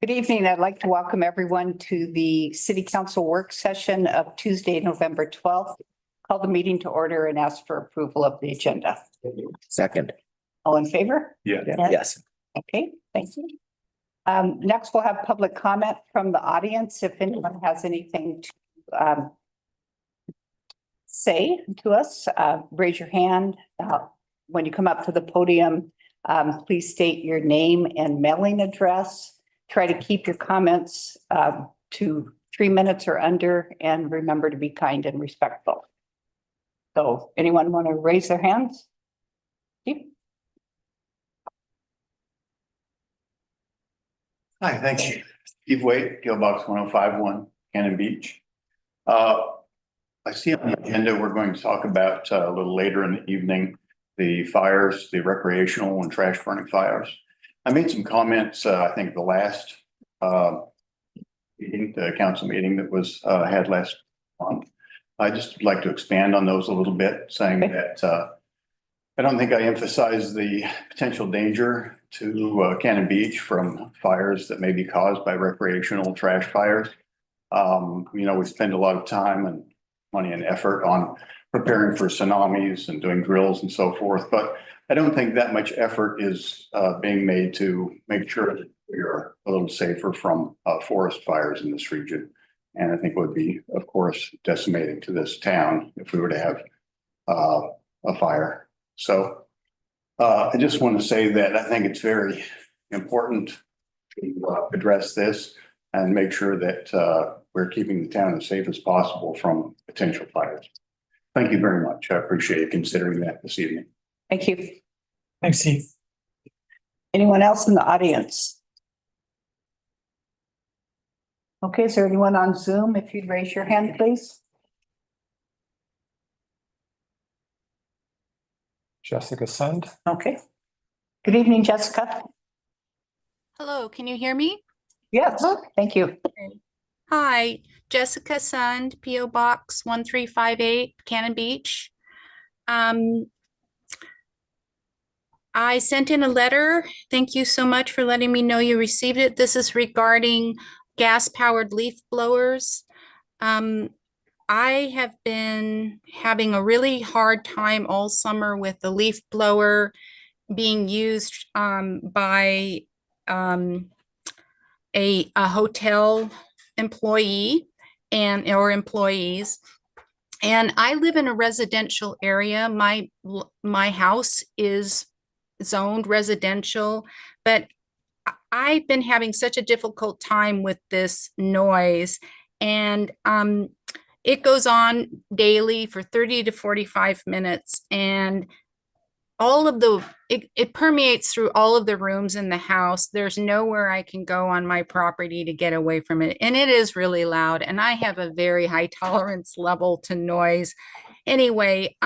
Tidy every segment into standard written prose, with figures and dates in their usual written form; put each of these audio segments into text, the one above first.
Good evening. I'd like to welcome everyone to the City Council work session of Tuesday, November 12th. Call the meeting to order and ask for approval of the agenda. Second. All in favor? Yes. Okay, thank you. Next, we'll have public comment from the audience. If anyone has anything to say to us, raise your hand. When you come up to the podium, please state your name and mailing address. Try to keep your comments to 3 minutes or under, and remember to be kind and respectful. So anyone want to raise their hands? Hi, thank you. Steve Waite, PO Box 1051, Cannon Beach. I see on the agenda, we're going to talk about a little later in the evening, the fires, the recreational and trash burning fires. I made some comments, I think the last meeting, the council meeting that was had last month. I just like to expand on those a little bit, saying that I don't think I emphasized the potential danger to Cannon Beach from fires that may be caused by recreational trash fires. We spend a lot of time and money and effort on preparing for tsunamis and doing drills and so forth, but I don't think that much effort is being made to make sure that we are a little safer from forest fires in this region. And I think it would be, of course, decimating to this town if we were to have a fire. So I just want to say that I think it's very important to address this and make sure that we're keeping the town as safe as possible from potential fires. Thank you very much. I appreciate you considering that this evening. Thank you. Thanks, Steve. Anyone else in the audience? Okay, is there anyone on Zoom? If you'd raise your hand, please. Jessica Sund. Okay. Good evening, Jessica. Hello, can you hear me? Yes, thank you. Hi, Jessica Sund, PO Box 1358, Cannon Beach. I sent in a letter. Thank you so much for letting me know you received it. This is regarding gas-powered leaf blowers. I have been having a really hard time all summer with the leaf blower being used by a hotel employee or employees. And I live in a residential area. My house is zoned residential, but I've been having such a difficult time with this noise, and it goes on daily for 30 to 45 minutes, and it permeates through all of the rooms in the house. There's nowhere I can go on my property to get away from it. And it is really loud. And I have a very high tolerance level to noise. Anyway,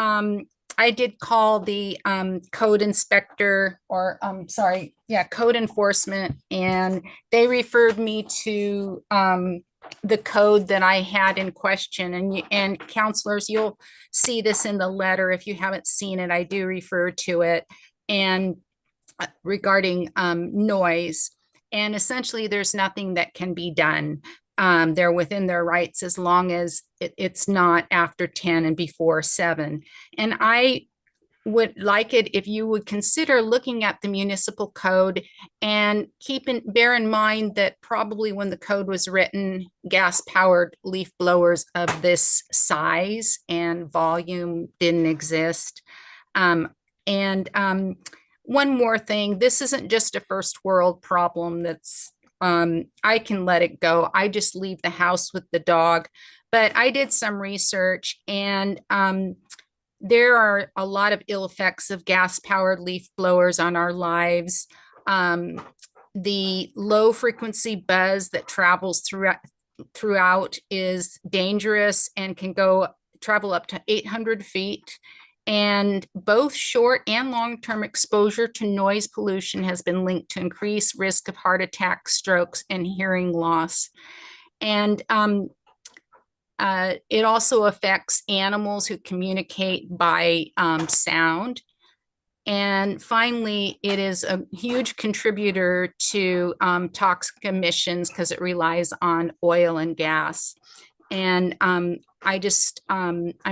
I did call the code inspector code enforcement, and they referred me to the code that I had in question. And counselors, you'll see this in the letter. If you haven't seen it, I do refer to it, and regarding noise. And essentially, there's nothing that can be done. They're within their rights as long as it's not after 10 and before 7. And I would like it if you would consider looking at the municipal code and bear in mind that probably when the code was written, gas-powered leaf blowers of this size and volume didn't exist. One more thing, this isn't just a first world problem that's I can let it go. I just leave the house with the dog. But I did some research, and there are a lot of ill effects of gas-powered leaf blowers on our lives. The low frequency buzz that travels throughout is dangerous and can travel up to 800 feet. And both short and long-term exposure to noise pollution has been linked to increased risk of heart attack, strokes, and hearing loss. And it also affects animals who communicate by sound. And finally, it is a huge contributor to toxic emissions because it relies on oil and gas. And I'm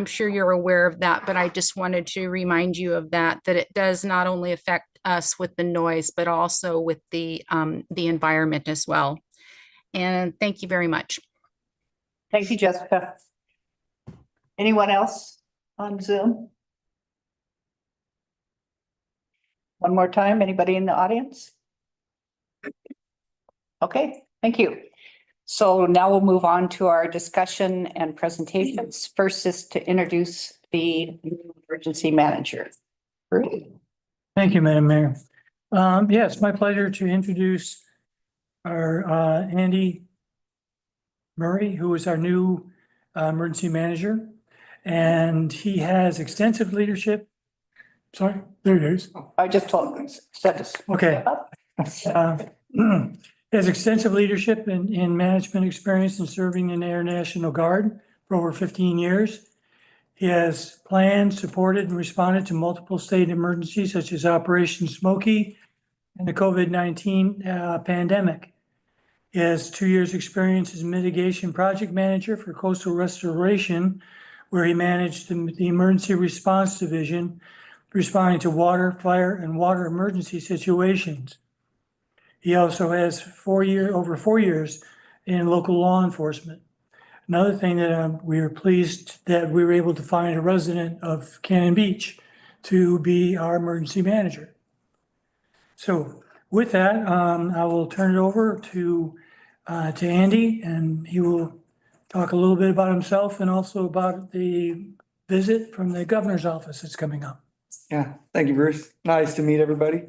sure you're aware of that, but I just wanted to remind you of that it does not only affect us with the noise, but also with the environment as well. And thank you very much. Thank you, Jessica. Anyone else on Zoom? One more time, anybody in the audience? Okay, thank you. So now we'll move on to our discussion and presentations. First is to introduce the emergency manager. Bruce? Thank you, Madam Mayor. Yeah, it's my pleasure to introduce our Andy Murray, who is our new emergency manager. And he has extensive leadership. Sorry, there it is. I just told, said this. Okay. He has extensive leadership in management experience in serving in the Air National Guard for over 15 years. He has planned, supported, and responded to multiple state emergencies such as Operation Smoky and the COVID-19 pandemic. He has 2 years' experience as mitigation project manager for coastal restoration, where he managed the emergency response division, responding to water, fire, and water emergency situations. He also has over 4 years in local law enforcement. Another thing that we are pleased that we were able to find a resident of Cannon Beach to be our emergency manager. So with that, I will turn it over to Andy, and he will talk a little bit about himself and also about the visit from the governor's office that's coming up. Yeah, thank you, Bruce. Nice to meet everybody.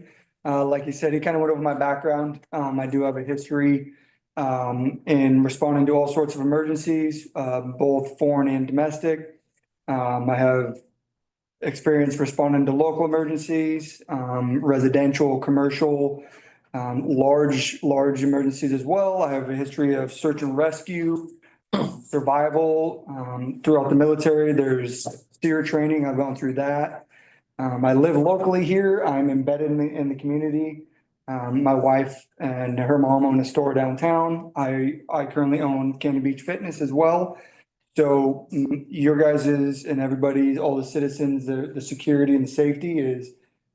Like you said, he kind of went over my background. I do have a history in responding to all sorts of emergencies, both foreign and domestic. I have experience responding to local emergencies, residential, commercial, large emergencies as well. I have a history of search and rescue, survival throughout the military. There's SEER training. I've gone through that. I live locally here. I'm embedded in the community. My wife and her mom own a store downtown. I currently own Cannon Beach Fitness as well. So your guys's and everybody's, all the citizens, the security and the safety is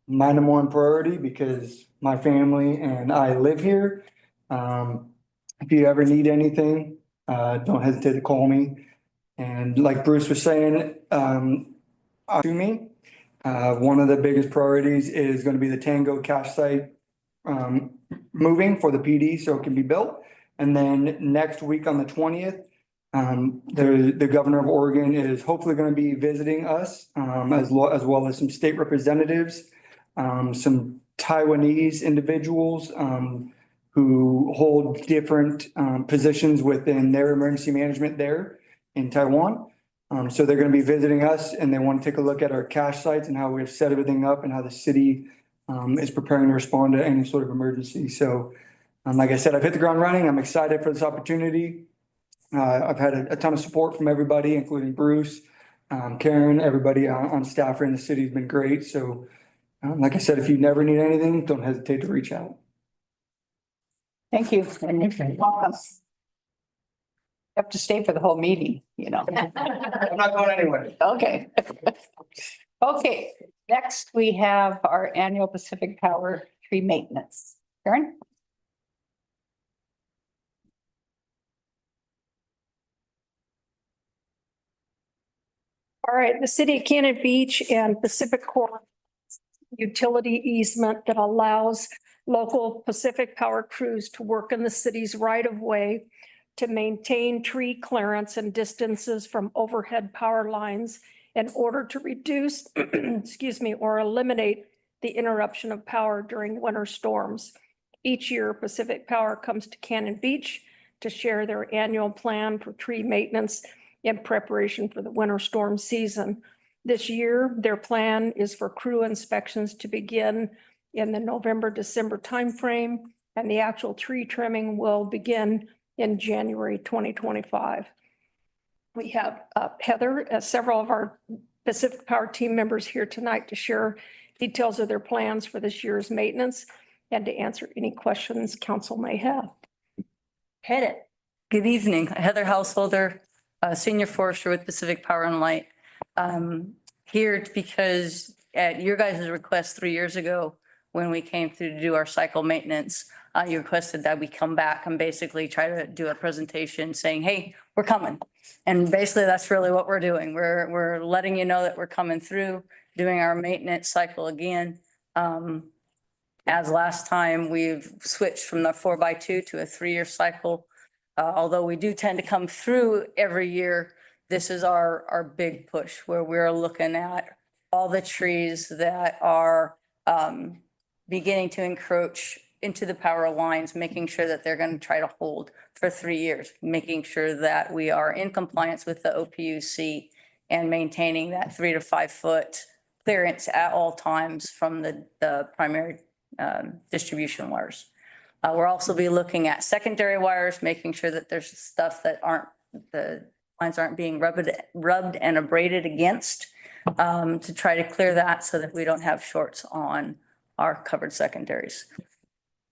my number one priority because my family and I live here. If you ever need anything, don't hesitate to call me. And like Bruce was saying, to me, one of the biggest priorities is going to be the Tango cache site moving for the PD so it can be built. And then next week on the 20th, the governor of Oregon is hopefully going to be visiting us as well as some state representatives, some Taiwanese individuals who hold different positions within their emergency management there in Taiwan. So they're going to be visiting us and they want to take a look at our cache sites and how we've set everything up and how the city is preparing to respond to any sort of emergency. So like I said, I've hit the ground running. I'm excited for this opportunity. I've had a ton of support from everybody, including Bruce, Karen, everybody on staff here in the city has been great. So like I said, if you never need anything, don't hesitate to reach out. Thank you. And welcome. You have to stay for the whole meeting, you know. I'm not going anywhere. Okay. Okay, next we have our annual Pacific Power tree maintenance. Karen? All right, the city of Cannon Beach and Pacific Core utility easement that allows local Pacific Power crews to work in the city's right of way to maintain tree clearance and distances from overhead power lines in order to reduce, excuse me, or eliminate the interruption of power during winter storms. Each year, Pacific Power comes to Cannon Beach to share their annual plan for tree maintenance in preparation for the winter storm season. This year, their plan is for crew inspections to begin in the November-December timeframe, and the actual tree trimming will begin in January 2025. We have Heather, several of our Pacific Power team members here tonight to share details of their plans for this year's maintenance and to answer any questions council may have. Hit it. Good evening, Heather Householder, Senior Forester with Pacific Power and Light. Here because at your guys' request 3 years ago, when we came through to do our cycle maintenance, you requested that we come back and basically try to do a presentation saying, hey, we're coming. And basically that's really what we're doing. We're letting you know that we're coming through, doing our maintenance cycle again. As last time, we've switched from the 4x2 to a 3-year cycle. Although we do tend to come through every year, this is our big push where we're looking at all the trees that are beginning to encroach into the power lines, making sure that they're going to try to hold for 3 years, making sure that we are in compliance with the OPUC and maintaining that 3 to 5 foot clearance at all times from the primary distribution wires. We'll also be looking at secondary wires, making sure that there's stuff that the lines aren't being rubbed and abraded against to try to clear that so that we don't have shorts on our covered secondaries.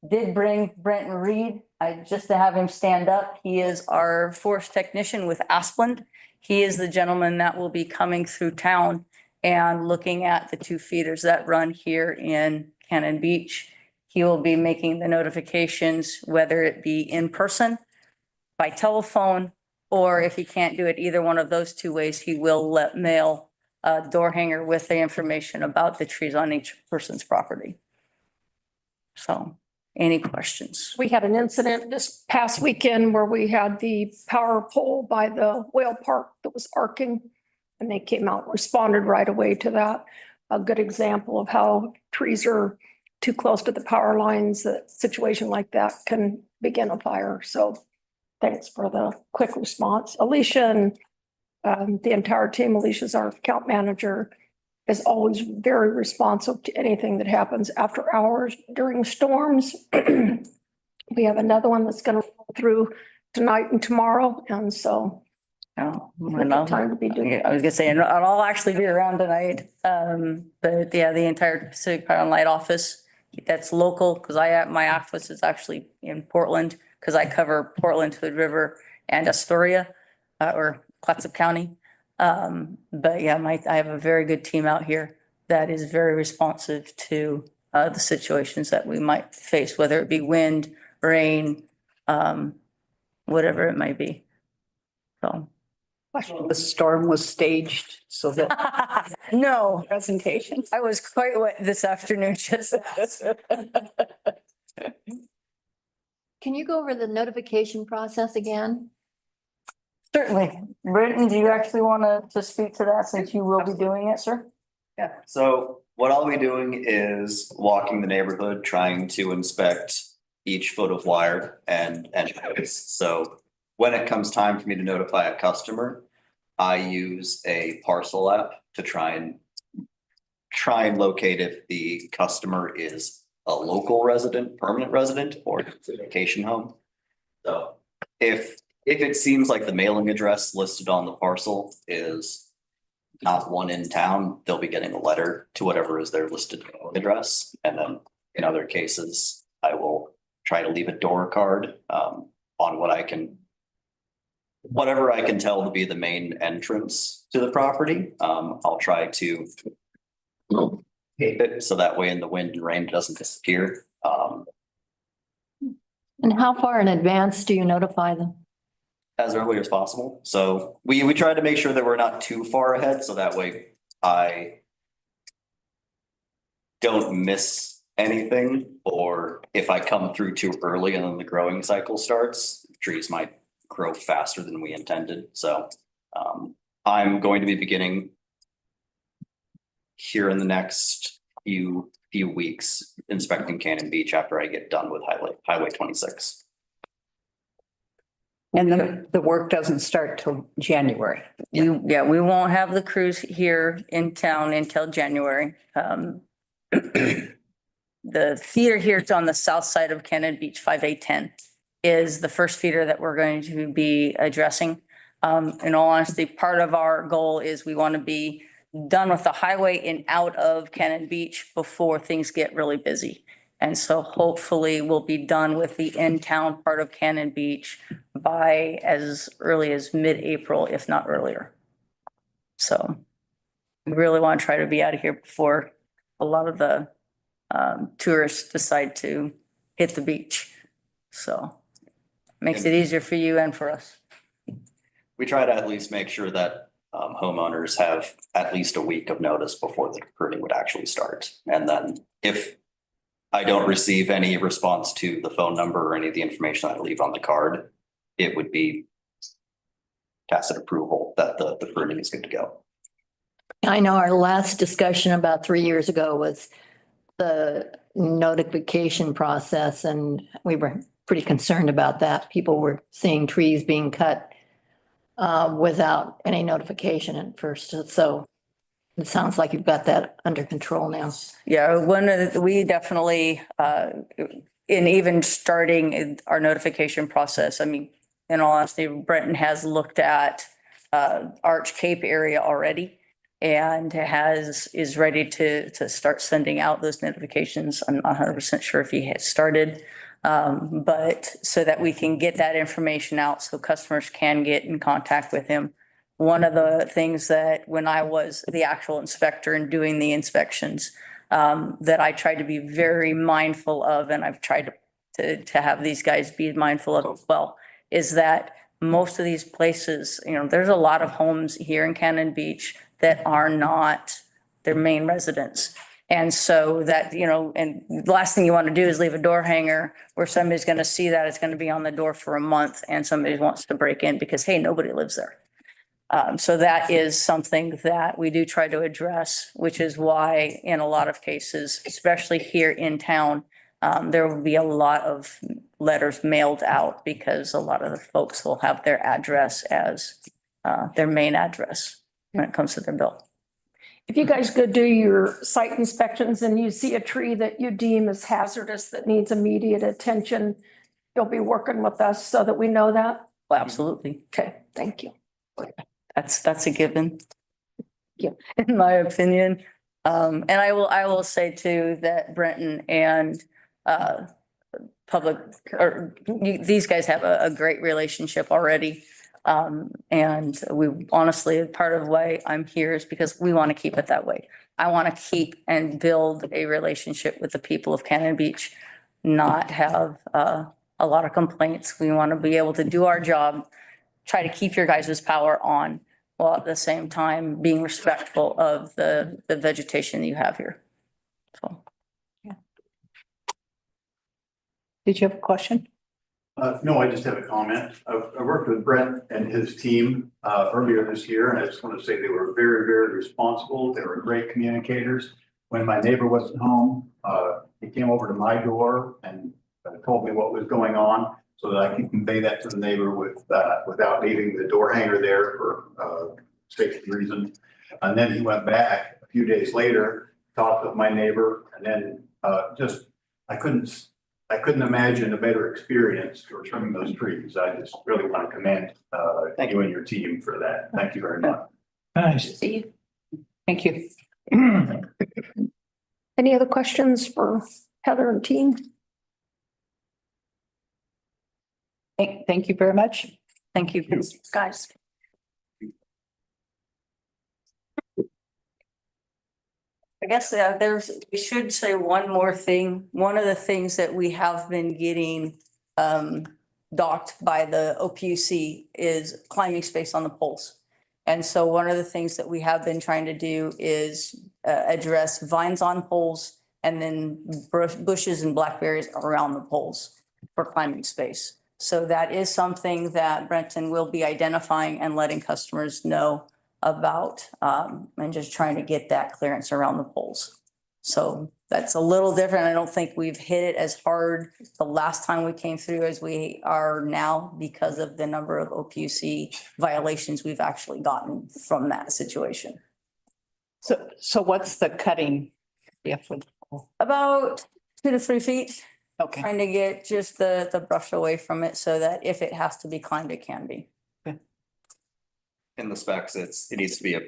Did bring Brenton Reed, just to have him stand up. He is our forest technician with Asplund. He is the gentleman that will be coming through town and looking at the 2 feeders that run here in Cannon Beach. He will be making the notifications, whether it be in person, by telephone, or if he can't do it either one of those 2 ways, he will mail a door hanger with the information about the trees on each person's property. So, any questions? We had an incident this past weekend where we had the power pole by the whale park that was arcing. And they came out, and responded right away to that. A good example of how trees are too close to the power lines, a situation like that can begin a fire. So thanks for the quick response. Alicia and the entire team, Alicia's our account manager, is always very responsive to anything that happens after hours during storms. We have another one that's going to roll through tonight and tomorrow. And so Oh, time to be doing it. I was gonna say, and I'll actually be around tonight. But yeah, the entire Pacific Power and Light office, that's local, because my office is actually in Portland, because I cover Portland, Hood River and Astoria, or Clatsop County. But yeah, I have a very good team out here that is very responsive to the situations that we might face, whether it be wind, rain, whatever it might be. So. The storm was staged so that No, presentation. I was quite wet this afternoon, just. Can you go over the notification process again? Certainly. Britton, do you actually want to speak to that since you will be doing it, sir? Yeah, so what I'll be doing is walking the neighborhood, trying to inspect each foot of wire and so when it comes time for me to notify a customer, I use a parcel app to try and locate if the customer is a local resident, permanent resident, or vacation home. So if it seems like the mailing address listed on the parcel is not one in town, they'll be getting a letter to whatever is their listed mailing address. And then in other cases, I will try to leave a door card on whatever I can tell to be the main entrance to the property. I'll try to tape it so that way in the wind and rain it doesn't disappear. And how far in advance do you notify them? As early as possible. So we try to make sure that we're not too far ahead, so that way I don't miss anything, or if I come through too early and then the growing cycle starts, trees might grow faster than we intended. So I'm going to be beginning here in the next few weeks inspecting Cannon Beach after I get done with Highway 26. And the work doesn't start till January. We won't have the crews here in town until January. The feeder here on the south side of Cannon Beach, 5810, is the first feeder that we're going to be addressing. In all honesty, part of our goal is we want to be done with the highway and out of Cannon Beach before things get really busy. And so hopefully we'll be done with the in-town part of Cannon Beach by as early as mid-April, if not earlier. So we really want to try to be out of here before a lot of the tourists decide to hit the beach. So makes it easier for you and for us. We try to at least make sure that homeowners have at least a week of notice before the pruning would actually start. And then if I don't receive any response to the phone number or any of the information that I leave on the card, it would be tacit approval that the pruning is good to go. I know our last discussion about 3 years ago was the notification process, and we were pretty concerned about that. People were seeing trees being cut without any notification at first. So it sounds like you've got that under control now. Yeah, we definitely, in even starting our notification process, I mean, in all honesty, Brenton has looked at Arch Cape area already and is ready to start sending out those notifications. I'm not 100% sure if he has started, but so that we can get that information out so customers can get in contact with him. One of the things that when I was the actual inspector and doing the inspections, that I tried to be very mindful of, and I've tried to have these guys be mindful of as well, is that most of these places, there's a lot of homes here in Cannon Beach that are not their main residence. And so that, and the last thing you want to do is leave a door hanger where somebody's going to see that it's going to be on the door for a month and somebody wants to break in because, hey, nobody lives there. So that is something that we do try to address, which is why in a lot of cases, especially here in town, there will be a lot of letters mailed out because a lot of the folks will have their address as their main address when it comes to their bill. If you guys go do your site inspections and you see a tree that you deem as hazardous that needs immediate attention, you'll be working with us so that we know that? Well, absolutely. Okay, thank you. That's a given. Yeah. In my opinion. And I will say too that Brenton and public, or these guys have a great relationship already. And we honestly, part of why I'm here is because we want to keep it that way. I want to keep and build a relationship with the people of Cannon Beach, not have a lot of complaints. We want to be able to do our job, try to keep your guys' power on, while at the same time being respectful of the vegetation that you have here. So. Did you have a question? No, I just have a comment. I worked with Brent and his team earlier this year, and I just want to say they were very, very responsible. They were great communicators. When my neighbor wasn't home, he came over to my door and told me what was going on so that I could convey that to the neighbor without leaving the door hanger there for safety reasons. And then he went back a few days later, talked with my neighbor, and then I couldn't imagine a better experience for trimming those trees. I just really want to commend you and your team for that. Thank you very much. Nice. Thank you. Any other questions for Heather and team? Thank you very much. Thank you. Guys. I guess we should say one more thing. One of the things that we have been getting docked by the OPUC is climbing space on the poles. And so one of the things that we have been trying to do is address vines on poles and then bushes and blackberries around the poles for climbing space. So that is something that Brenton will be identifying and letting customers know about, and just trying to get that clearance around the poles. So that's a little different. I don't think we've hit it as hard the last time we came through as we are now because of the number of OPUC violations we've actually gotten from that situation. So what's the cutting? Yeah. About 2 to 3 feet, Okay. trying to get just the brush away from it so that if it has to be climbed, it can be. In the specs, it needs to be a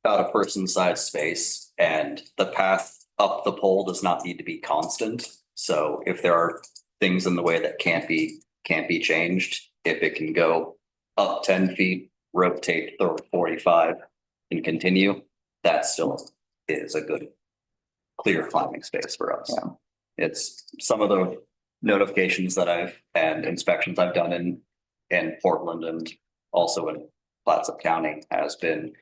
about a person-sized space, and the path up the pole does not need to be constant. So if there are things in the way that can't be changed, if it can go up 10 feet, rotate 45 and continue, that still is a good clear climbing space for us. Yeah. It's some of the notifications that and inspections I've done in Portland and also in Clatsop County has been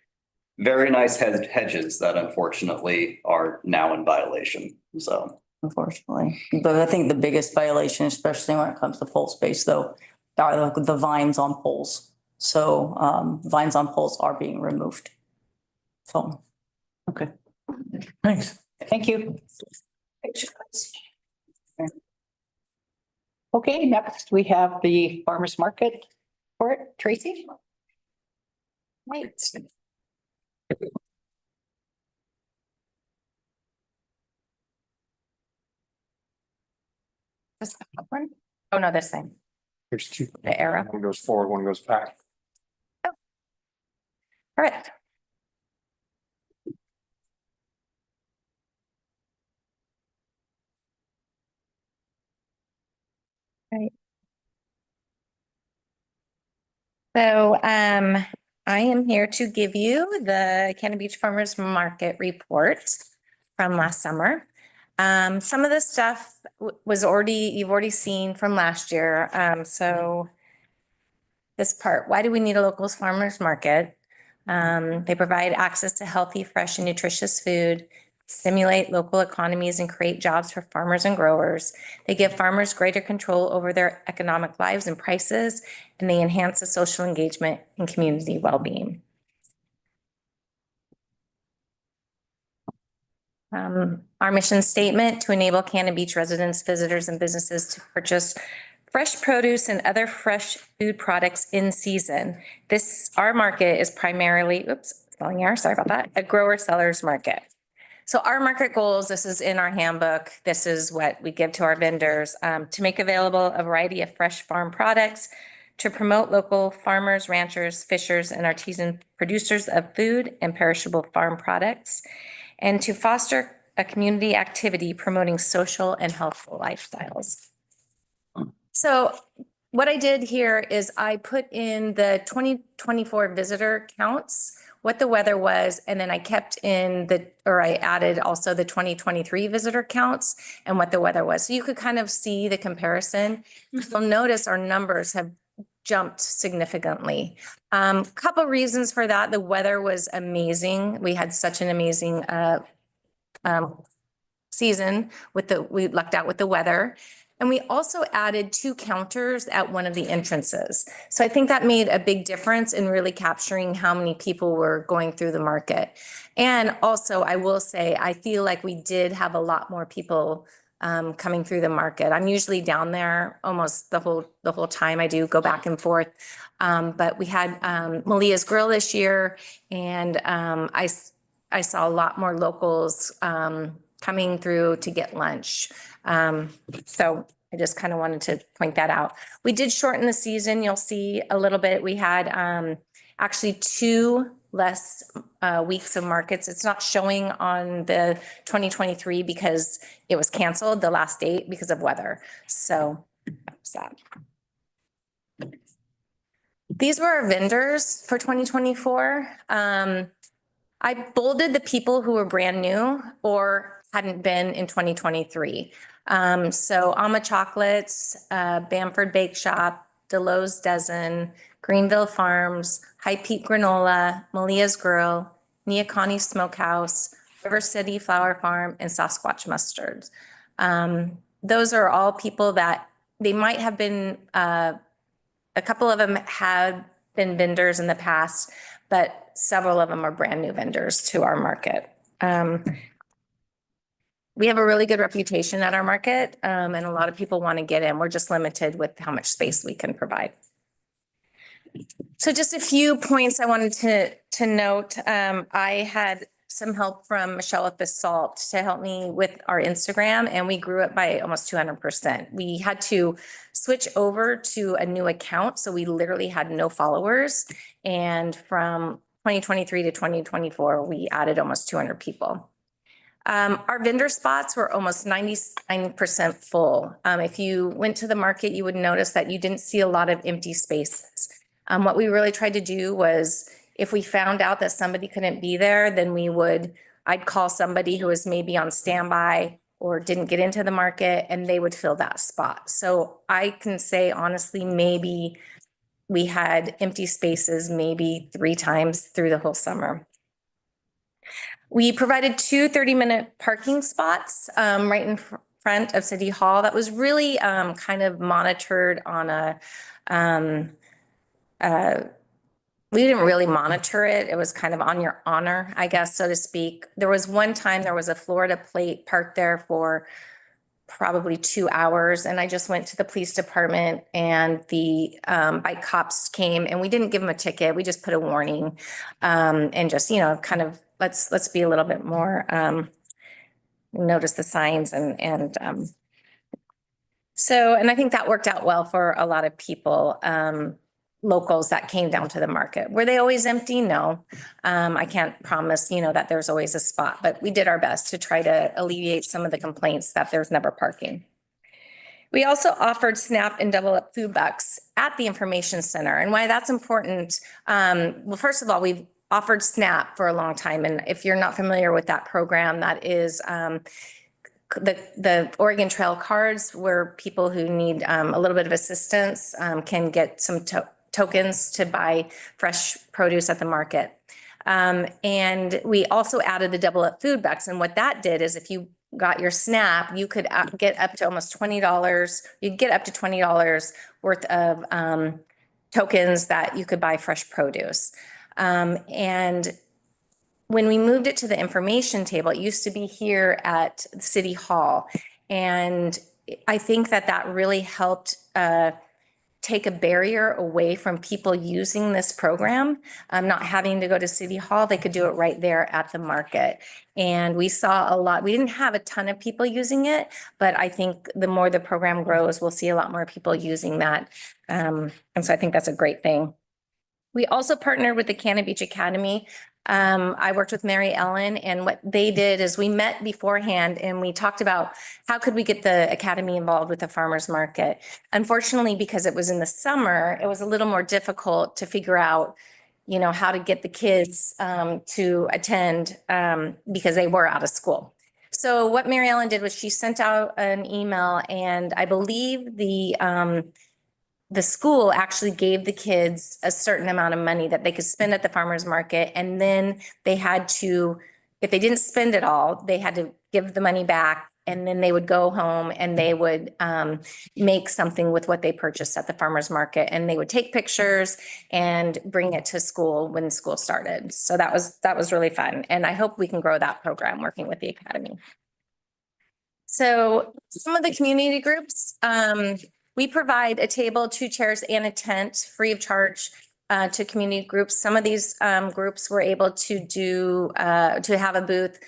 very nice hedges that unfortunately are now in violation. So Unfortunately, but I think the biggest violation, especially when it comes to pole space though, are the vines on poles. So vines on poles are being removed. So. Okay, Thanks. thank you. Okay, next we have the farmer's market report. Tracy? Right. Just that one? Oh, no, this thing, There's two. the arrow. One goes forward, one goes back. All right. Right. So, I am here to give you the Cannon Beach Farmers Market report from last summer. Some of the stuff was you've already seen from last year. So this part, why do we need a locals farmers market? They provide access to healthy, fresh and nutritious food, stimulate local economies and create jobs for farmers and growers. They give farmers greater control over their economic lives and prices, and they enhance the social engagement and community well-being. Our mission statement: to enable Cannon Beach residents, visitors, and businesses to purchase fresh produce and other fresh food products in season. Our market is primarily, spelling error, sorry about that, a grower seller's market. So our market goals, this is in our handbook. This is what we give to our vendors, to make available a variety of fresh farm products, to promote local farmers, ranchers, fishers, and artisan producers of food and perishable farm products, and to foster a community activity promoting social and healthful lifestyles. So what I did here is I put in the 2024 visitor counts, what the weather was, and then I I added also the 2023 visitor counts and what the weather was. So you could kind of see the comparison. You'll notice our numbers have jumped significantly. Couple reasons for that. The weather was amazing. We had such an amazing season we lucked out with the weather. And we also added 2 counters at one of the entrances. So I think that made a big difference in really capturing how many people were going through the market. And also, I will say, I feel like we did have a lot more people coming through the market. I'm usually down there almost the whole time. I do go back and forth. But we had Malia's Grill this year, and I saw a lot more locals coming through to get lunch. So I just kind of wanted to point that out. We did shorten the season. You'll see a little bit. We had actually 2 less weeks of markets. It's not showing on the 2023 because it was canceled, the last date, because of weather. So that's that. These were our vendors for 2024. I bolded the people who were brand new or hadn't been in 2023. So Alma Chocolates, Bamford Bake Shop, Delos Dozen, Greenville Farms, High Peak Granola, Malia's Grill, Neocani Smokehouse, River City Flower Farm, and Sasquatch Mustards. Those are all people that they might have been, a couple of them had been vendors in the past, but several of them are brand new vendors to our market. We have a really good reputation at our market, and a lot of people want to get in. We're just limited with how much space we can provide. So just a few points I wanted to note. I had some help from Michelle at Basalt to help me with our Instagram, and we grew it by almost 200%. We had to switch over to a new account, so we literally had no followers. And from 2023 to 2024, we added almost 200 people. Our vendor spots were almost 99% full. If you went to the market, you would notice that you didn't see a lot of empty spaces. What we really tried to do was, if we found out that somebody couldn't be there, then I'd call somebody who was maybe on standby or didn't get into the market, and they would fill that spot. So I can say honestly, maybe we had empty spaces maybe 3 times through the whole summer. We provided 2 30-minute parking spots right in front of City Hall. That was really kind of monitored on we didn't really monitor it. It was kind of on your honor, I guess, so to speak. There was one time there was a Florida plate parked there for probably 2 hours, and I just went to the police department, and the bike cops came, and we didn't give them a ticket. We just put a warning and just, kind of let's be a little bit more notice the signs and I think that worked out well for a lot of people. Locals that came down to the market. Were they always empty? No. I can't promise, that there's always a spot, but we did our best to try to alleviate some of the complaints that there's never parking. We also offered SNAP and Double Up food bucks at the information center. And why that's important, well, first of all, we've offered SNAP for a long time. And if you're not familiar with that program, that is the Oregon Trail cards, where people who need a little bit of assistance can get some tokens to buy fresh produce at the market. And we also added the Double Up food bucks. And what that did is, if you got your SNAP, you could get up to almost $20. You'd get up to $20 worth of tokens that you could buy fresh produce. And when we moved it to the information table, it used to be here at City Hall. And I think that really helped take a barrier away from people using this program, not having to go to City Hall. They could do it right there at the market. And we saw a lot. We didn't have a ton of people using it, but I think the more the program grows, we'll see a lot more people using that. And so I think that's a great thing. We also partnered with the Cannon Beach Academy. I worked with Mary Ellen, and what they did is we met beforehand and we talked about how could we get the academy involved with the farmers market. Unfortunately, because it was in the summer, it was a little more difficult to figure out, how to get the kids to attend because they were out of school. So what Mary Ellen did was she sent out an email, and I believe the school actually gave the kids a certain amount of money that they could spend at the farmer's market. And then they had to, if they didn't spend it all, they had to give the money back. And then they would go home and they would make something with what they purchased at the farmer's market. And they would take pictures and bring it to school when school started. So that was really fun. And I hope we can grow that program working with the academy. So some of the community groups, we provide a table, 2 chairs, and a tent free of charge to community groups. Some of these groups were able to have a booth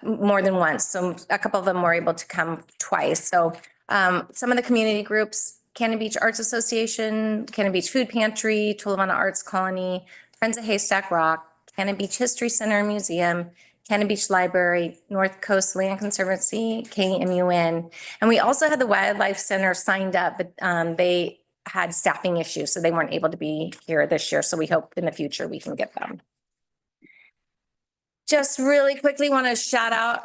more than once. So a couple of them were able to come twice. So some of the community groups, Cannon Beach Arts Association, Cannon Beach Food Pantry, Tulavana Arts Colony, Friends of Haystack Rock, Cannon Beach History Center and Museum, Cannon Beach Library, North Coast Land Conservancy, KMUN. And we also had the Wildlife Center signed up, but they had staffing issues, so they weren't able to be here this year. So we hope in the future we can get them. Just really quickly want to shout out,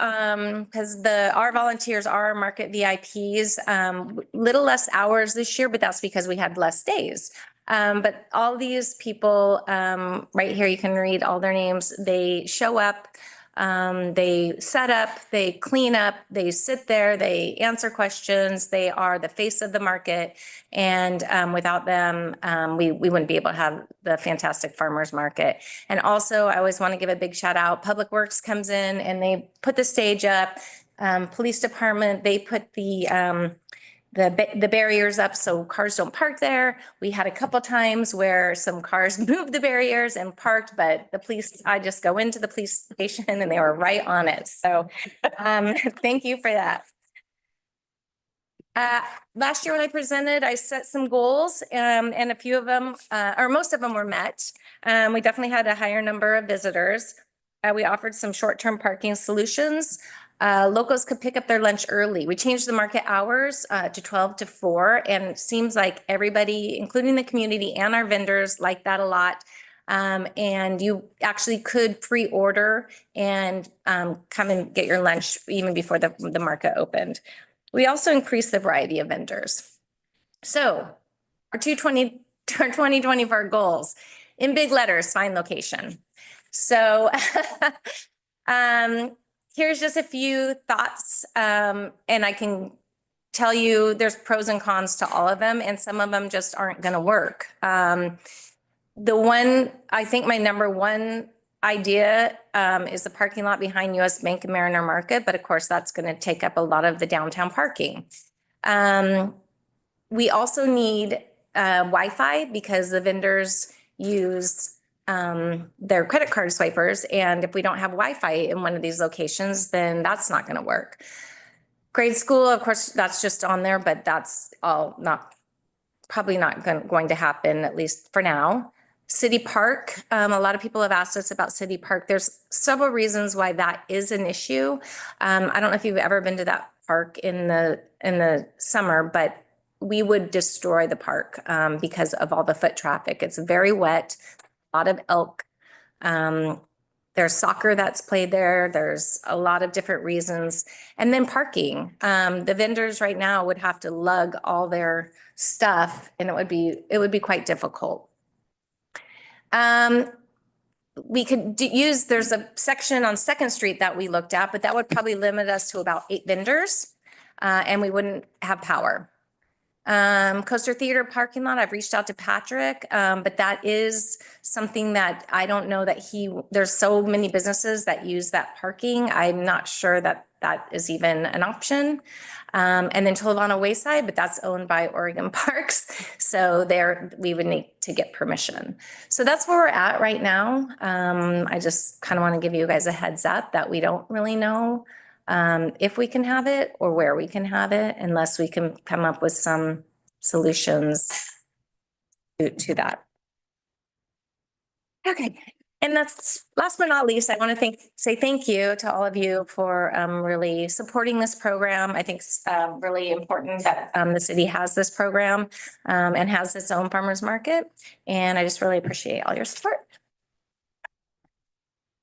because our volunteers are market VIPs, little less hours this year, but that's because we had less days. But all these people right here, you can read all their names. They show up. They set up, they clean up, they sit there, they answer questions. They are the face of the market. And without them, we wouldn't be able to have the fantastic farmers market. And also, I always want to give a big shout out. Public Works comes in and they put the stage up. Police department, they put the barriers up so cars don't park there. We had a couple times where some cars moved the barriers and parked, but the police, I just go into the police station and they were right on it. So thank you for that. Last year when I presented, I set some goals, and a few of them, or most of them were met. We definitely had a higher number of visitors. We offered some short-term parking solutions. Locals could pick up their lunch early. We changed the market hours, to 12 to 4, and it seems like everybody, including the community and our vendors, like that a lot. And you actually could pre-order and, come and get your lunch even before the market opened. We also increased the variety of vendors. So our 2024 goals, in big letters, find location. So here's just a few thoughts, and I can tell you there's pros and cons to all of them, and some of them just aren't going to work. The one, I think my number one idea is the parking lot behind US Bank and Mariner Market, but of course that's going to take up a lot of the downtown parking. We also need Wi-Fi because the vendors use their credit card swipers, and if we don't have Wi-Fi in one of these locations, then that's not going to work. Grade school, of course, that's just on there, but that's all probably not going to happen, at least for now. City Park, a lot of people have asked us about City Park. There's several reasons why that is an issue. I don't know if you've ever been to that park in the summer, but we would destroy the park because of all the foot traffic. It's very wet, a lot of elk. There's soccer that's played there. There's a lot of different reasons. And then parking. The vendors right now would have to lug all their stuff, and it would be quite difficult. We could use, there's a section on Second Street that we looked at, but that would probably limit us to about 8 vendors, and we wouldn't have power. Coaster Theater parking lot, I've reached out to Patrick, but that is something that I don't know that there's so many businesses that use that parking. I'm not sure that that is even an option. And then Tolovano Wayside, but that's owned by Oregon Parks. So we would need to get permission. So that's where we're at right now. I just kind of want to give you guys a heads up that we don't really know if we can have it or where we can have it, unless we can come up with some solutions to that. Okay. And that's last but not least, I want to say thank you to all of you for really supporting this program. I think it's really important that the city has this program and has its own farmers market. And I just really appreciate all your support.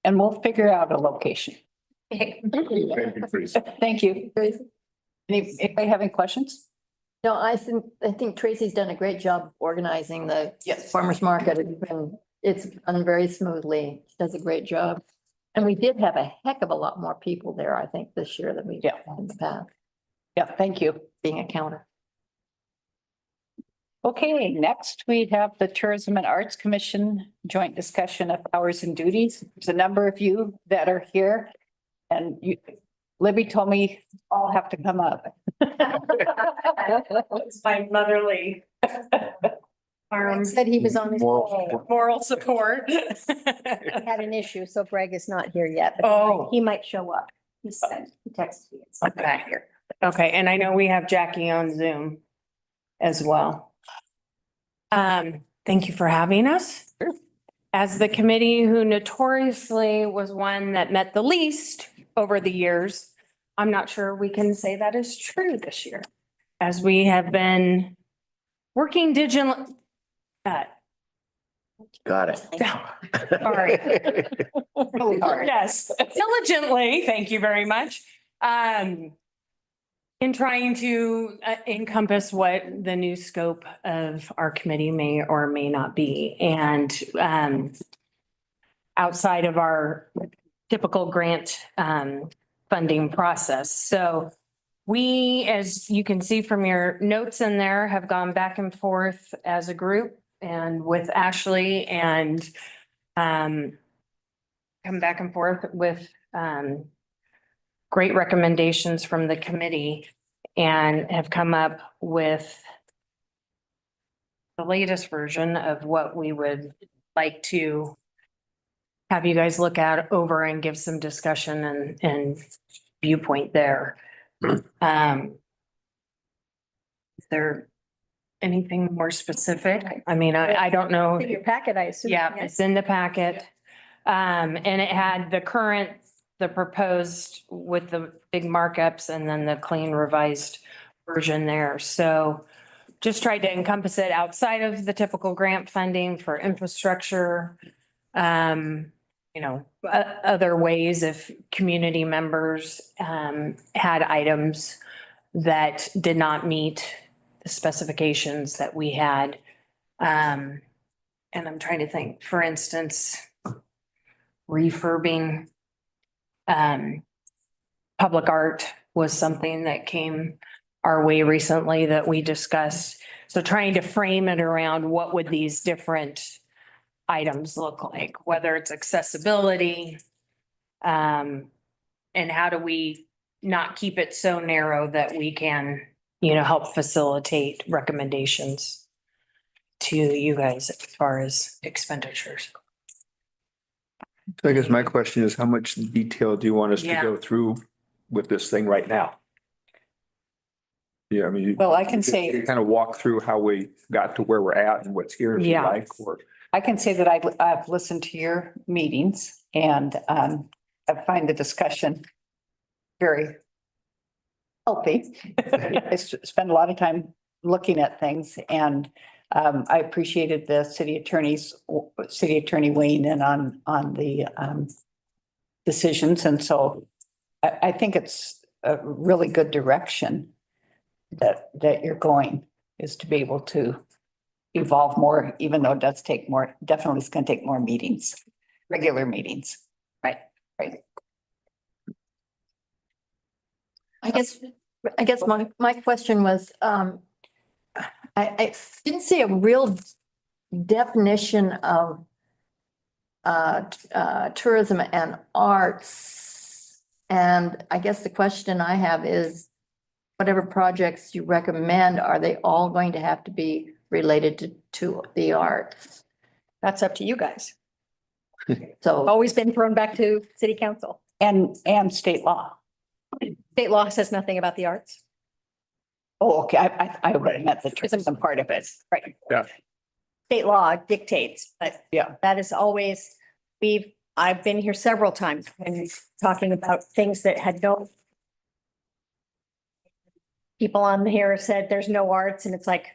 And we'll figure out a location. Thank you. Anybody have any questions? No, I think Tracy's done a great job organizing the farmer's market. It's done very smoothly. She does a great job. And we did have a heck of a lot more people there, I think, this year than we did in the past. Yeah, thank you. Being a counter. Okay, next we have the Tourism and Arts Commission joint discussion of powers and duties. There's a number of you that are here, and Libby told me all have to come up. It's my motherly Said he was on his moral support. Had an issue, so Greg is not here yet, but Oh. he might show up. He said, he texted me. It's Okay. Okay, and I know we have Jackie on Zoom as well. Thank you for having us. As the committee who notoriously was one that met the least over the years, I'm not sure we can say that is true this year, as we have been working diligently. Got it. Sorry. Really hard. Yes, diligently, thank you very much. In trying to encompass what the new scope of our committee may or may not be. And outside of our typical grant funding process. So we, as you can see from your notes in there, have gone back and forth as a group and with Ashley and come back and forth with great recommendations from the committee and have come up with the latest version of what we would like to have you guys look at over and give some discussion and viewpoint there. Is there anything more specific? I mean, I don't know. In your packet, I assume. Yeah, yes. it's in the packet. And it had the proposed with the big markups and then the clean revised version there. So just tried to encompass it outside of the typical grant funding for infrastructure. Other ways if community members had items that did not meet the specifications that we had. And I'm trying to think, for instance, refurbing public art was something that came our way recently that we discussed. So trying to frame it around what would these different items look like, whether it's accessibility, and how do we not keep it so narrow that we can, help facilitate recommendations to you guys as far as expenditures. So I guess my question is, how much detail do you want us to Yeah. go through with this thing right now? Yeah, I mean. Well, I can say- you kind of walk through how we got to where we're at and what's here if you Yeah. like, or. I can say that I've listened to your meetings and I find the discussion very healthy. I spend a lot of time looking at things and I appreciated the city attorney weighing in on the decisions. And so I think it's a really good direction that you're going, is to be able to evolve more, even though it does take more, definitely it's going to take more meetings, regular meetings. Right. I guess my question was, I didn't see a real definition of tourism and arts. And I guess the question I have is, whatever projects you recommend, are they all going to have to be related to the arts? That's up to you guys. So, Always been thrown back to city council. And state law. State law says nothing about the arts. Oh, okay. I would have meant the tourism part of it. Right. Yeah. State law dictates, but Yeah. that is always, I've been here several times when talking about things that had no. People on here said there's no arts, and it's like,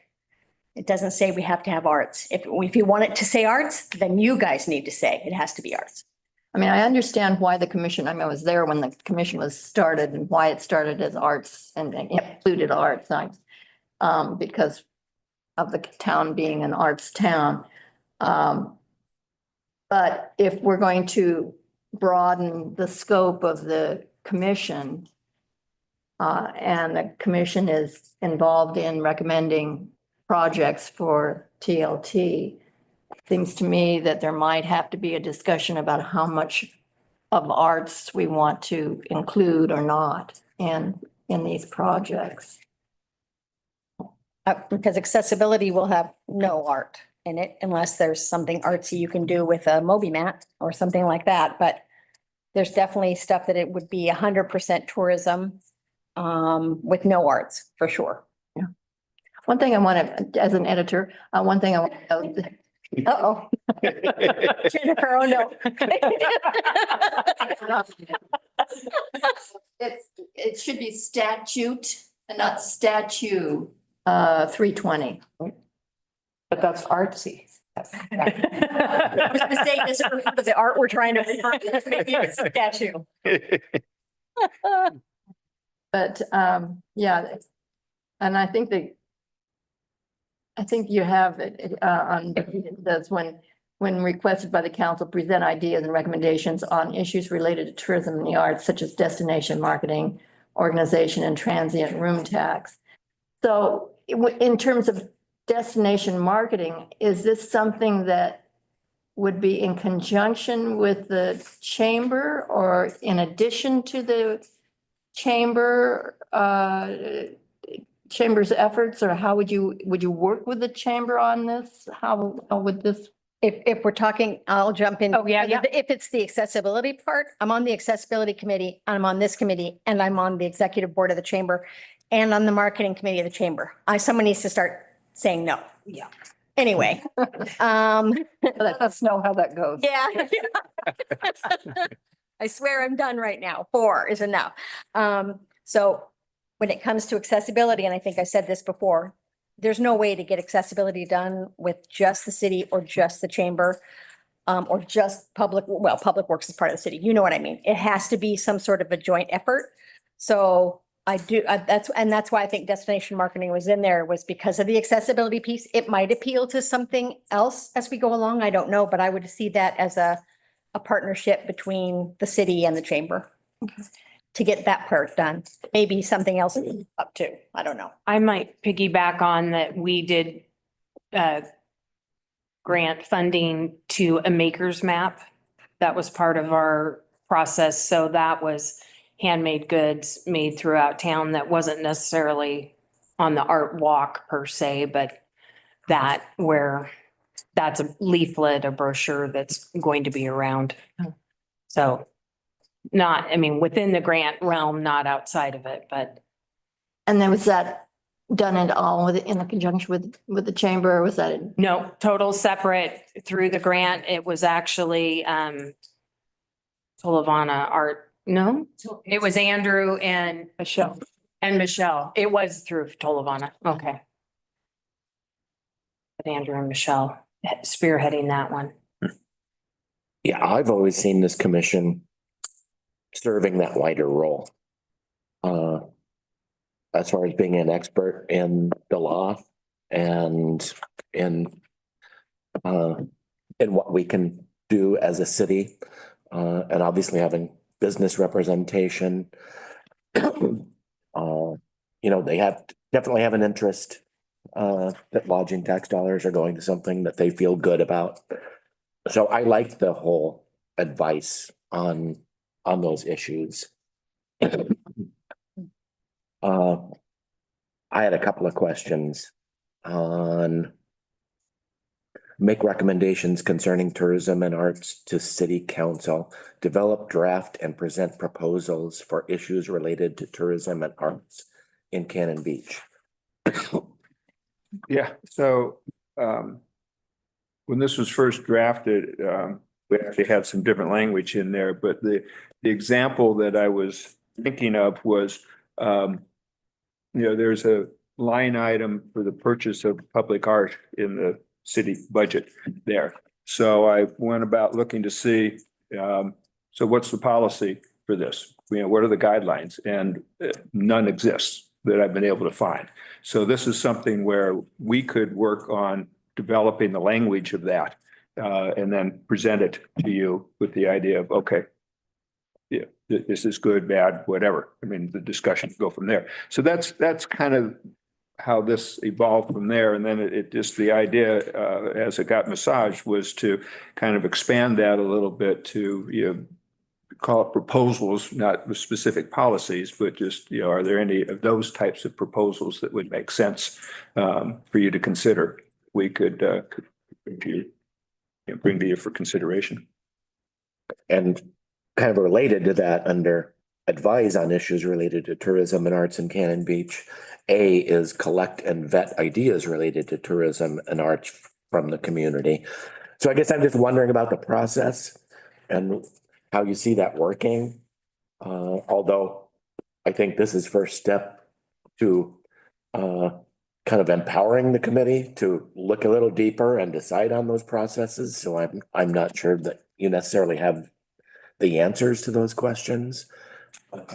it doesn't say we have to have arts. If you want it to say arts, then you guys need to say it has to be arts. I mean, I understand why the commission, I was there when the commission was started and why it started as arts and included arts, because of the town being an arts town. But if we're going to broaden the scope of the commission, and the commission is involved in recommending projects for TLT, it seems to me that there might have to be a discussion about how much of arts we want to include or not in these projects. Because accessibility will have no art in it unless there's something artsy you can do with a Moby mat or something like that. But there's definitely stuff that it would be 100% tourism with no arts, for sure. Yeah. One thing I want to, as an editor, one thing I want to know. Uh-oh. Jennifer, oh no. It should be statute and not statue, 320. But that's artsy. I was gonna say this for the art we're trying to refer to, maybe it's a statue. But, yeah, and I think you have it, on, that's when requested by the council, present ideas and recommendations on issues related to tourism and the arts, such as destination marketing, organization and transient room tax. So in terms of destination marketing, is this something that would be in conjunction with the chamber or in addition to the chamber's efforts, or how would you work with the chamber on this? How would this? If we're talking, I'll jump in. Oh, yeah. If it's the accessibility part, I'm on the accessibility committee, I'm on this committee, and I'm on the executive board of the chamber. and on the marketing committee of the chamber. Someone needs to start saying no. Yeah. Anyway, Let us know how that goes. yeah. I swear I'm done right now. 4 is enough. So when it comes to accessibility, and I think I said this before, there's no way to get accessibility done with just the city or just the chamber. Or just public works is part of the city. You know what I mean? It has to be some sort of a joint effort. So that's why I think destination marketing was in there, was because of the accessibility piece. It might appeal to something else as we go along. I don't know, but I would see that as a partnership between the city and the chamber to get that part done. Maybe something else up too. I don't know. I might piggyback on that. We did grant funding to a maker's map. That was part of our process. So that was handmade goods made throughout town that wasn't necessarily on the art walk per se, but that's a leaflet, a brochure that's going to be around. So within the grant realm, not outside of it, but. And then was that done at all in the conjunction with the chamber, or was that? No, total separate through the grant. It was actually, Tolovana Art, no, it was Andrew and Michelle. It was through Tolovana. Okay. But Andrew and Michelle spearheading that one. Yeah, I've always seen this commission serving that wider role. As far as being an expert in the law and in what we can do as a city, and obviously having business representation. They definitely have an interest that lodging tax dollars are going to something that they feel good about. So I like the whole advice on those issues. I had a couple of questions on make recommendations concerning tourism and arts to city council, develop, draft, and present proposals for issues related to tourism and arts in Cannon Beach. Yeah, so when this was first drafted, we actually had some different language in there, but the example that I was thinking of was, there's a line item for the purchase of public art in the city budget there. So I went about looking to see, so what's the policy for this? What are the guidelines? And none exists that I've been able to find. So this is something where we could work on developing the language of that and then present it to you with the idea of, okay, yeah, this is good, bad, whatever. The discussion go from there. So that's kind of how this evolved from there. And then it just, the idea as it got massaged was to kind of expand that a little bit to, call it proposals, not with specific policies, but just, are there any of those types of proposals that would make sense for you to consider? We could bring to you for consideration. And kind of related to that, under advise on issues related to tourism and arts in Cannon Beach, A is collect and vet ideas related to tourism and arts from the community. So I guess I'm just wondering about the process and how you see that working. Although I think this is first step to kind of empowering the committee to look a little deeper and decide on those processes. So I'm not sure that you necessarily have the answers to those questions.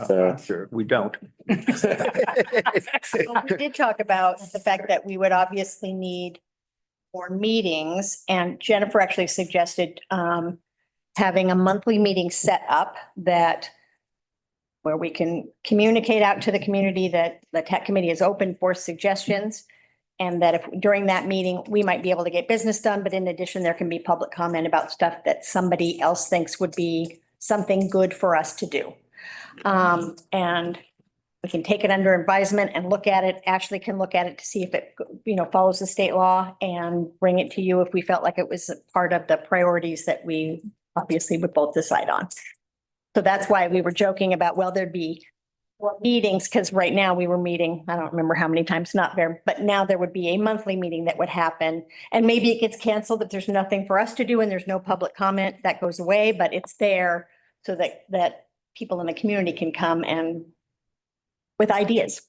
Sure, we don't. Well, we did talk about the fact that we would obviously need more meetings, and Jennifer actually suggested having a monthly meeting set up where we can communicate out to the community that the tech committee is open for suggestions. And that if during that meeting, we might be able to get business done, but in addition, there can be public comment about stuff that somebody else thinks would be something good for us to do. And we can take it under advisement and look at it. Ashley can look at it to see if it, follows the state law, and bring it to you if we felt like it was part of the priorities that we obviously would both decide on. So that's why we were joking about, well, there'd be meetings, because right now we were meeting, I don't remember how many times, not very, but now there would be a monthly meeting that would happen. And maybe it gets canceled if there's nothing for us to do and there's no public comment, that goes away, but it's there so that people in the community can come and with ideas.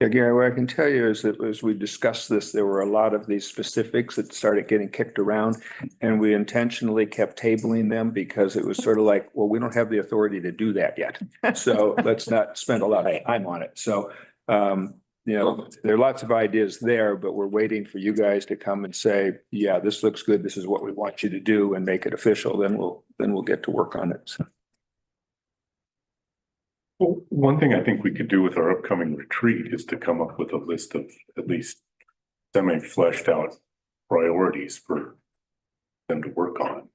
Yeah, Gary, what I can tell you is that as we discussed this, there were a lot of these specifics that started getting kicked around. And we intentionally kept tabling them because it was sort of like, well, we don't have the authority to do that yet. So let's not spend a lot of time on it. So, you know, there are lots of ideas there, but we're waiting for you guys to come and say, yeah, this looks good. This is what we want you to do and make it official. Then we'll get to work on it. So. Well, one thing I think we could do with our upcoming retreat is to come up with a list of at least semi-fleshed out priorities for them to work on.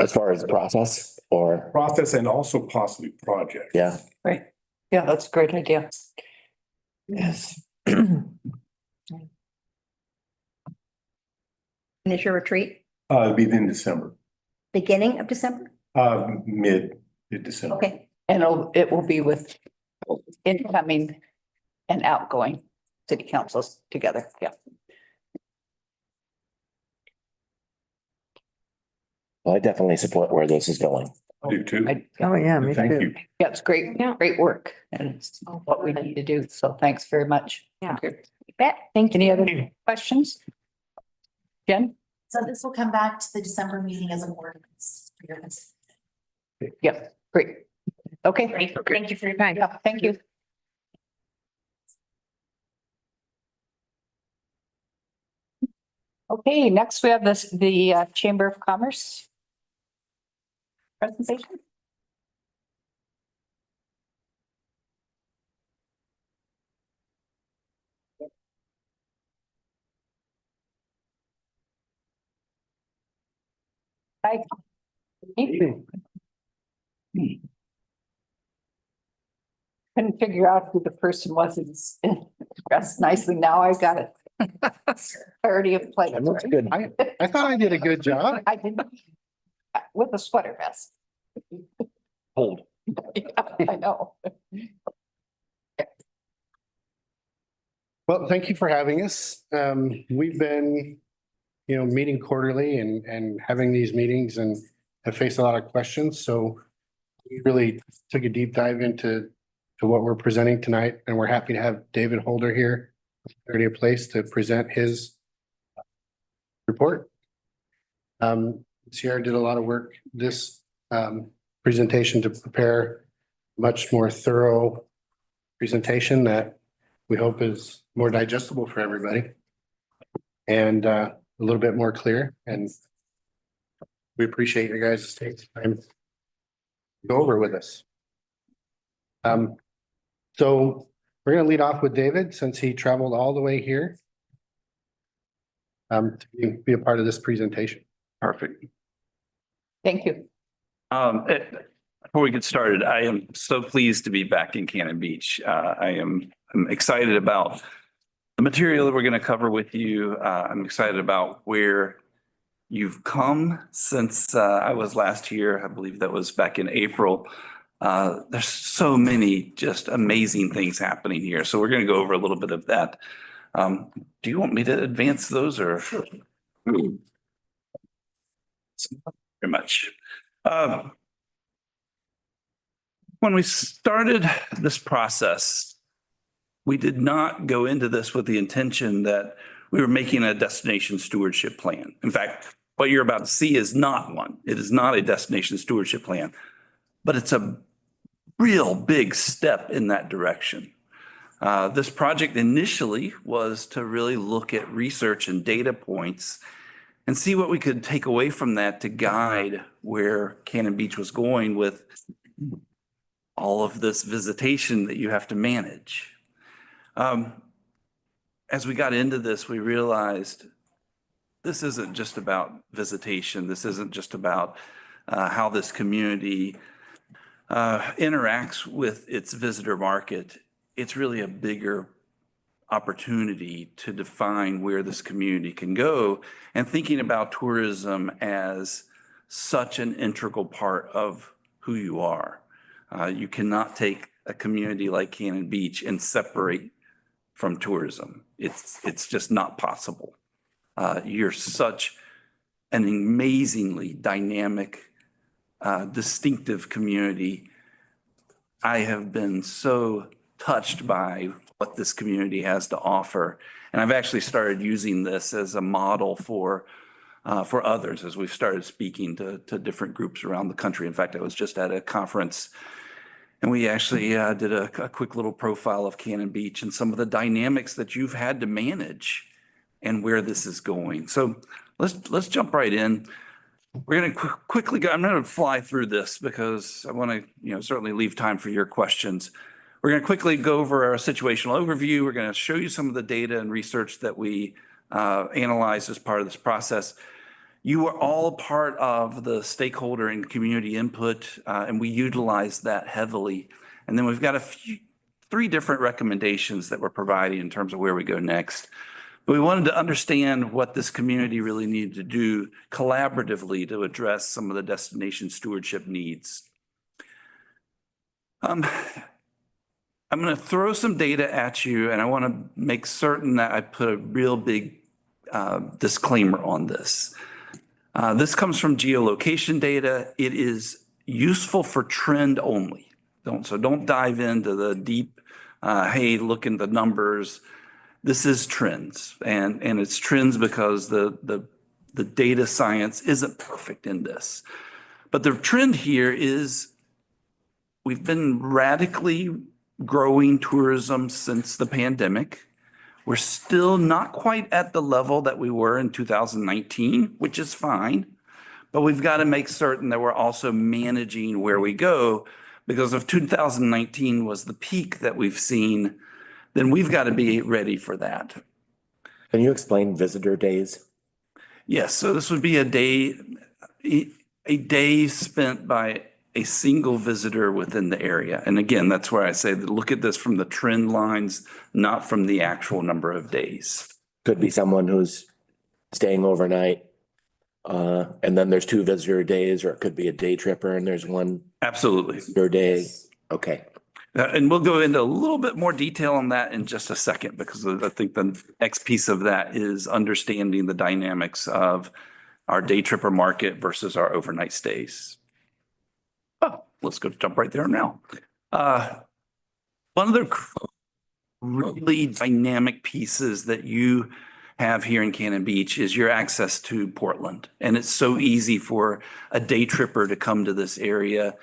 As far as the process or? Process and also possibly projects. Yeah. Right. Yeah, that's a great idea. Yes. And is your retreat It'll be in December, beginning of December? mid-December. Okay. And it will be with incoming and outgoing city councils together. Yeah. Well, I definitely support where this is going. I do too. Oh, yeah, me Thank too. You. Yeah, it's great, great work. And it's what we need to do. So thanks very much. Yeah. Okay. You bet. Thank you. Any other questions? Jen? So this will come back to the December meeting as an ordinance for your consideration. Yep, great. Okay. Great. Thank you for your time. Yeah, thank you. Okay, next we have the Chamber of Commerce presentation. Hi. Couldn't figure out who the person was. It's dressed nicely. Now I got it. Clarity of place. That looks right? good. I thought I did a good job. I didn't. With a sweater vest. Hold. I know. Well, thank you for having us. We've been, meeting quarterly and having these meetings and have faced a lot of questions. So we really took a deep dive into what we're presenting tonight, and we're happy to have David Holder here, Clarity of Place, to present his report. Sierra did a lot of work this presentation to prepare a much more thorough presentation that we hope is more digestible for everybody and a little bit more clear. And we appreciate your guys' taking time to go over with us. So we're going to lead off with David, since he traveled all the way here to be a part of this presentation. Perfect. Thank you. Before we get started, I am so pleased to be back in Cannon Beach. I'm excited about the material that we're going to cover with you. I'm excited about where you've come since I was last here. I believe that was back in April. There's so many just amazing things happening here. So we're going to go over a little bit of that. Do you want me to advance those or? Sure. Very much. When we started this process, we did not go into this with the intention that we were making a destination stewardship plan. In fact, what you're about to see is not one. It is not a destination stewardship plan, but it's a real big step in that direction. This project initially was to really look at research and data points and see what we could take away from that to guide where Cannon Beach was going with all of this visitation that you have to manage. As we got into this, we realized this isn't just about visitation. This isn't just about how this community interacts with its visitor market. It's really a bigger opportunity to define where this community can go, and thinking about tourism as such an integral part of who you are. You cannot take a community like Cannon Beach and separate from tourism. It's just not possible. You're such an amazingly dynamic, distinctive community. I have been so touched by what this community has to offer. And I've actually started using this as a model for others as we've started speaking to different groups around the country. In fact, I was just at a conference and we actually did a quick little profile of Cannon Beach and some of the dynamics that you've had to manage and where this is going. So let's jump right in. We're going to quickly go. I'm going to fly through this because I want to, certainly leave time for your questions. We're going to quickly go over our situational overview. We're going to show you some of the data and research that we analyzed as part of this process. You are all a part of the stakeholder and community input, and we utilize that heavily. And then we've got three different recommendations that we're providing in terms of where we go next. But we wanted to understand what this community really needed to do collaboratively to address some of the destination stewardship needs. I'm going to throw some data at you, and I want to make certain that I put a real big disclaimer on this. This comes from geolocation data. It is useful for trend only. Don't dive into the deep, hey, look in the numbers. This is trends, and it's trends because the data science isn't perfect in this. But the trend here is we've been radically growing tourism since the pandemic. We're still not quite at the level that we were in 2019, which is fine. But we've got to make certain that we're also managing where we go, because if 2019 was the peak that we've seen, then we've got to be ready for that. Can you explain visitor days? Yes, so this would be a day spent by a single visitor within the area. And again, that's where I say that look at this from the trend lines, not from the actual number of days. Could be someone who's staying overnight, and then there's 2 visitor days, or it could be a day tripper and there's 1 Absolutely. visitor day. Okay. And we'll go into a little bit more detail on that in just a second, because I think the next piece of that is understanding the dynamics of our day tripper market versus our overnight stays. Oh, let's jump right there now. One of the really dynamic pieces that you have here in Cannon Beach is your access to Portland. And it's so easy for a day tripper to come to this area.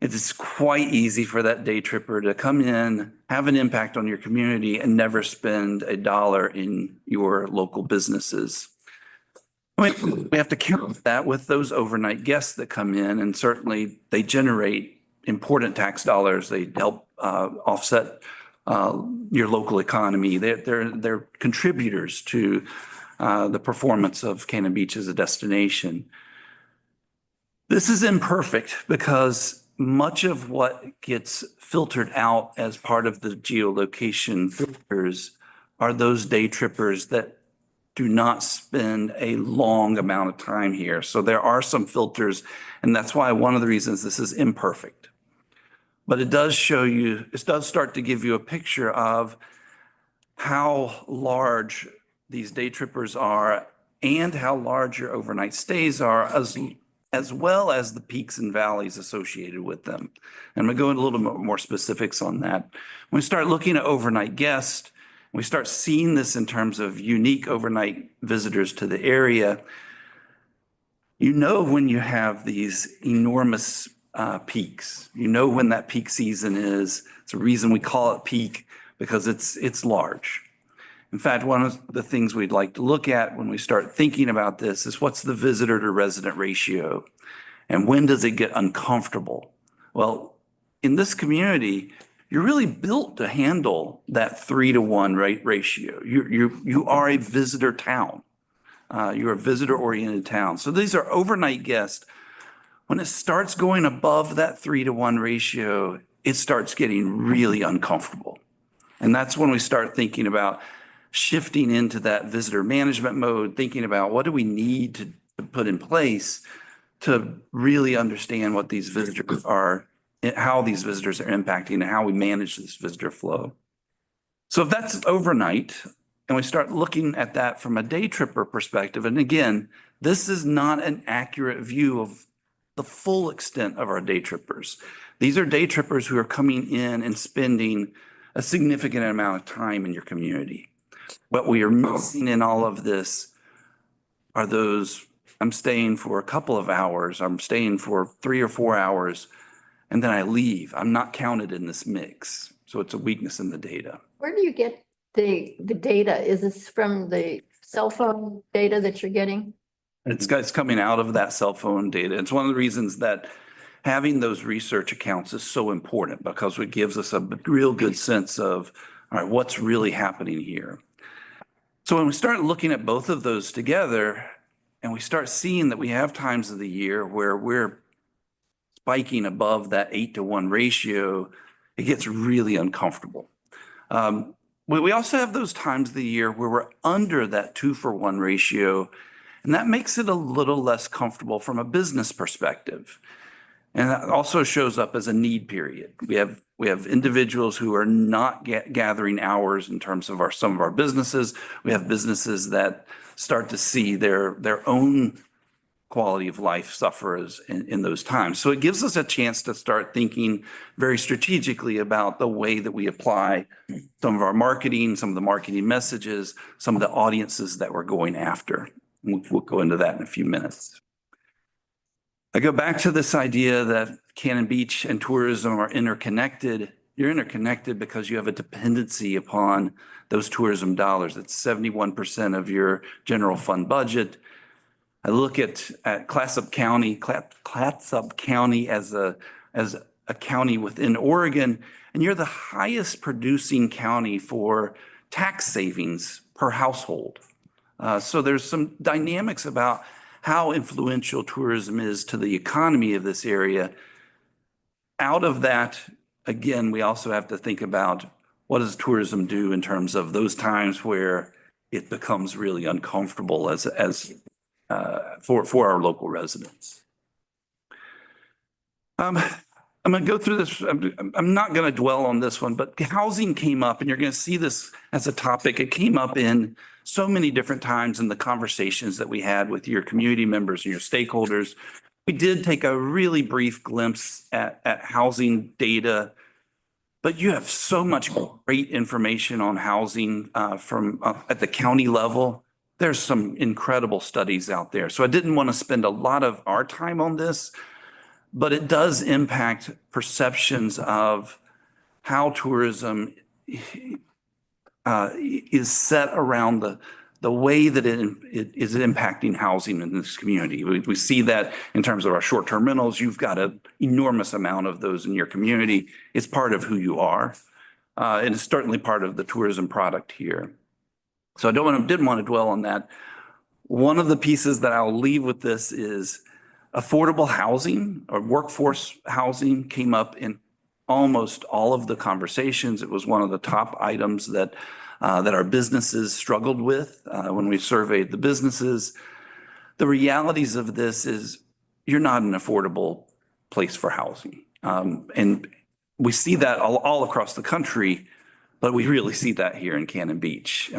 It's quite easy for that day tripper to come in, have an impact on your community, and never spend a dollar in your local businesses. We have to count that with those overnight guests that come in, and certainly they generate important tax dollars. They help offset your local economy. They're contributors to the performance of Cannon Beach as a destination. This is imperfect because much of what gets filtered out as part of the geolocation filters are those day trippers that do not spend a long amount of time here. So there are some filters, and that's why one of the reasons this is imperfect. But it does show you, it does start to give you a picture of how large these day trippers are and how large your overnight stays are, as well as the peaks and valleys associated with them. And I'm going to go into a little bit more specifics on that. When we start looking at overnight guests, we start seeing this in terms of unique overnight visitors to the area. You know when you have these enormous peaks. You know when that peak season is. It's a reason we call it peak, because it's large. In fact, one of the things we'd like to look at when we start thinking about this is what's the visitor to resident ratio, and when does it get uncomfortable? Well, in this community, you're really built to handle that 3-to-1 ratio. You are a visitor town. You're a visitor-oriented town. So these are overnight guests. When it starts going above that 3-to-1 ratio, it starts getting really uncomfortable. And that's when we start thinking about shifting into that visitor management mode, thinking about what do we need to put in place to really understand what these visitors are how these visitors are impacting and how we manage this visitor flow. So if that's overnight and we start looking at that from a day tripper perspective, and again, this is not an accurate view of the full extent of our day trippers. These are day trippers who are coming in and spending a significant amount of time in your community. What we are missing in all of this are those, I'm staying for a couple of hours, I'm staying for 3 or 4 hours, and then I leave. I'm not counted in this mix. So it's a weakness in the data. Where do you get the data? Is this from the cell phone data that you're getting? It's coming out of that cell phone data. It's one of the reasons that having those research accounts is so important, because it gives us a real good sense of, all right, what's really happening here. So when we start looking at both of those together and we start seeing that we have times of the year where we're spiking above that 8-to-1 ratio, it gets really uncomfortable. We also have those times of the year where we're under that 2-for-1 ratio, and that makes it a little less comfortable from a business perspective. And that also shows up as a need period. We have individuals who are not gathering hours in terms of some of our businesses. We have businesses that start to see their own quality of life suffers in those times. So it gives us a chance to start thinking very strategically about the way that we apply some of our marketing, some of the marketing messages, some of the audiences that we're going after. We'll go into that in a few minutes. I go back to this idea that Cannon Beach and tourism are interconnected. You're interconnected because you have a dependency upon those tourism dollars. It's 71% of your general fund budget. I look at Clatsop County as a county within Oregon, and you're the highest producing county for tax savings per household. So there's some dynamics about how influential tourism is to the economy of this area. Out of that, again, we also have to think about what does tourism do in terms of those times where it becomes really uncomfortable for our local residents. I'm going to go through this. I'm not going to dwell on this one, but housing came up, and you're going to see this as a topic. It came up in so many different times in the conversations that we had with your community members and your stakeholders. We did take a really brief glimpse at housing data, but you have so much great information on housing from at the county level. There's some incredible studies out there. So I didn't want to spend a lot of our time on this, but it does impact perceptions of how tourism is set around the way that it is impacting housing in this community. We see that in terms of our short-term rentals. You've got an enormous amount of those in your community. It's part of who you are. And it's certainly part of the tourism product here. So I didn't want to dwell on that. One of the pieces that I'll leave with this is affordable housing or workforce housing came up in almost all of the conversations. It was one of the top items that our businesses struggled with when we surveyed the businesses. The realities of this is you're not an affordable place for housing. And we see that all across the country, but we really see that here in Cannon Beach.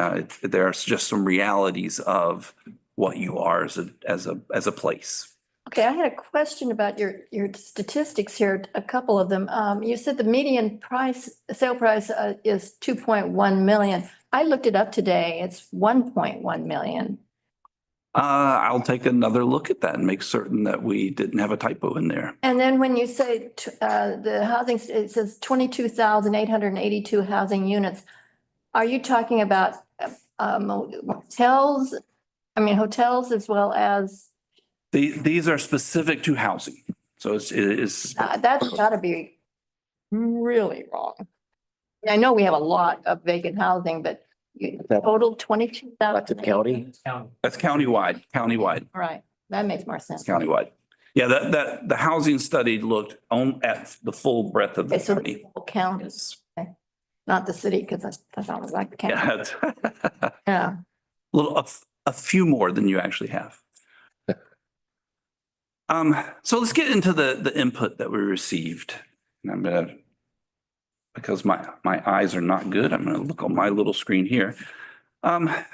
There's just some realities of what you are as a place. Okay, I had a question about your statistics here, a couple of them. You said the median sale price is 2.1 million. I looked it up today. It's 1.1 million. I'll take another look at that and make certain that we didn't have a typo in there. And then when you say the housing, it says 22,882 housing units. Are you talking about hotels? I mean, hotels as well as? These are specific to housing. So it's That's gotta be really wrong. I know we have a lot of vacant housing, but total 22,000. County? That's countywide. Right, that makes more sense. Countywide. Yeah, that the housing study looked at the full breadth of the Okay, so county. the whole county, okay. Not the city, because I thought it was like the county. Yeah, Yeah. a few more than you actually have. So let's get into the input that we received. And I'm gonna, because my eyes are not good, I'm gonna look on my little screen here. One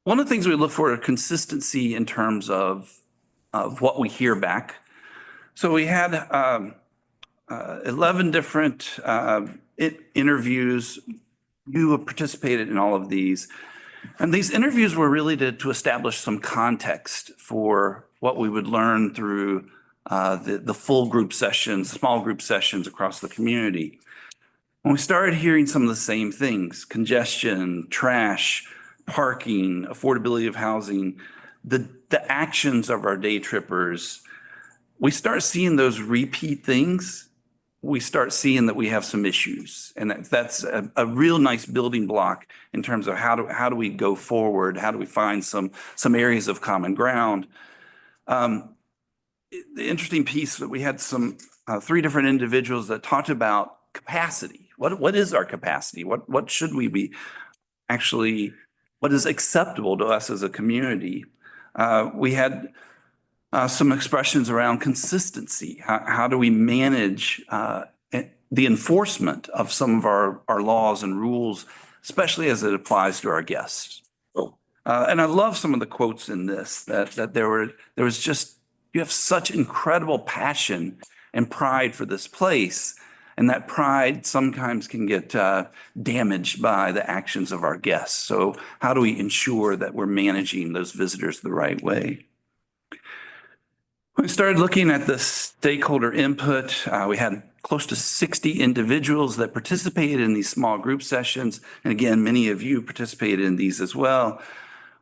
of the things we look for are consistency in terms of what we hear back. So we had 11 different interviews. You have participated in all of these. And these interviews were really to establish some context for what we would learn through the full group sessions, small group sessions across the community. When we started hearing some of the same things, congestion, trash, parking, affordability of housing, the actions of our day trippers, we start seeing those repeat things. We start seeing that we have some issues, and that's a real nice building block in terms of how do we go forward? How do we find some areas of common ground? The interesting piece that we had some 3 different individuals that talked about capacity. What is our capacity? What should we be actually? What is acceptable to us as a community? We had some expressions around consistency. How do we manage the enforcement of some of our laws and rules, especially as it applies to our guests? And I love some of the quotes in this that there was just, you have such incredible passion and pride for this place. And that pride sometimes can get damaged by the actions of our guests. So how do we ensure that we're managing those visitors the right way? We started looking at the stakeholder input. We had close to 60 individuals that participated in these small group sessions. And again, many of you participated in these as well.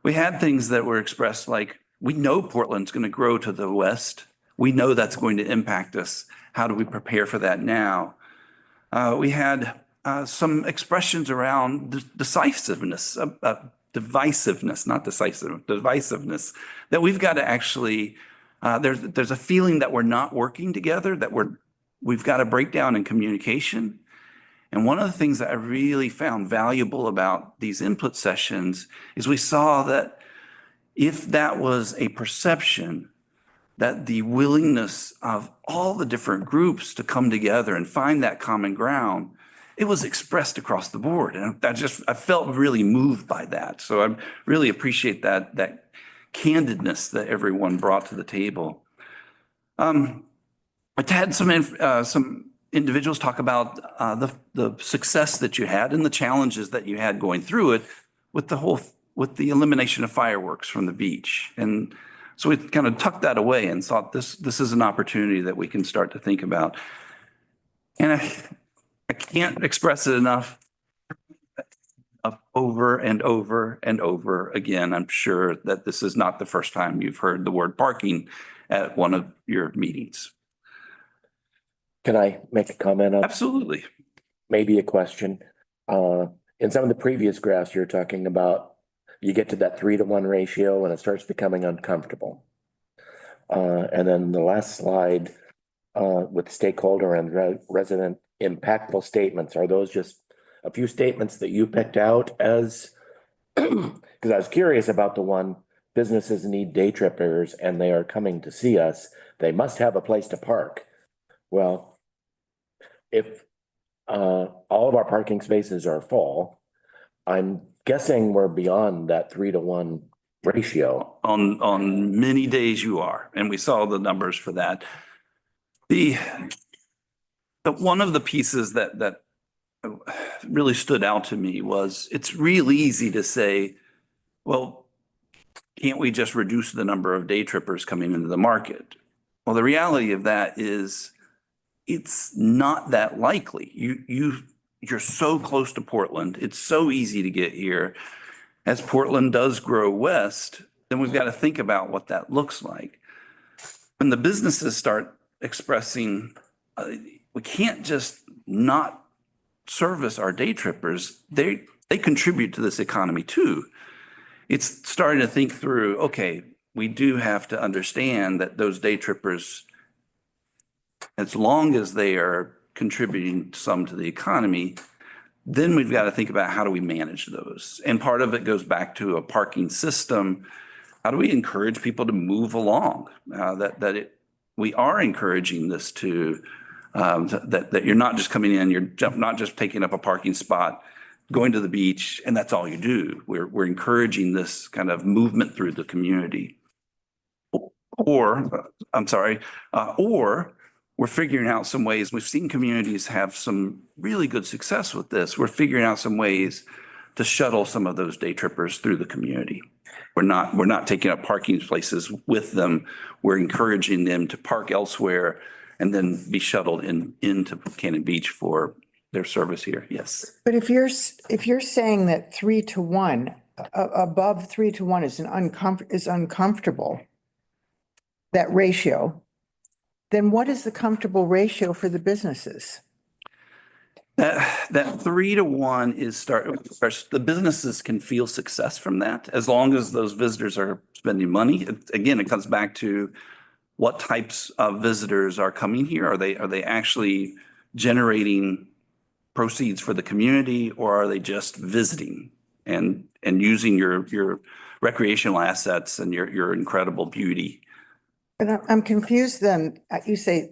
We had things that were expressed like, we know Portland's going to grow to the west. We know that's going to impact us. How do we prepare for that now? We had some expressions around divisiveness, that we've got to actually, there's a feeling that we're not working together, that we've got a breakdown in communication. And one of the things that I really found valuable about these input sessions is we saw that if that was a perception, that the willingness of all the different groups to come together and find that common ground, it was expressed across the board. And I felt really moved by that. So I really appreciate that candidness that everyone brought to the table. I had some individuals talk about the success that you had and the challenges that you had going through it with the elimination of fireworks from the beach. And so we kind of tucked that away and thought this is an opportunity that we can start to think about. And I can't express it enough. Over and over and over again, I'm sure that this is not the first time you've heard the word parking at one of your meetings. Can I make a comment on? Absolutely. Maybe a question. In some of the previous graphs, you're talking about you get to that 3-to-1 ratio and it starts becoming uncomfortable. And then the last slide with stakeholder and resident impactful statements, are those just a few statements that you picked out as, because I was curious about the one, businesses need day trippers and they are coming to see us. They must have a place to park. Well, if all of our parking spaces are full, I'm guessing we're beyond that 3-to-1 ratio. On many days you are, and we saw the numbers for that. One of the pieces that really stood out to me was it's real easy to say, well, can't we just reduce the number of day trippers coming into the market? Well, the reality of that is it's not that likely. You're so close to Portland. It's so easy to get here. As Portland does grow west, then we've got to think about what that looks like. When the businesses start expressing, we can't just not service our day trippers. They contribute to this economy too. It's starting to think through, okay, we do have to understand that those day trippers, as long as they are contributing some to the economy, then we've got to think about how do we manage those. And part of it goes back to a parking system. How do we encourage people to move along? We are encouraging this to That you're not just coming in, not just taking up a parking spot, going to the beach, and that's all you do. We're encouraging this kind of movement through the community. Or we're figuring out some ways, we've seen communities have some really good success with this. We're figuring out some ways to shuttle some of those day trippers through the community. We're not taking up parking places with them. We're encouraging them to park elsewhere and then be shuttled into Cannon Beach for their service here. Yes. But if you're saying that 3-1, above 3-1 is uncomfortable, that ratio, then what is the comfortable ratio for the businesses? That 3-1 is the businesses can feel success from that as long as those visitors are spending money. Again, it comes back to what types of visitors are coming here. Are they actually generating proceeds for the community, or are they just visiting and using your recreational assets and your incredible beauty? And I'm confused then, you say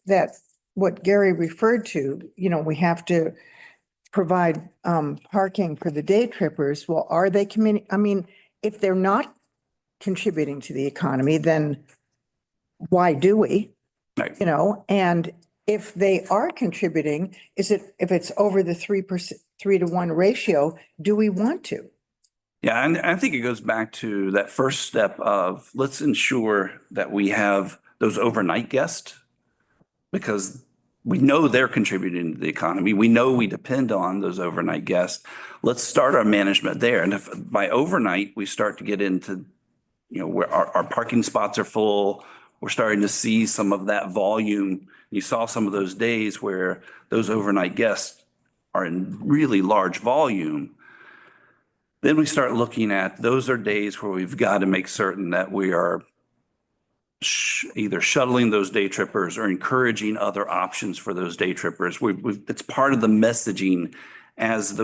that what Gary referred to, we have to provide parking for the day trippers. Well, are they if they're not contributing to the economy, then why do we? Right. And if they are contributing, if it's over the 3-1 ratio, do we want to? Yeah, and I think it goes back to that first step of let's ensure that we have those overnight guests, because we know they're contributing to the economy. We know we depend on those overnight guests. Let's start our management there. And if by overnight we start to get into, where our parking spots are full, we're starting to see some of that volume. You saw some of those days where those overnight guests are in really large volume. Then we start looking at those are days where we've got to make certain that we are either shuttling those day trippers or encouraging other options for those day trippers. It's part of the messaging as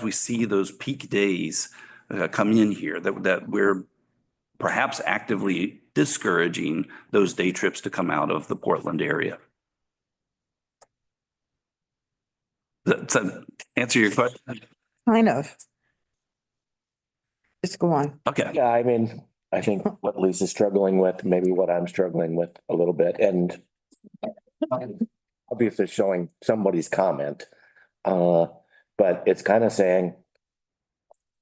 we see those peak days come in here that we're perhaps actively discouraging those day trips to come out of the Portland area. Does that answer your question? Kind of. Just go on. Okay. Yeah, I think what Lisa's struggling with, maybe what I'm struggling with a little bit, and obviously showing somebody's comment. But it's kind of saying,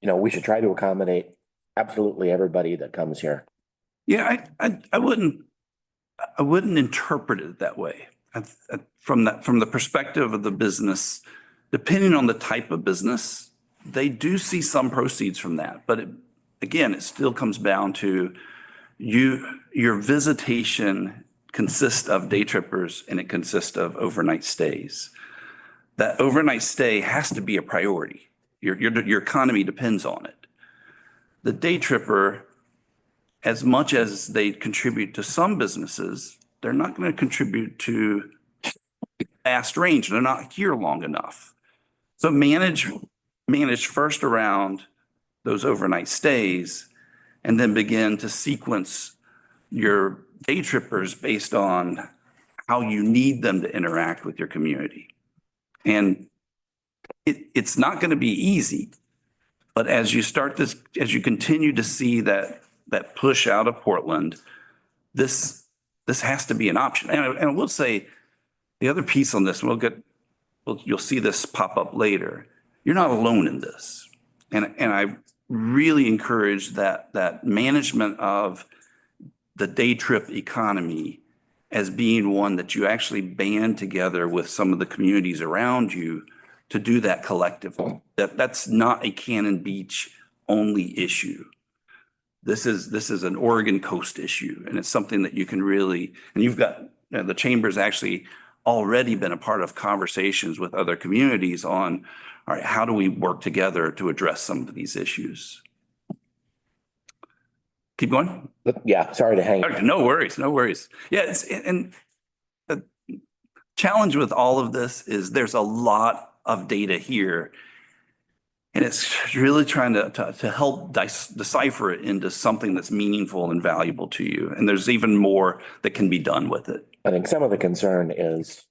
we should try to accommodate absolutely everybody that comes here. Yeah, I wouldn't interpret it that way. From the perspective of the business, depending on the type of business, they do see some proceeds from that. But again, it still comes down to your visitation consists of day trippers and it consists of overnight stays. That overnight stay has to be a priority. Your economy depends on it. The day tripper, as much as they contribute to some businesses, they're not going to contribute to vast range. They're not here long enough. So manage first around those overnight stays and then begin to sequence your day trippers based on how you need them to interact with your community. And it's not going to be easy, but as you continue to see that push out of Portland, this has to be an option. And I will say the other piece on this, you'll see this pop up later. You're not alone in this. And I really encourage that management of the day trip economy as being one that you actually band together with some of the communities around you to do that collectively. That's not a Cannon Beach only issue. This is an Oregon coast issue, and it's something that you can really, and you've got, the chamber's actually already been a part of conversations with other communities on, all right, how do we work together to address some of these issues? Keep going. Yeah, sorry to hang. No worries, no worries. Yeah, and the challenge with all of this is there's a lot of data here, and it's really trying to help decipher it into something that's meaningful and valuable to you. And there's even more that can be done with it. I think some of the concern is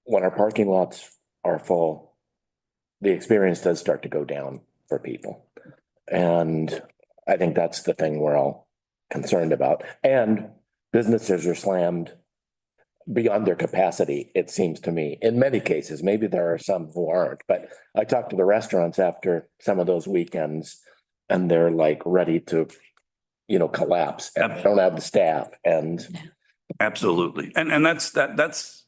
when our parking lots are full, the experience does start to go down for people. And I think that's the thing we're all concerned about. And businesses are slammed beyond their capacity, it seems to me, in many cases. Maybe there are some who aren't, but I talked to the restaurants after some of those weekends and they're like ready to, collapse and they don't have the staff and. Absolutely. And that's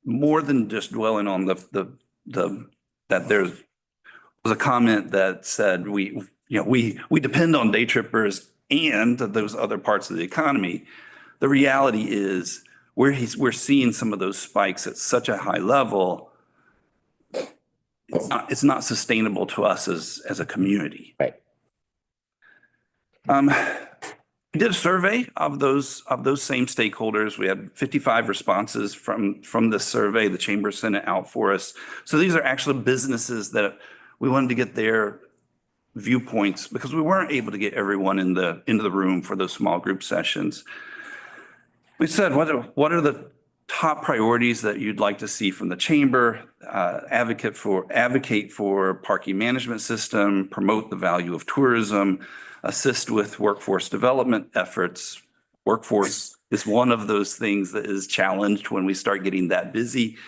more than just dwelling on that there was a comment that said we depend on day trippers and those other parts of the economy. The reality is we're seeing some of those spikes at such a high level. It's not sustainable to us as a community. Right. We did a survey of those same stakeholders. We had 55 responses from this survey. The chamber sent it out for us. So these are actually businesses that we wanted to get their viewpoints because we weren't able to get everyone into the room for those small group sessions. We said, what are the top priorities that you'd like to see from the chamber? Advocate for parking management system, promote the value of tourism, assist with workforce development efforts. Workforce is one of those things that is challenged when we start getting that busy.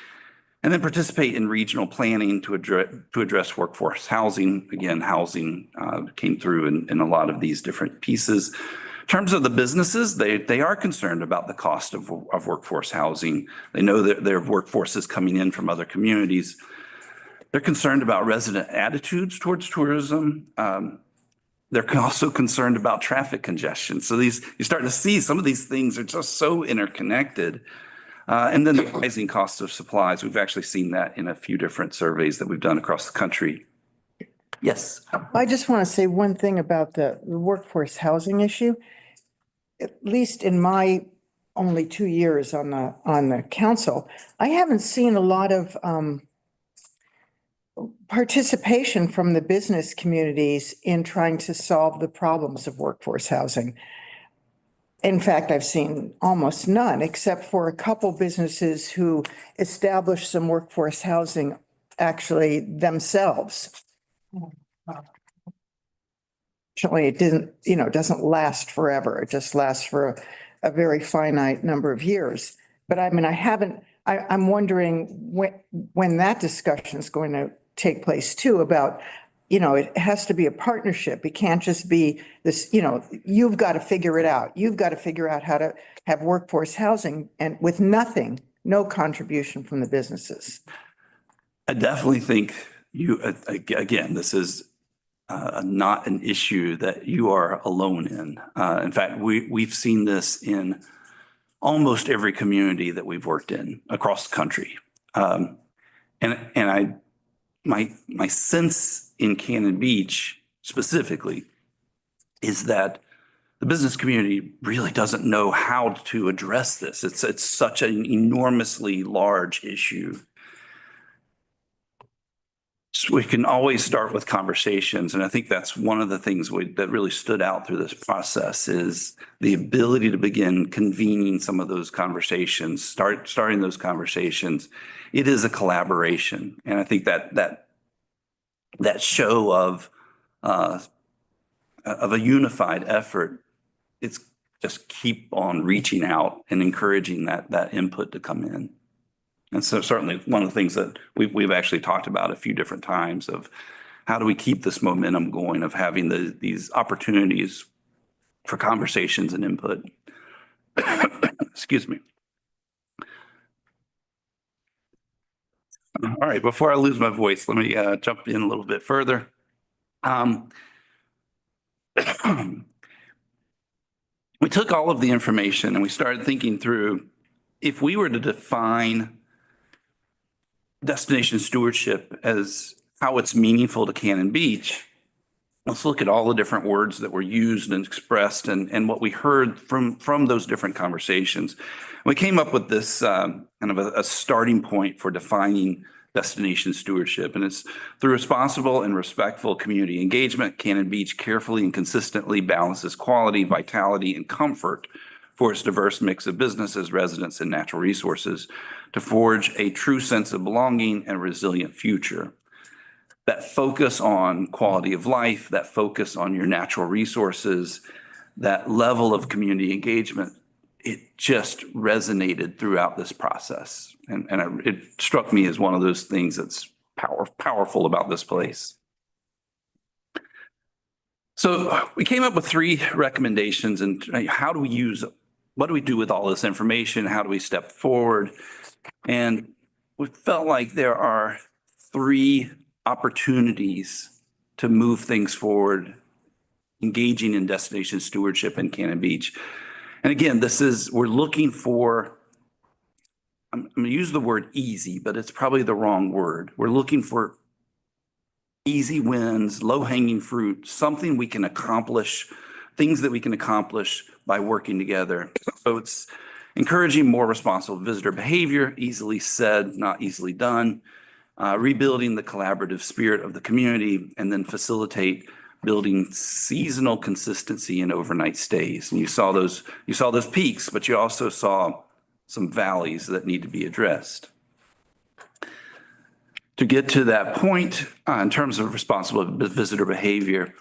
And then participate in regional planning to address workforce housing. Again, housing came through in a lot of these different pieces. In terms of the businesses, they are concerned about the cost of workforce housing. They know that their workforce is coming in from other communities. They're concerned about resident attitudes towards tourism. They're also concerned about traffic congestion. So you're starting to see some of these things are just so interconnected. And then the rising cost of supplies. We've actually seen that in a few different surveys that we've done across the country. Yes. I just want to say one thing about the workforce housing issue. At least in my only 2 years on the council, I haven't seen a lot of participation from the business communities in trying to solve the problems of workforce housing. In fact, I've seen almost none, except for a couple businesses who established some workforce housing actually themselves. Actually, it doesn't last forever. It just lasts for a very finite number of years. But I mean, I'm wondering when that discussion is going to take place too about, it has to be a partnership. It can't just be this, you've got to figure it out. You've got to figure out how to have workforce housing and with no contribution from the businesses. I definitely think again, this is not an issue that you are alone in. In fact, we've seen this in almost every community that we've worked in across the country. My sense in Cannon Beach specifically is that the business community really doesn't know how to address this. It's such an enormously large issue. So we can always start with conversations. And I think that's one of the things that really stood out through this process is the ability to begin convening some of those conversations, starting those conversations. It is a collaboration. And I think that show of a unified effort, it's just keep on reaching out and encouraging that input to come in. And so certainly one of the things that we've actually talked about a few different times of how do we keep this momentum going of having these opportunities for conversations and input. Excuse me. All right, before I lose my voice, let me jump in a little bit further. We took all of the information and we started thinking through if we were to define destination stewardship as how it's meaningful to Cannon Beach. Let's look at all the different words that were used and expressed and what we heard from those different conversations. We came up with this kind of a starting point for defining destination stewardship, and it's through responsible and respectful community engagement. Cannon Beach carefully and consistently balances quality, vitality, and comfort for its diverse mix of businesses, residents, and natural resources to forge a true sense of belonging and resilient future. That focus on quality of life, that focus on your natural resources, that level of community engagement, it just resonated throughout this process. It struck me as one of those things that's powerful about this place. So we came up with 3 recommendations, and how do we use, what do we do with all this information? How do we step forward? And we felt like there are 3 opportunities to move things forward, engaging in destination stewardship in Cannon Beach. And again, we're looking for, I'm going to use the word easy, but it's probably the wrong word. We're looking for easy wins, low-hanging fruit, something we can accomplish, things that we can accomplish by working together. So it's encouraging more responsible visitor behavior, easily said, not easily done, rebuilding the collaborative spirit of the community, and then facilitate building seasonal consistency in overnight stays. And you saw those peaks, but you also saw some valleys that need to be addressed. To get to that point, in terms of responsible visitor behavior,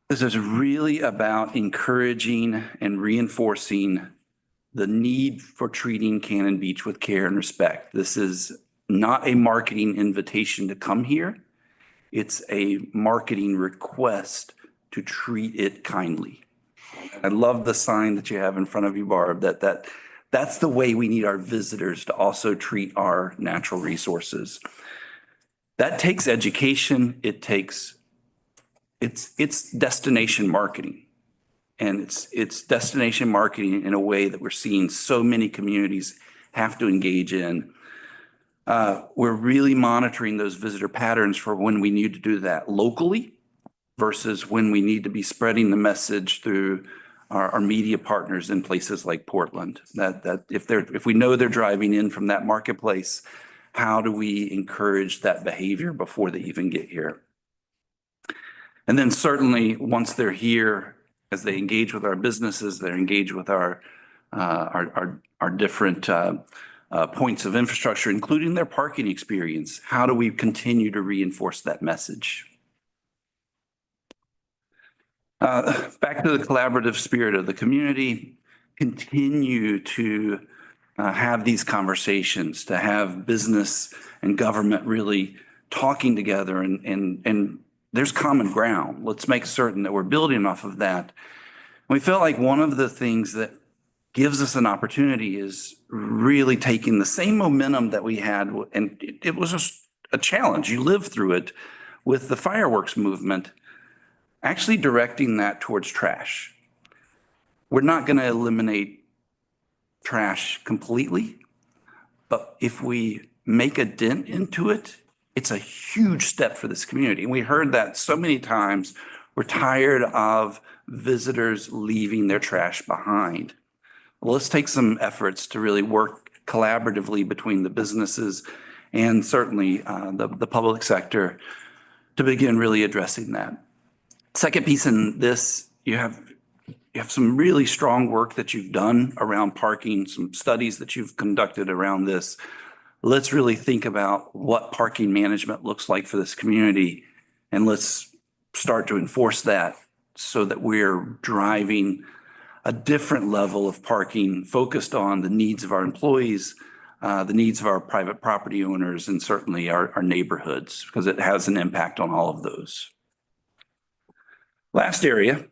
this is really about encouraging and reinforcing the need for treating Cannon Beach with care and respect. This is not a marketing invitation to come here. It's a marketing request to treat it kindly. I love the sign that you have in front of you, Barb, that's the way we need our visitors to also treat our natural resources. That takes education. It's destination marketing. And it's destination marketing in a way that we're seeing so many communities have to engage in. We're really monitoring those visitor patterns for when we need to do that locally versus when we need to be spreading the message through our media partners in places like Portland. That if we know they're driving in from that marketplace, how do we encourage that behavior before they even get here? And then certainly once they're here, as they engage with our businesses, they engage with our different points of infrastructure, including their parking experience. How do we continue to reinforce that message? Back to the collaborative spirit of the community, continue to have these conversations, to have business and government really talking together and there's common ground. Let's make certain that we're building off of that. We felt like one of the things that gives us an opportunity is really taking the same momentum that we had, and it was a challenge. You lived through it with the fireworks movement, actually directing that towards trash. We're not going to eliminate trash completely, but if we make a dent into it, it's a huge step for this community. And we heard that so many times. We're tired of visitors leaving their trash behind. Well, let's take some efforts to really work collaboratively between the businesses and certainly the public sector to begin really addressing that. Second piece in this, you have some really strong work that you've done around parking, some studies that you've conducted around this. Let's really think about what parking management looks like for this community, and let's start to enforce that so that we're driving a different level of parking focused on the needs of our employees, the needs of our private property owners, and certainly our neighborhoods, because it has an impact on all of those. Last area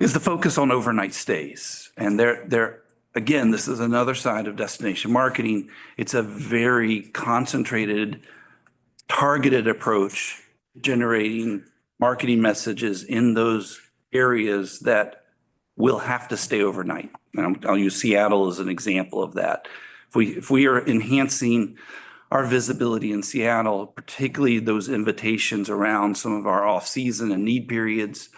is the focus on overnight stays. And again, this is another side of destination marketing. It's a very concentrated, targeted approach, generating marketing messages in those areas that will have to stay overnight. And I'll use Seattle as an example of that. If we are enhancing our visibility in Seattle, particularly those invitations around some of our off-season and need periods,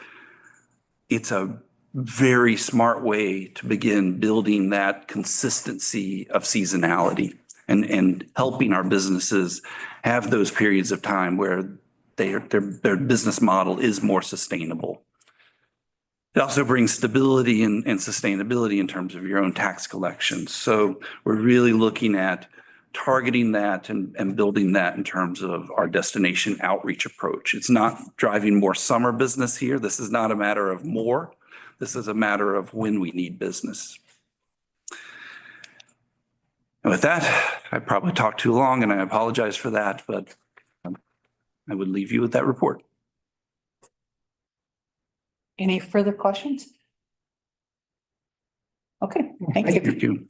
it's a very smart way to begin building that consistency of seasonality and helping our businesses have those periods of time where their business model is more sustainable. It also brings stability and sustainability in terms of your own tax collections. So we're really looking at targeting that and building that in terms of our destination outreach approach. It's not driving more summer business here. This is not a matter of more. This is a matter of when we need business. And with that, I probably talked too long and I apologize for that, but I would leave you with that report. Any further questions? Okay, thank you. Thank you.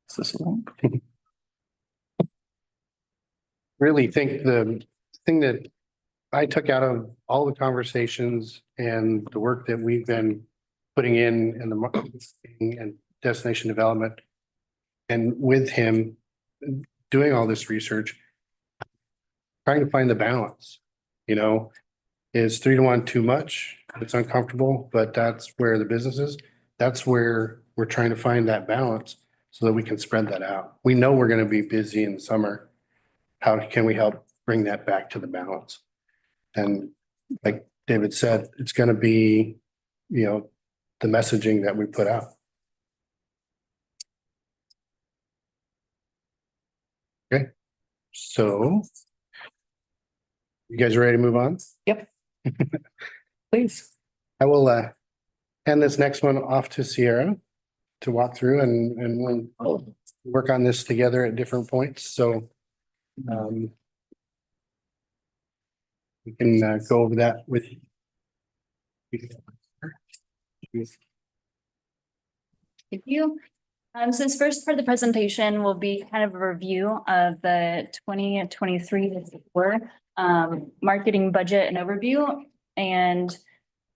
Is this along? Really think the thing that I took out of all the conversations and the work that we've been putting in the marketing and destination development and with him doing all this research, trying to find the balance, you know, is 3-to-1 too much? It's uncomfortable, but that's where the business is. That's where we're trying to find that balance so that we can spread that out. We know we're going to be busy in the summer. How can we help bring that back to the balance? And like David said, it's going to be, you know, the messaging that we put out. Okay, so you guys ready to move on? Yep. Please. I will hand this next one off to Sierra to walk through and we'll work on this together at different points. So we can go over that with you. Thank you. So this first part of the presentation will be kind of a review of the 2023-24 marketing budget and overview. And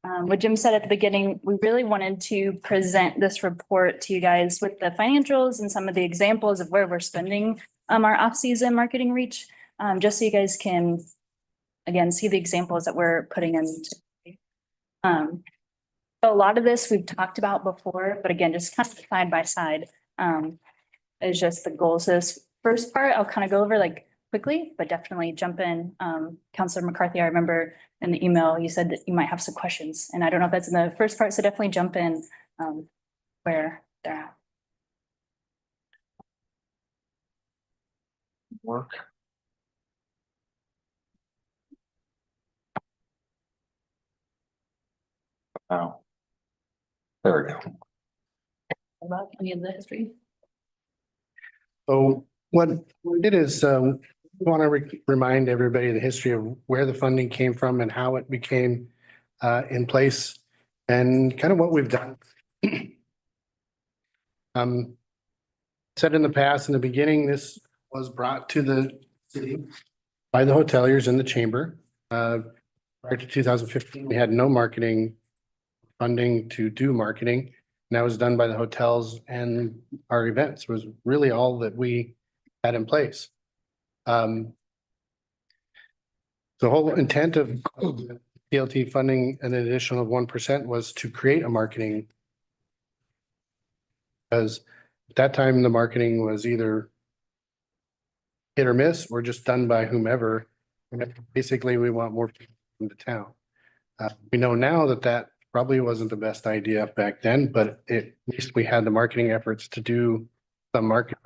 what Jim said at the beginning, we really wanted to present this report to you guys with the financials and some of the examples of where we're spending our off-season marketing reach, just so you guys can, again, see the examples that we're putting in. So a lot of this we've talked about before, but again, just kind of side by side is just the goals. So this first part, I'll kind of go over like quickly, but definitely jump in. Councilor McCarthy, I remember in the email, you said that you might have some questions, and I don't know if that's in the first part, so definitely jump in where they're at. Work. Oh. There we go. About any of the history? So what we did is we want to remind everybody of the history of where the funding came from and how it became in place and kind of what we've done. Said in the past, in the beginning, this was brought to the city by the hoteliers in the chamber. Prior to 2015, we had no marketing funding to do marketing. And that was done by the hotels and our events was really all that we had in place. The whole intent of PLT funding an additional 1% was to create a marketing. Because at that time, the marketing was either hit or miss or just done by whomever. And basically, we want more people in the town. We know now that that probably wasn't the best idea back then, but at least we had the marketing efforts to do some marketing.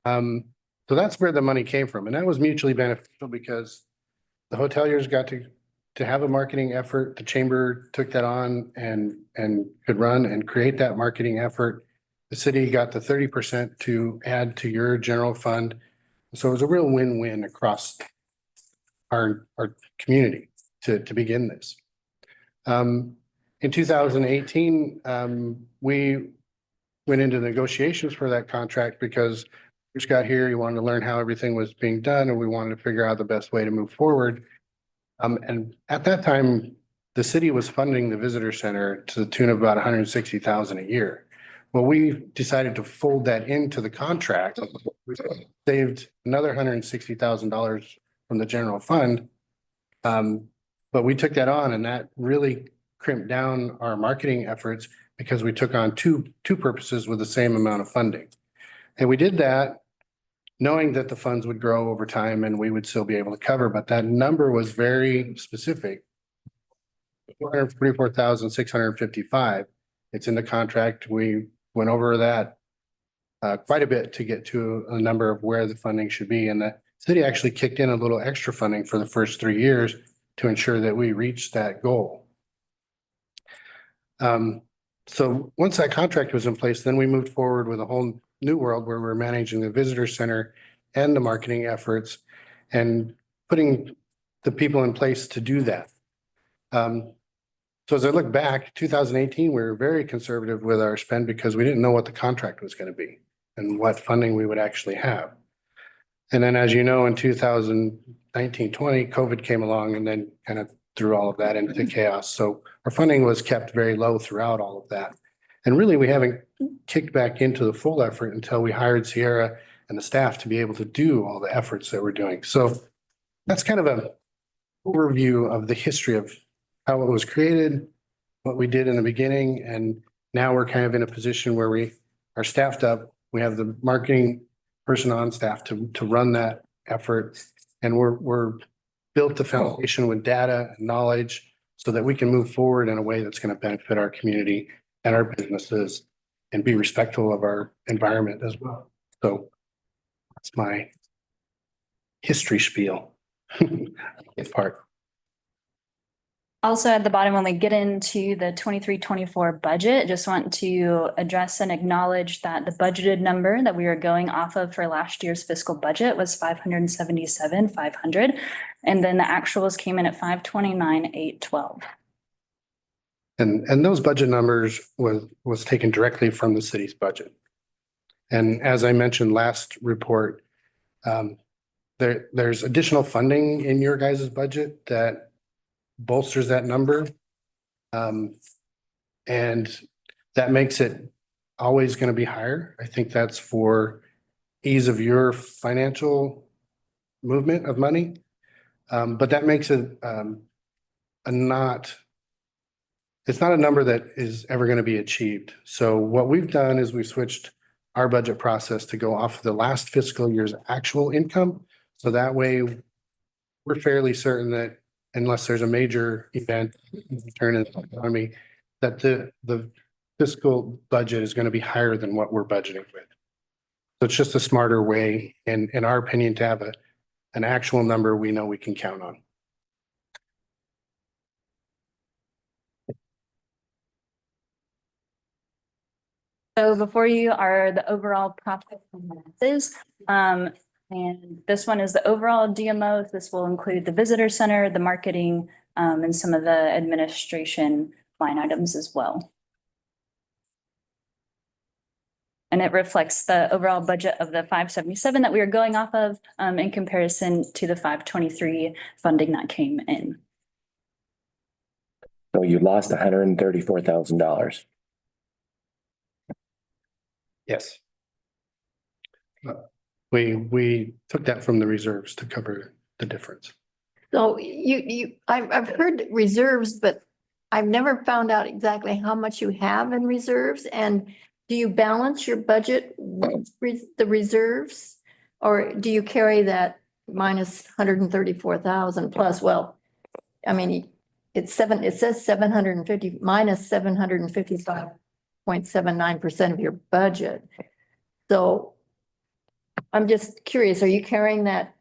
So that's where the money came from. And that was mutually beneficial because the hoteliers got to have a marketing effort. The chamber took that on and could run and create that marketing effort. The city got the 30% to add to your general fund. So it was a real win-win across our community to begin this. In 2018, we went into negotiations for that contract because Bruce got here, he wanted to learn how everything was being done, and we wanted to figure out the best way to move forward. And at that time, the city was funding the visitor center to the tune of about $160,000 a year. Well, we decided to fold that into the contract. We saved another $160,000 from the general fund. But we took that on and that really crimped down our marketing efforts because we took on two purposes with the same amount of funding. And we did that knowing that the funds would grow over time and we would still be able to cover, but that number was very specific. 444,655. It's in the contract. We went over that quite a bit to get to a number of where the funding should be. And the city actually kicked in a little extra funding for the first 3 years to ensure that we reached that goal. So once that contract was in place, then we moved forward with a whole new world where we're managing the visitor center and the marketing efforts and putting the people in place to do that. So as I look back, 2018, we were very conservative with our spend because we didn't know what the contract was going to be and what funding we would actually have. And then, as you know, in 2019, 20, COVID came along and then kind of threw all of that into chaos. So our funding was kept very low throughout all of that. And really, we haven't kicked back into the full effort until we hired Sierra and the staff to be able to do all the efforts that we're doing. So that's kind of an overview of the history of how it was created, what we did in the beginning, and now we're kind of in a position where we are staffed up. We have the marketing person on staff to run that effort, and we're built the foundation with data and knowledge so that we can move forward in a way that's going to benefit our community and our businesses and be respectful of our environment as well. So that's my history spiel. It's part. Also at the bottom, when we get into the 23-24 budget, just want to address and acknowledge that the budgeted number that we were going off of for last year's fiscal budget was 577,500. And then the actuals came in at 529,812. And those budget numbers was taken directly from the city's budget. And as I mentioned last report, there's additional funding in your guys' budget that bolsters that number. And that makes it always going to be higher. I think that's for ease of your financial movement of money. But that makes it it's not a number that is ever going to be achieved. So what we've done is we've switched our budget process to go off of the last fiscal year's actual income. So that way we're fairly certain that unless there's a major event, turn in the economy, that the fiscal budget is going to be higher than what we're budgeting with. So it's just a smarter way, in our opinion, to have an actual number we know we can count on. So before you are the overall profit and losses. And this one is the overall DMO. This will include the visitor center, the marketing, and some of the administration line items as well. And it reflects the overall budget of the 577 that we are going off of in comparison to the 523 funding that came in. So you lost $134,000. Yes. We took that from the reserves to cover the difference. So I've heard reserves, but I've never found out exactly how much you have in reserves. And do you balance your budget with the reserves? Or do you carry that minus 134,000 plus? Well, I mean, it says 750 minus 755.79% of your budget. So I'm just curious, are you carrying that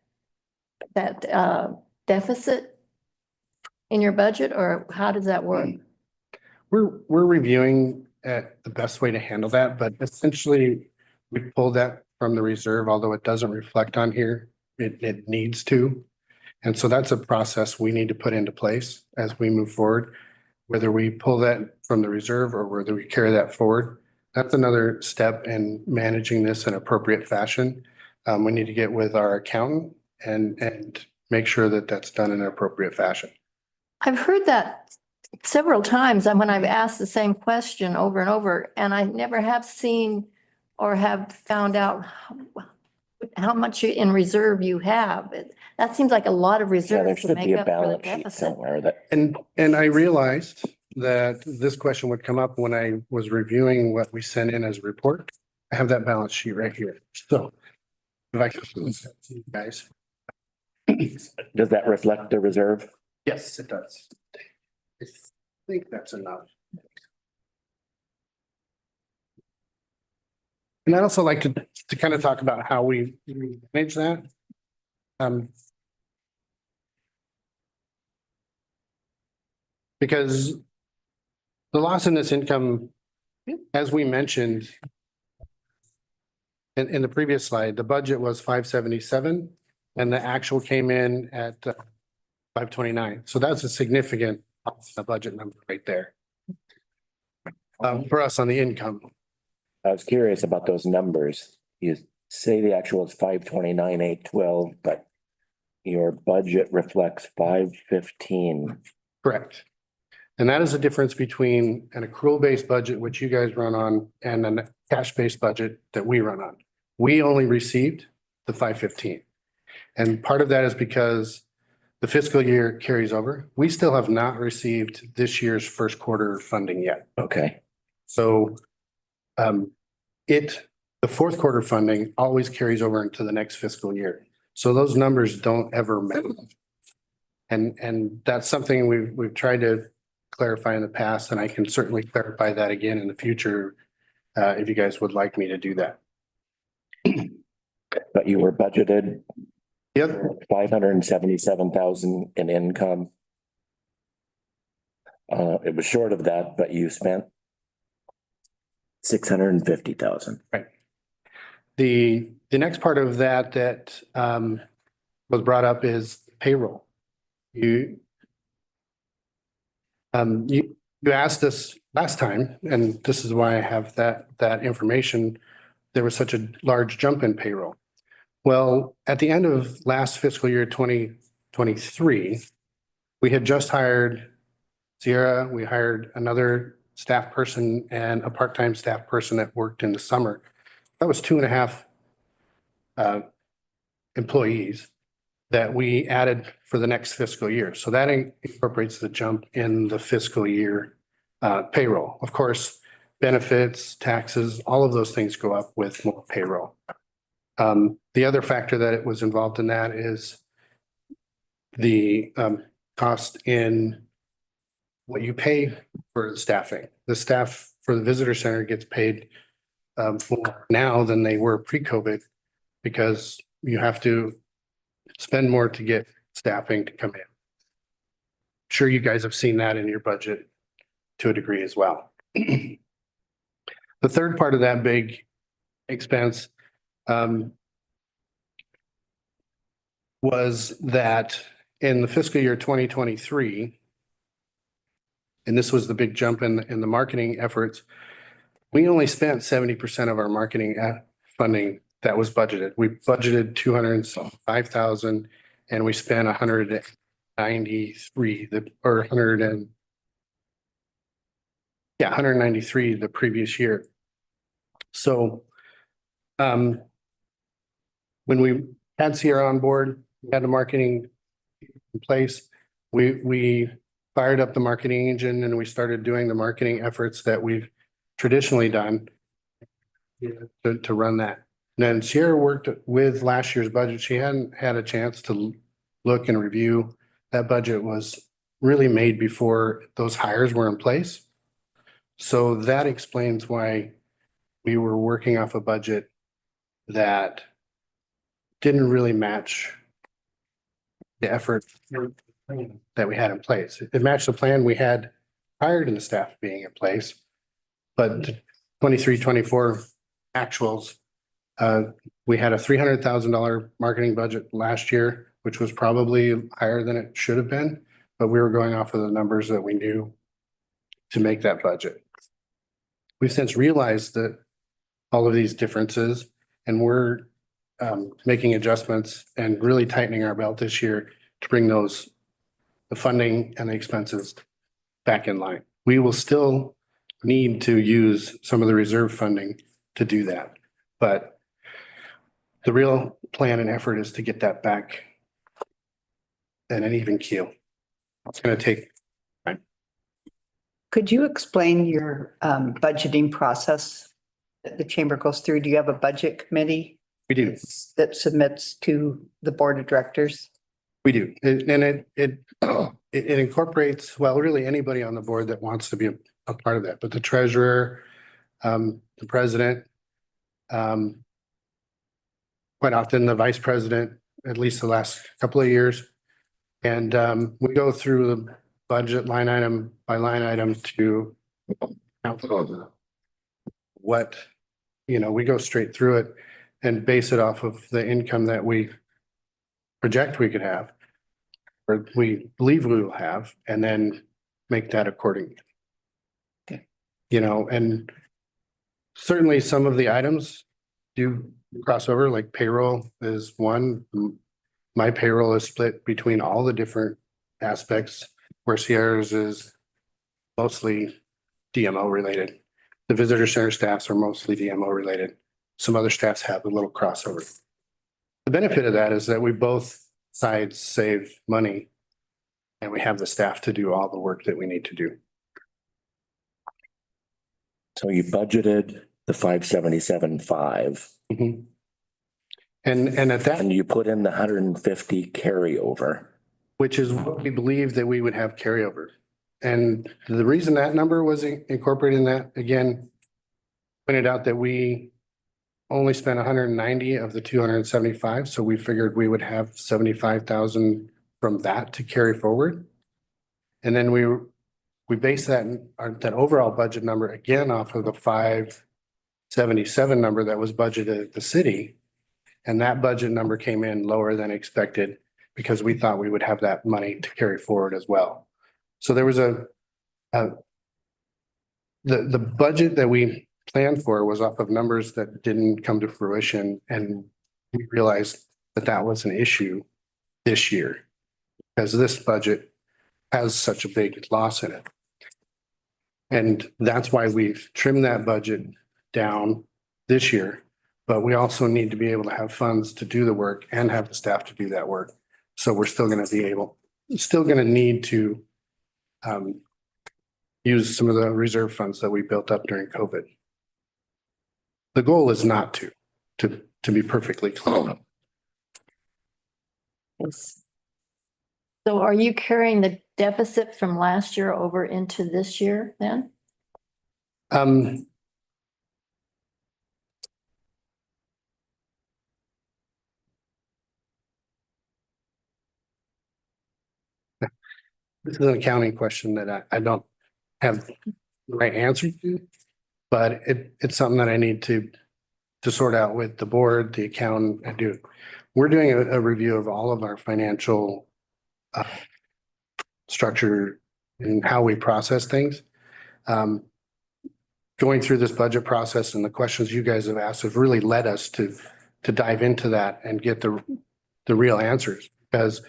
deficit in your budget, or how does that work? We're reviewing the best way to handle that, but essentially we pulled that from the reserve, although it doesn't reflect on here. It needs to. And so that's a process we need to put into place as we move forward, whether we pull that from the reserve or whether we carry that forward. That's another step in managing this in appropriate fashion. We need to get with our accountant and make sure that that's done in an appropriate fashion. I've heard that several times, and when I've asked the same question over and over, and I never have seen or have found out how much in reserve you have. That seems like a lot of Yeah, there reserves to should be make a up for the balance sheet deficit. somewhere that. And I realized that this question would come up when I was reviewing what we sent in as a report. I have that balance sheet right here. So if I could send that to you guys. Does that reflect the reserve? Yes, it does. think that's enough. And I'd also like to kind of talk about how we manage that. Because the loss in this income, as we mentioned in the previous slide, the budget was 577 and the actual came in at 529. So that's a significant budget number right there. For us on the income. I was curious about those numbers. You say the actual is 529, 812, but your budget reflects 515. Correct. And that is the difference between an accrual-based budget, which you guys run on, and a cash-based budget that we run on. We only received the 515. And part of that is because the fiscal year carries over. We still have not received this year's first quarter funding yet. Okay. So the fourth quarter funding always carries over into the next fiscal year. So those numbers don't ever match. And that's something we've tried to clarify in the past, and I can certainly clarify that again in the future if you guys would like me to do that. But you were budgeted. Yep. 577,000 in income. It was short of that, but you spent 650,000. Right. The next part of that was brought up is payroll. You asked us last time, and this is why I have that information. There was such a large jump in payroll. Well, at the end of last fiscal year, 2023, we had just hired Sierra. We hired another staff person and a part-time staff person that worked in the summer. That was 2.5 employees that we added for the next fiscal year. So that incorporates the jump in the fiscal year payroll. Of course, benefits, taxes, all of those things go up with more payroll. The other factor that it was involved in that is the cost in what you pay for the staffing. The staff for the visitor center gets paid more now than they were pre-COVID because you have to spend more to get staffing to come in. Sure, you guys have seen that in your budget to a degree as well. The third part of that big expense was that in the fiscal year 2023, and this was the big jump in the marketing efforts, we only spent 70% of our marketing funding that was budgeted. We budgeted 205,000 and we spent 193 193 the previous year. So when we had Sierra on board, we had the marketing in place, we fired up the marketing engine and we started doing the marketing efforts that we've traditionally done to run that. And then Sierra worked with last year's budget. She hadn't had a chance to look and review. That budget was really made before those hires were in place. So that explains why we were working off a budget that didn't really match the effort that we had in place. It matched the plan we had prior to the staff being in place. But 23-24 actuals, we had a $300,000 marketing budget last year, which was probably higher than it should have been, but we were going off of the numbers that we knew to make that budget. We've since realized that all of these differences, and we're making adjustments and really tightening our belt this year to bring the funding and the expenses back in line. We will still need to use some of the reserve funding to do that, but the real plan and effort is to get that back at an even keel. It's going to take time. Could you explain your budgeting process that the chamber goes through? Do you have a budget committee? We do. That submits to the board of directors? We do, it incorporates, well, really anybody on the board that wants to be a part of that, but the treasurer, the president, quite often the vice president, at least the last couple of years. And we go through the budget line item by line item to what, we go straight through it and base it off of the income that we project we could have, or we believe we will have, and then make that accordingly. Okay. And certainly some of the items do cross over, like payroll is one. My payroll is split between all the different aspects, where Sierra's is mostly DMO related. The visitor center staffs are mostly DMO related. Some other staffs have a little crossover. The benefit of that is that we both sides save money and we have the staff to do all the work that we need to do. So you budgeted the 577.5. Mm-hmm. And at that. And you put in the 150 carryover. Which is what we believe that we would have carryover. And the reason that number was incorporated in that, again, pointed out that we only spent 190 of the 275. So we figured we would have 75,000 from that to carry forward. And then we base that overall budget number again off of the 577 number that was budgeted at the city. And that budget number came in lower than expected because we thought we would have that money to carry forward as well. So there was the budget that we planned for was off of numbers that didn't come to fruition. And we realized that that was an issue this year because this budget has such a big loss in it. And that's why we've trimmed that budget down this year. But we also need to be able to have funds to do the work and have the staff to do that work. So we're still going to need to use some of the reserve funds that we built up during COVID. The goal is not to be perfectly clear. So are you carrying the deficit from last year over into this year then? This is an accounting question that I don't have the right answer to, but it's something that I need to sort out with the board, the accountant, and do. We're doing a review of all of our financial structure and how we process things. Going through this budget process and the questions you guys have asked have really led us to dive into that and get the real answers, because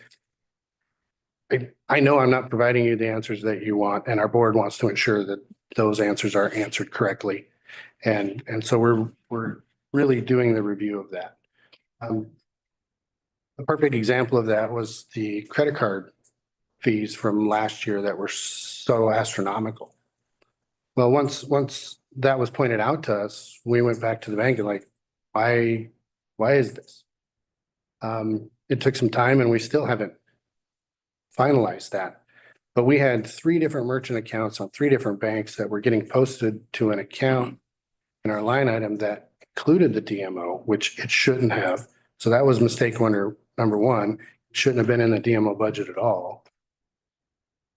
I know I'm not providing you the answers that you want, and our board wants to ensure that those answers are answered correctly. And so we're really doing the review of that. A perfect example of that was the credit card fees from last year that were so astronomical. Well, once that was pointed out to us, we went back to the bank and like, why is this? It took some time and we still haven't finalized that. But we had 3 different merchant accounts on 3 different banks that were getting posted to an account in our line item that included the DMO, which it shouldn't have. So that was mistake number one. It shouldn't have been in the DMO budget at all.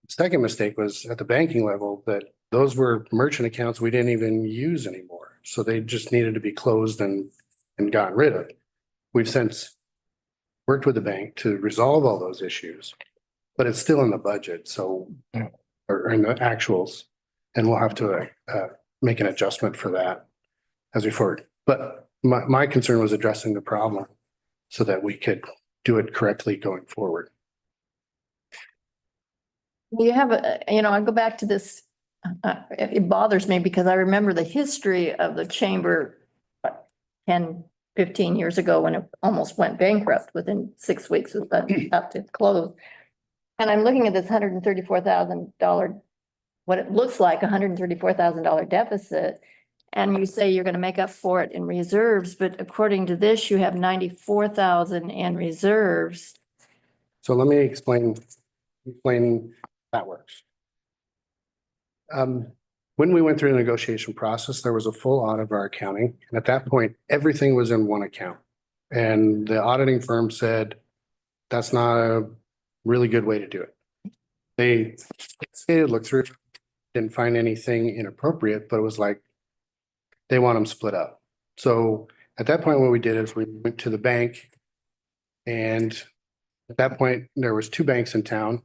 The second mistake was at the banking level, that those were merchant accounts we didn't even use anymore. So they just needed to be closed and gotten rid of. We've since worked with the bank to resolve all those issues, but it's still in the budget. So, or in the actuals, and we'll have to make an adjustment for that as we forward. But my concern was addressing the problem so that we could do it correctly going forward. You have I go back to this, it bothers me because I remember the history of the chamber 10, 15 years ago when it almost went bankrupt within 6 weeks of about to close. And I'm looking at this $134,000, what it looks like $134,000 deficit. And you say you're going to make up for it in reserves, but according to this, you have 94,000 in reserves. So let me explain how that works. When we went through the negotiation process, there was a full audit of our accounting. And at that point, everything was in one account. And the auditing firm said, that's not a really good way to do it. They looked through, didn't find anything inappropriate, but it was like, they want them split up. So at that point, what we did is we went to the bank. And at that point, there was 2 banks in town.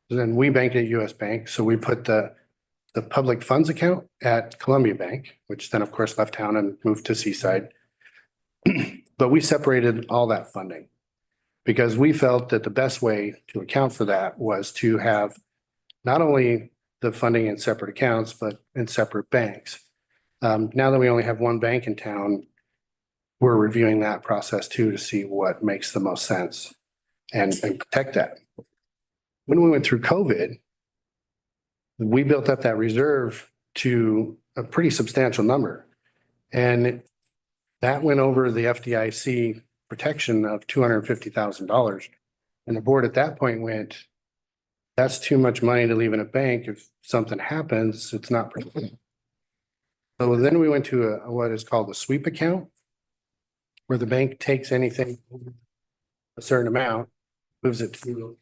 And then we banked at US Bank. So we put the public funds account at Columbia Bank, which then of course left town and moved to Seaside. But we separated all that funding because we felt that the best way to account for that was to have not only the funding in separate accounts, but in separate banks. Now that we only have one bank in town, we're reviewing that process too to see what makes the most sense and protect that. When we went through COVID, we built up that reserve to a pretty substantial number. And that went over the FDIC protection of $250,000. And the board at that point went, that's too much money to leave in a bank. If something happens, it's not protected. So then we went to what is called the sweep account, where the bank takes anything over a certain amount, moves it to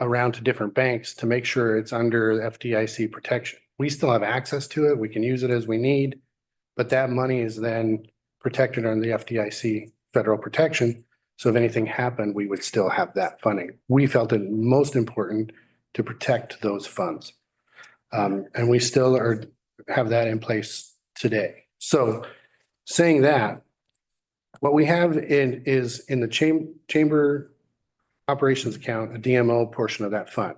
around to different banks to make sure it's under FDIC protection. We still have access to it. We can use it as we need, but that money is then protected under the FDIC federal protection. So if anything happened, we would still have that funding. We felt it most important to protect those funds. And we still have that in place today. So saying that, what we have is in the chamber operations account, a DMO portion of that fund.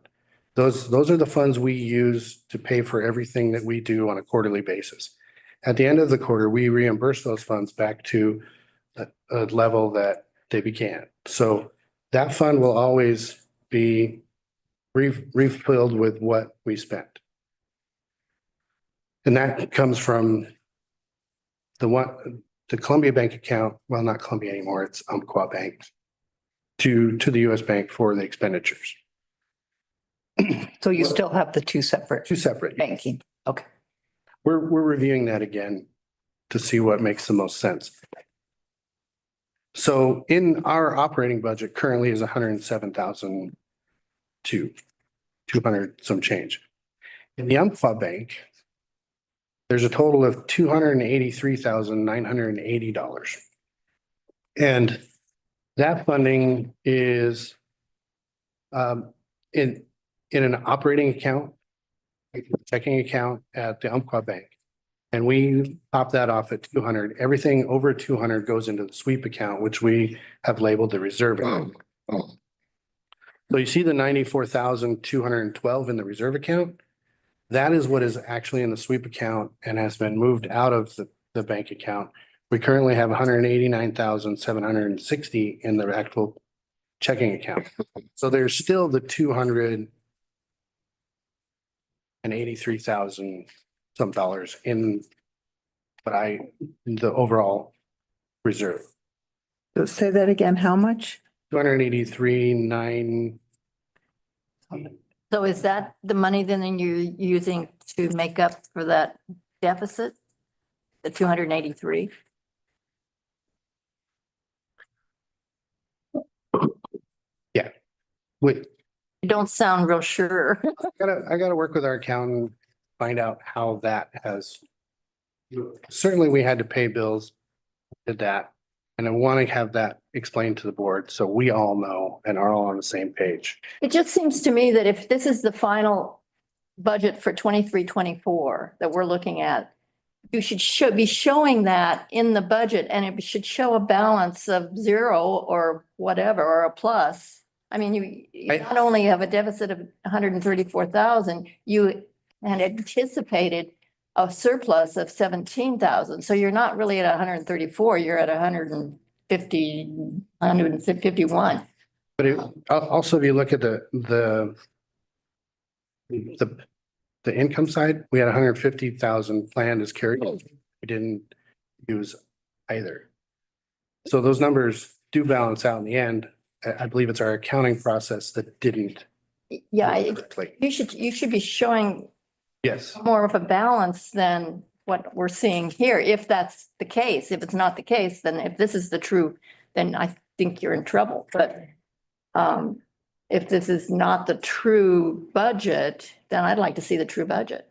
Those are the funds we use to pay for everything that we do on a quarterly basis. At the end of the quarter, we reimburse those funds back to a level that they began. So that fund will always be refilled with what we spent. And that comes from the Columbia Bank account, well, not Columbia anymore, it's Umpqua Bank, to the US Bank for the expenditures. So you still have the two separate banking? Okay. We're reviewing that again to see what makes the most sense. So in our operating budget currently is 107,200 some change. In the Umpqua Bank, there's a total of $283,980. And that funding is in an operating account, checking account at the Umpqua Bank. And we top that off at 200. Everything over 200 goes into the sweep account, which we have labeled the reserve account. So you see the 94,212 in the reserve account. That is what is actually in the sweep account and has been moved out of the bank account. We currently have 189,760 in the actual checking account. So there's still the 283,000 some dollars in the overall reserve. So say that again, how much? 283,900. So is that the money then you're using to make up for that deficit? The 283? Yeah. Wait. You don't sound real sure. I gotta work with our accountant, find out how that has. Certainly, we had to pay bills, did that, and I want to have that explained to the board so we all know and are all on the same page. It just seems to me that if this is the final budget for 23-24 that we're looking at, you should be showing that in the budget, and it should show a balance of 0 or whatever, or a plus. I mean, you not only have a deficit of 134,000, you had anticipated a surplus of 17,000. So you're not really at 134, you're at 151. But also, if you look at the income side, we had 150,000 planned as carry. We didn't use either. So those numbers do balance out in the end. I believe it's our accounting process that didn't. Yeah, Correctly. you should be showing Yes, more of a balance than what we're seeing here, if that's the case. If it's not the case, then if this is the true, then I think you're in trouble. But if this is not the true budget, then I'd like to see the true budget.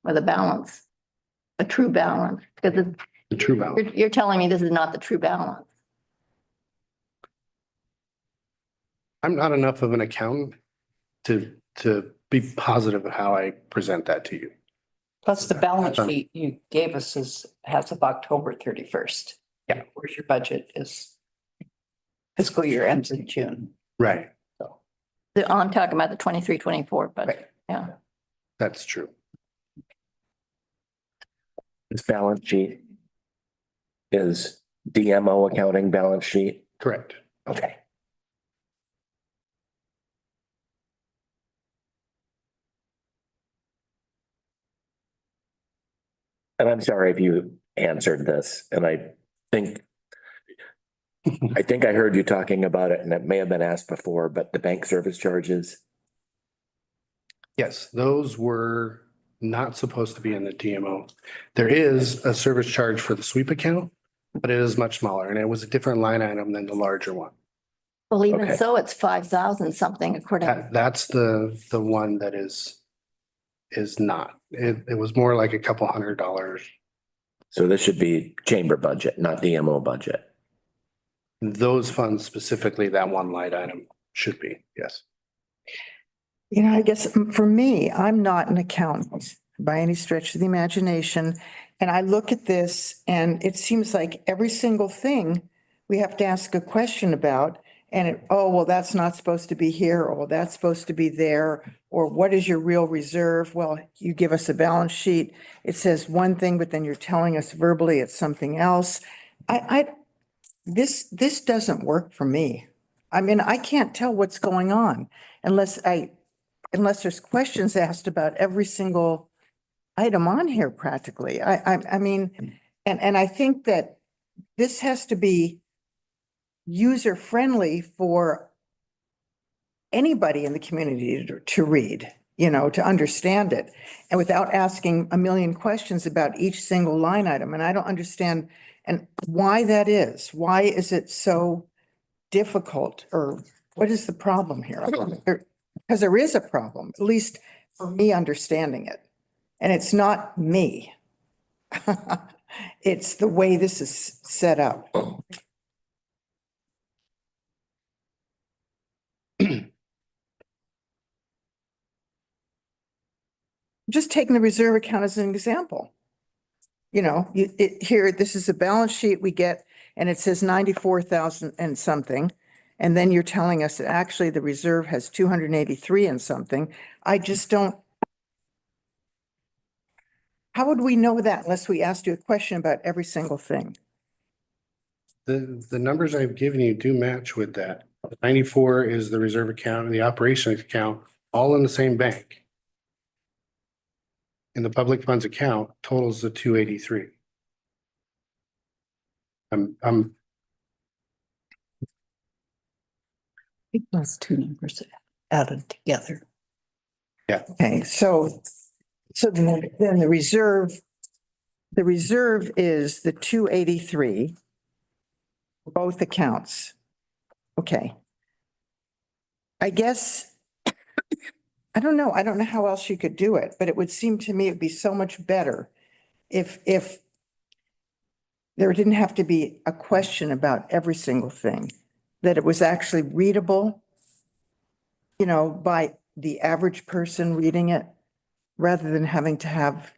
With a balance, a true balance, because the true balance. you're telling me this is not the true balance. I'm not enough of an accountant to be positive of how I present that to you. Plus the balance sheet you gave us has of October 31st. Yeah. Where's your budget is fiscal year ends in June. Right. I'm talking about the 23-24 budget. Yeah. That's true. This balance sheet is DMO accounting balance sheet. Correct. Okay. And I'm sorry if you answered this, and I think I heard you talking about it, and it may have been asked before, but the bank service charges. Yes, those were not supposed to be in the DMO. There is a service charge for the sweep account, but it is much smaller and it was a different line item than the larger one. Well, even Okay. so, it's 5,000 something according. That's the one that is not. It was more like a couple $100. So this should be chamber budget, not DMO budget. Those funds specifically, that one line item should be, yes. You know, I guess for me, I'm not an accountant by any stretch of the imagination. And I look at this and it seems like every single thing we have to ask a question about. And oh, well, that's not supposed to be here, or well, that's supposed to be there. Or what is your real reserve? Well, you give us a balance sheet. It says one thing, but then you're telling us verbally it's something else. This doesn't work for me. I mean, I can't tell what's going on unless there's questions asked about every single item on here practically. I mean, and I think that this has to be user-friendly for anybody in the community to read, to understand it, and without asking a million questions about each single line item. And I don't understand and why that is. Why is it so difficult, or what is the problem here? Because there is a problem, at least for me understanding it. And it's not me. It's the way this is set up. Just taking the reserve account as an example. Here, this is a balance sheet we get, and it says 94,000 and something. And then you're telling us that actually the reserve has 283 and something. I just don't. How would we know that unless we asked you a question about every single thing? The numbers I've given you do match with that. 94 is the reserve account and the operations account, all in the same bank. In the public funds account totals the 283. I'm Those two numbers added together. Yeah. Okay, so then the reserve is the 283. Both accounts. Okay. I guess, I don't know how else you could do it, but it would seem to me it'd be so much better if there didn't have to be a question about every single thing, that it was actually readable, by the average person reading it, rather than having to have,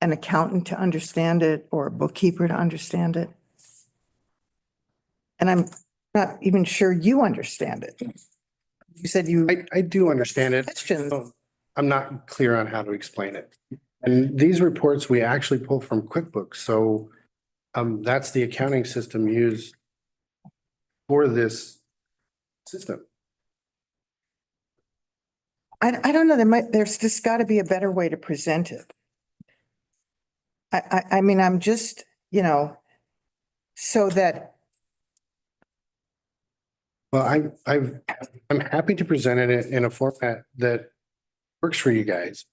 an accountant to understand it or a bookkeeper to understand it. And I'm not even sure you understand it. You said I do understand it. Questions. I'm not clear on how to explain it. And these reports we actually pull from QuickBooks. So that's the accounting system used for this system. I don't know, there's just got to be a better way to present it. I mean, I'm just, so that, Well, I'm happy to present it in a format that works for you guys.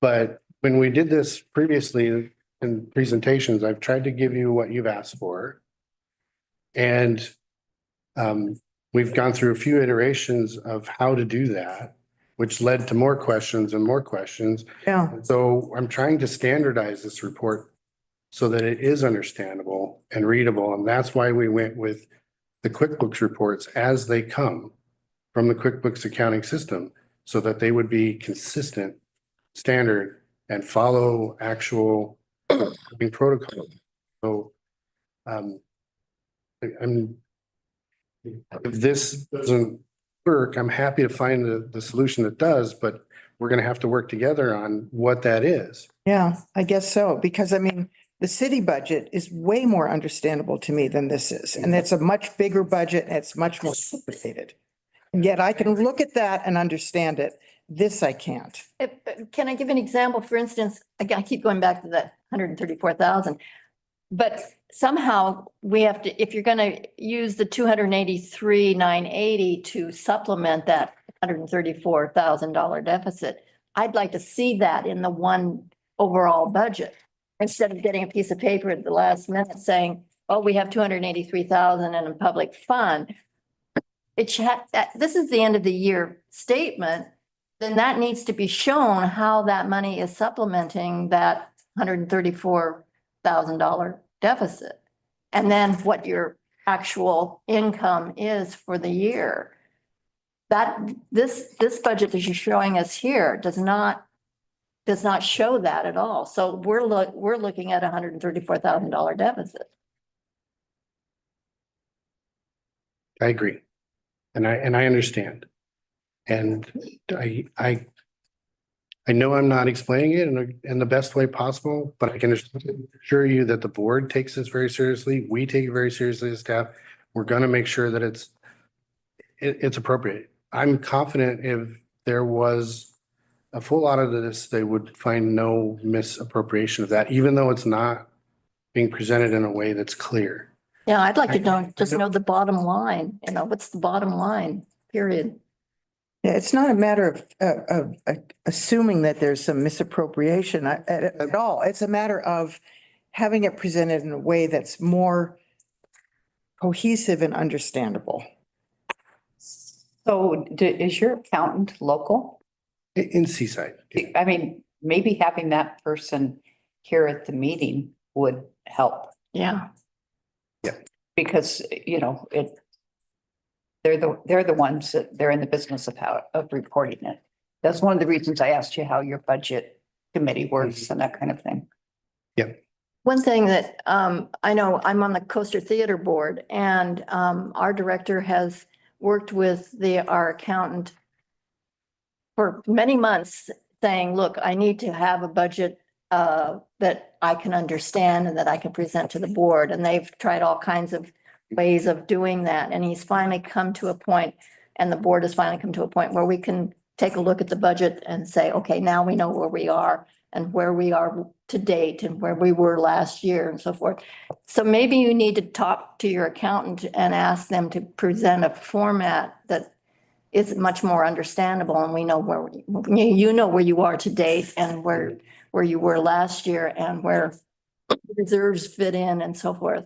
But when we did this previously in presentations, I've tried to give you what you've asked for. And we've gone through a few iterations of how to do that, which led to more questions and more questions. yeah, So I'm trying to standardize this report so that it is understandable and readable. And that's why we went with the QuickBooks reports as they come from the QuickBooks accounting system, so that they would be consistent, standard, and follow actual protocol. So I'm, if this doesn't work, I'm happy to find the solution that does, but we're gonna have to work together on what that is. yeah, I guess so, because I mean, the city budget is way more understandable to me than this is, and it's a much bigger budget, and it's much more complicated. And yet I can look at that and understand it. This I can't. Can I give an example? For instance, again, I keep going back to that 134,000. But somehow we have to, if you're gonna use the 283,980 to supplement that $134,000 deficit, I'd like to see that in the one overall budget. Instead of getting a piece of paper at the last minute saying, oh, we have 283,000 in a public fund. This is the end of the year statement, then that needs to be shown how that money is supplementing that $134,000 deficit. And then what your actual income is for the year. This budget that you're showing us here does not show that at all. So we're looking at $134,000 deficit. I agree. And I understand. And I know I'm not explaining it in the best way possible, but I can assure you that the board takes this very seriously. We take it very seriously as staff. We're gonna make sure that it's appropriate. I'm confident if there was a full audit of this, they would find no misappropriation of that, even though it's not being presented in a way that's clear. Yeah, I'd like to know the bottom line, what's the bottom line, period. Yeah, it's not a matter of assuming that there's some misappropriation at all. It's a matter of having it presented in a way that's more cohesive and understandable. So is your accountant local? In Seaside. I mean, maybe having that person here at the meeting would help. Yeah. Because, they're the ones that they're in the business of reporting it. That's one of the reasons I asked you how your budget committee works and that kind of thing. Yep. One thing that I know, I'm on the Coaster Theater Board, and our director has worked with our accountant for many months saying, look, I need to have a budget that I can understand and that I can present to the board. And they've tried all kinds of ways of doing that. And he's finally come to a point, and the board has finally come to a point where we can take a look at the budget and say, okay, now we know where we are and where we are to date and where we were last year and so forth. So maybe you need to talk to your accountant and ask them to present a format that is much more understandable, and we know where where you are to date and where you were last year and where reserves fit in and so forth.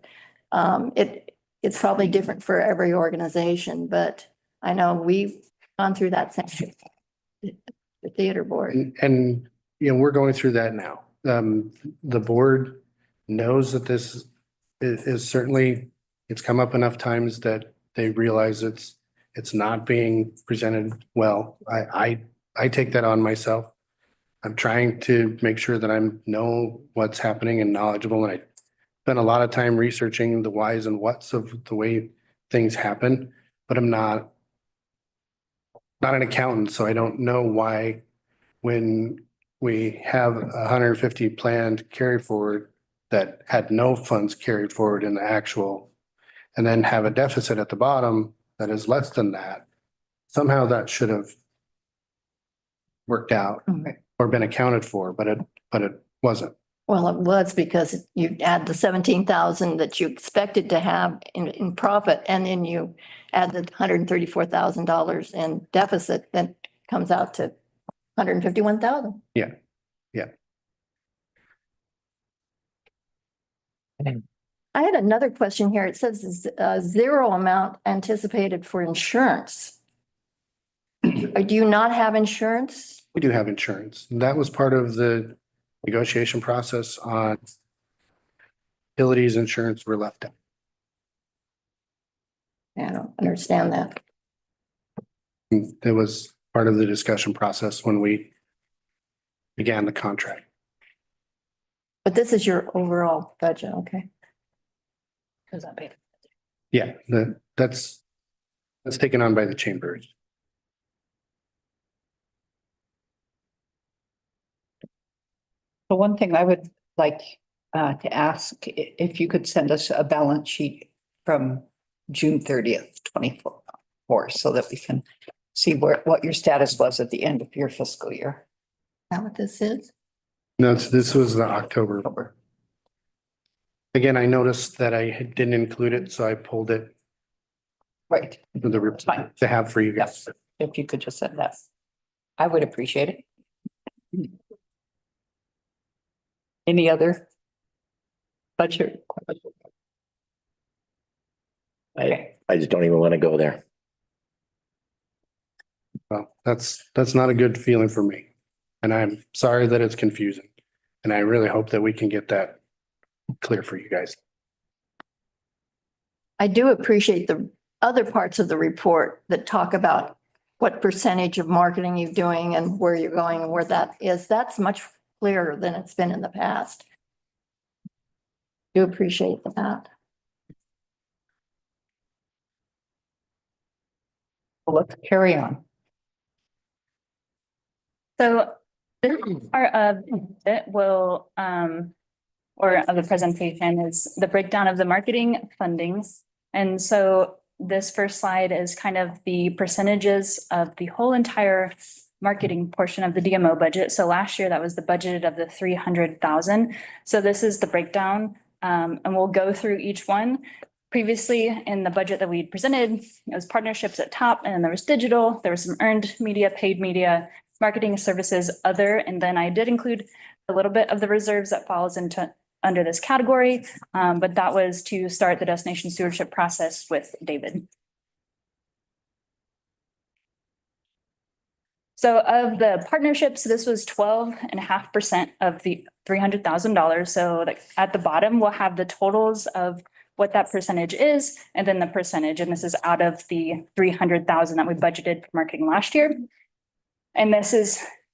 It's probably different for every organization, but I know we've gone through that same the theater board. And we're going through that now. The board knows that this is certainly, it's come up enough times that they realize it's not being presented well. I take that on myself. I'm trying to make sure that I know what's happening and knowledgeable, and I spent a lot of time researching the whys and whats of the way things happen, but I'm not an accountant, so I don't know why when we have 150 planned carry forward that had no funds carried forward in the actual, and then have a deficit at the bottom that is less than that. Somehow that should have worked out or been accounted for, but it wasn't. Well, it was because you add the 17,000 that you expected to have in profit, and then you add the $134,000 in deficit, that comes out to 151,000. Yeah, yeah. I had another question here. It says zero amount anticipated for insurance. Do you not have insurance? We do have insurance. That was part of the negotiation process on utilities insurance were left out. I don't understand that. It was part of the discussion process when we began the contract. But this is your overall budget, okay? Because I paid. Yeah, that's taken on by the chambers. The one thing I would like to ask, if you could send us a balance sheet from June 30th, 24, so that we can see what your status was at the end of your fiscal year. Is that what this is? No, this was the October. Again, I noticed that I didn't include it, so I pulled it. Right. The report to have for you guys. If you could just send that, I would appreciate it. Any other budget? I just don't even want to go there. Well, that's not a good feeling for me. And I'm sorry that it's confusing. And I really hope that we can get that clear for you guys. I do appreciate the other parts of the report that talk about what percentage of marketing you're doing and where you're going and where that is. That's much clearer than it's been in the past. Do appreciate that. Let's carry on. So this part of it will, or of the presentation is the breakdown of the marketing fundings. And so this first slide is kind of the percentages of the whole entire marketing portion of the DMO budget. So last year that was the budget of the 300,000. So this is the breakdown, and we'll go through each one. Previously in the budget that we presented, it was partnerships at top, and then there was digital, there was some earned media, paid media, marketing services, other, and then I did include a little bit of the reserves that falls into under this category, but that was to start the destination stewardship process with David. So of the partnerships, this was 12.5% of the $300,000. So like at the bottom, we'll have the totals of what that percentage is, and then the percentage, and this is out of the 300,000 that we budgeted for marketing last year. And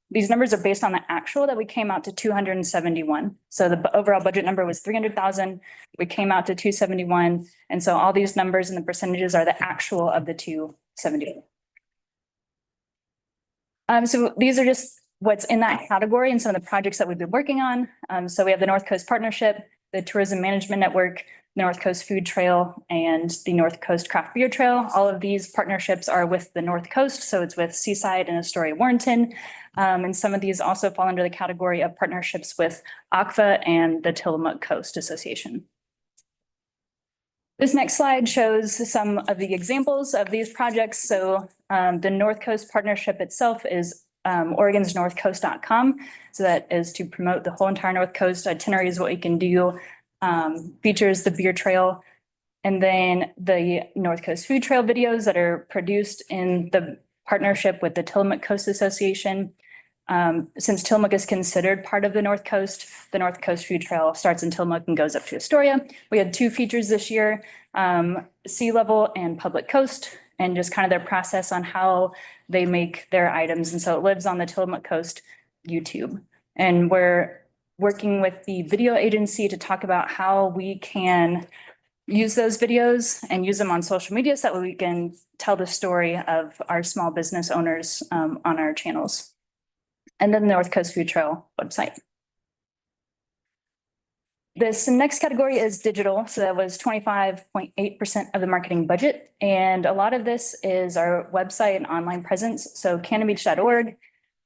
these numbers are based on the actual that we came out to 271. So the overall budget number was 300,000. We came out to 271. And so all these numbers and the percentages are the actual of the 271. So these are just what's in that category and some of the projects that we've been working on. So we have the North Coast Partnership, the Tourism Management Network, the North Coast Food Trail, and the North Coast Craft Beer Trail. All of these partnerships are with the North Coast, so it's with Seaside and Astoria Warrenton. And some of these also fall under the category of partnerships with ACFA and the Tillamook Coast Association. This next slide shows some of the examples of these projects. So the North Coast Partnership itself is OregonsNorthCoast.com. So that is to promote the whole entire North Coast. Itineraries, what you can do, features the beer trail, and then the North Coast Food Trail videos that are produced in the partnership with the Tillamook Coast Association. Since Tillamook is considered part of the North Coast Food Trail starts in Tillamook and goes up to Astoria. We had 2 features this year, Sea Level and Public Coast, and just kind of their process on how they make their items. And so it lives on the Tillamook Coast YouTube. And we're working with the video agency to talk about how we can use those videos and use them on social media so that we can tell the story of our small business owners on our channels. And then the North Coast Food Trail website. This next category is digital. So that was 25.8% of the marketing budget. And a lot of this is our website and online presence. So cannonbeach.org.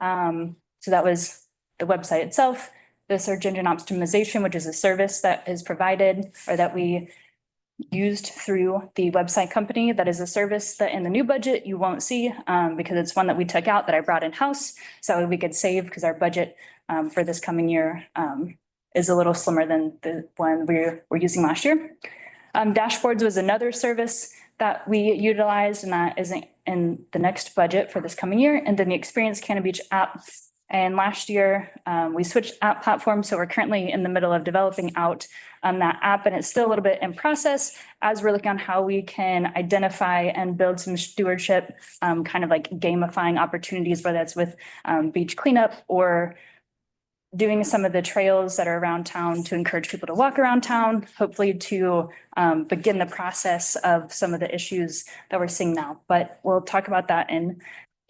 So that was the website itself. the search engine optimization, which is a service that is provided or that we used through the website company. That is a service that in the new budget you won't see because it's one that we took out that I brought in-house. So we could save because our budget for this coming year is a little slimmer than the one we're using last year. Dashboards was another service that we utilized, and that isn't in the next budget for this coming year. And then the Experience Cannon Beach app. And last year, we switched app platform. So we're currently in the middle of developing out that app, and it's still a little bit in process as we're looking on how we can identify and build some stewardship, kind of like gamifying opportunities, whether that's with beach cleanup or doing some of the trails that are around town to encourage people to walk around town, hopefully to begin the process of some of the issues that we're seeing now. But we'll talk about that in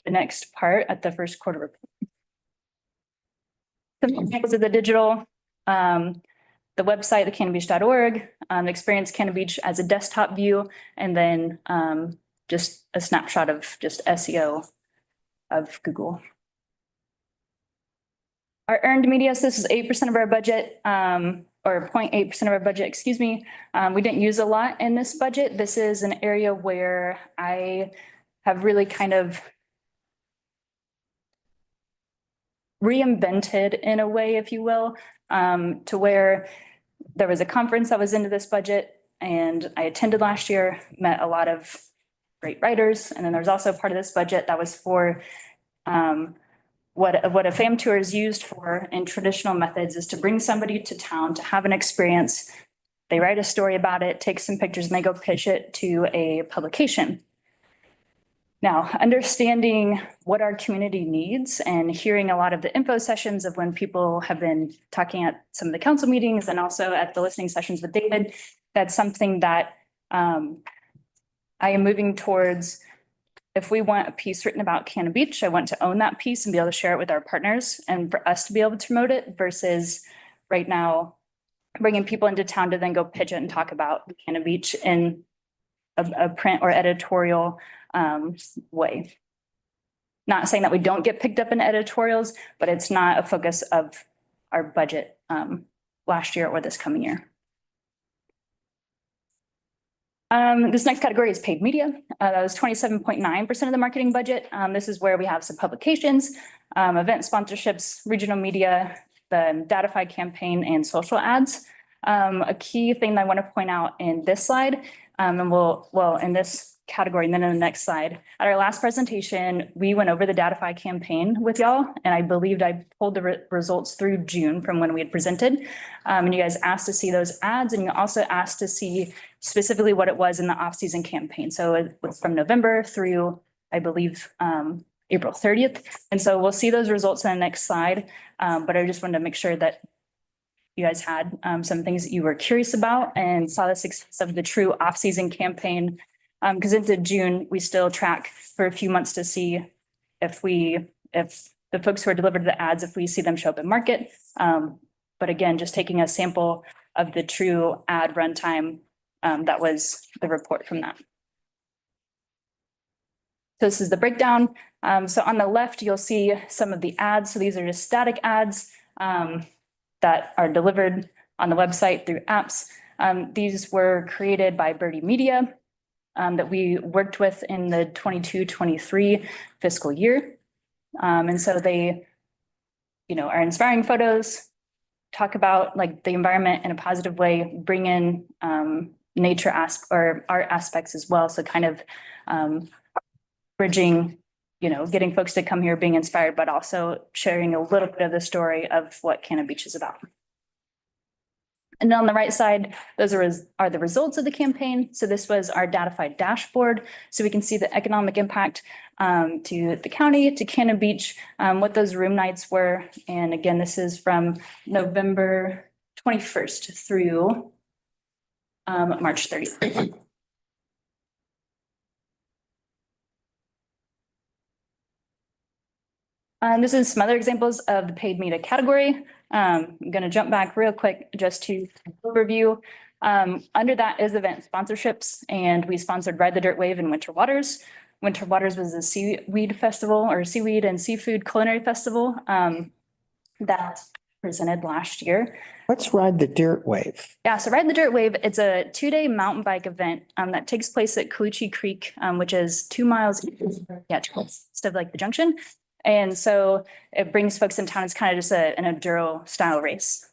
the next part at the first quarter report. Some examples of the digital, the website, thecanonbeach.org, Experience Cannon Beach as a desktop view, and then just a snapshot of just SEO of Google. Our earned media, so this is 8% of our budget, or 0.8% of our budget, excuse me. We didn't use a lot in this budget. This is an area where I have really kind of reinvented in a way, if you will, to where there was a conference that was into this budget and I attended last year, met a lot of great writers. And then there's also part of this budget that was for what a fam tour is used for in traditional methods is to bring somebody to town to have an experience. They write a story about it, take some pictures, and they go pitch it to a publication. Now, understanding what our community needs and hearing a lot of the info sessions of when people have been talking at some of the council meetings and also at the listening sessions with David, that's something that I am moving towards. If we want a piece written about Cannon Beach, I want to own that piece and be able to share it with our partners and for us to be able to promote it versus right now bringing people into town to then go pitch it and talk about Cannon Beach in a print or editorial way. Not saying that we don't get picked up in editorials, but it's not a focus of our budget last year or this coming year. This next category is paid media. That was 27.9% of the marketing budget. This is where we have some publications, event sponsorships, regional media, the Datify campaign, and social ads. A key thing that I want to point out in this slide, and in this category, and then in the next slide. At our last presentation, we went over the Datify campaign with y'all, and I believed I pulled the results through June from when we had presented. And you guys asked to see those ads, and you also asked to see specifically what it was in the off-season campaign. So it was from November through, I believe, April 30th. And so we'll see those results in the next slide. But I just wanted to make sure that you guys had some things that you were curious about and saw the success of the true off-season campaign. Because into June, we still track for a few months to see if the folks who are delivered the ads, if we see them show up in market. But again, just taking a sample of the true ad runtime, that was the report from that. So this is the breakdown. So on the left, you'll see some of the ads. So these are just static ads that are delivered on the website through apps. These were created by Birdie Media. That we worked with in the 22-23 fiscal year. And so they, are inspiring photos, talk about like the environment in a positive way, bring in nature or art aspects as well. So kind of bridging, getting folks to come here being inspired, but also sharing a little bit of the story of what Cannon Beach is about. And on the right side, those are the results of the campaign. So this was our Datify dashboard. So we can see the economic impact to the county, to Cannon Beach, what those room nights were. And again, this is from November 21st through March 30th. This is some other examples of the paid media category. I'm going to jump back real quick just to overview. Under that is event sponsorships, and we sponsored Ride the Dirt Wave and Winter Waters. Winter Waters was a seaweed festival or seaweed and seafood culinary festival that presented last year. Let's ride the dirt wave. Yeah, so Ride the Dirt Wave, it's a 2-day mountain bike event that takes place at Calucci Creek, which is 2 miles, east of like the junction. And so it brings folks in town. It's kind of just an enduro style race,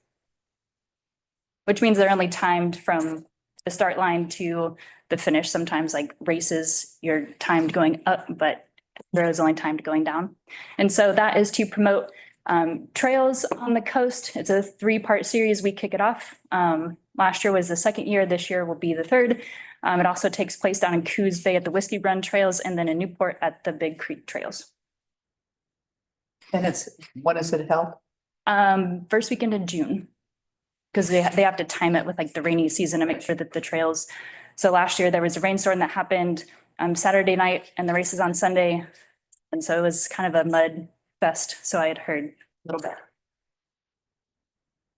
which means they're only timed from the start line to the finish. Sometimes like races, you're timed going up, but enduro is only timed going down. And so that is to promote trails on the coast. It's a 3-part series. We kick it off. Last year was the 2nd year. This year will be the 3rd. It also takes place down in Coos Bay at the Whiskey Run Trails and then in Newport at the Big Creek Trails. And when is it held? First weekend in June. Because they have to time it with like the rainy season to make sure that the trails. So last year there was a rainstorm that happened Saturday night and the race is on Sunday. And so it was kind of a mud fest. So I had heard a little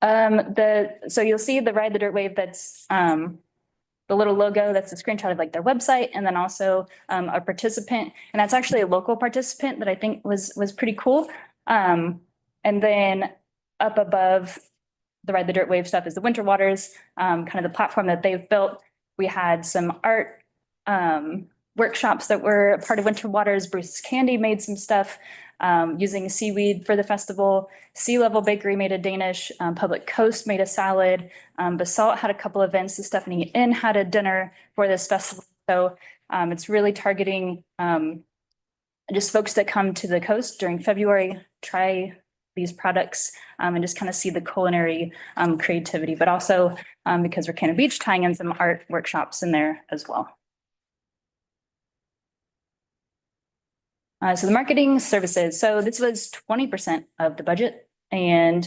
bit. So you'll see the Ride the Dirt Wave, that's the little logo, that's a screenshot of like their website, and then also a participant, and that's actually a local participant that I think was pretty cool. And then up above the Ride the Dirt Wave stuff is the Winter Waters, kind of the platform that they've built. We had some art workshops that were a part of Winter Waters. Bruce's Candy made some stuff using seaweed for the festival. Sea Level Bakery made a Danish. Public Coast made a salad. Basalt had a couple events. The Stephanie Inn had a dinner for this festival. So it's really targeting just folks that come to the coast during February, try these products and just kind of see the culinary creativity, but also because we're Cannon Beach, tying in some art workshops in there as well. So the marketing services. So this was 20% of the budget. And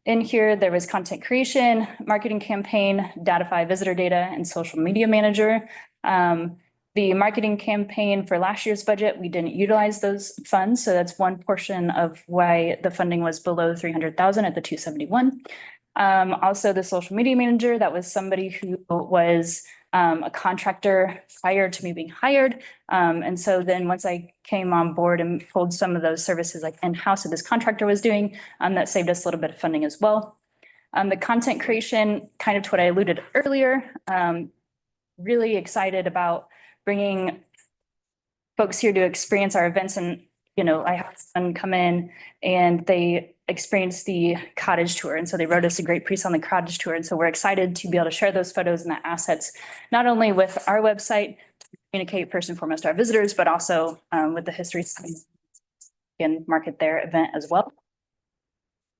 in here, there was content creation, marketing campaign, Datify visitor data, and social media manager. The marketing campaign for last year's budget, we didn't utilize those funds. So that's one portion of why the funding was below 300,000 at the 271. Also the social media manager, that was somebody who was a contractor prior to me being hired. And so then once I came on board and pulled some of those services like in-house that this contractor was doing, that saved us a little bit of funding as well. The content creation, kind of to what I alluded earlier, really excited about bringing folks here to experience our events. And, you know, I had someone come in and they experienced the cottage tour. And so they wrote us a great piece on the cottage tour. And so we're excited to be able to share those photos and the assets, not only with our website, to communicate first and foremost to our visitors, but also with the history and market their event as well.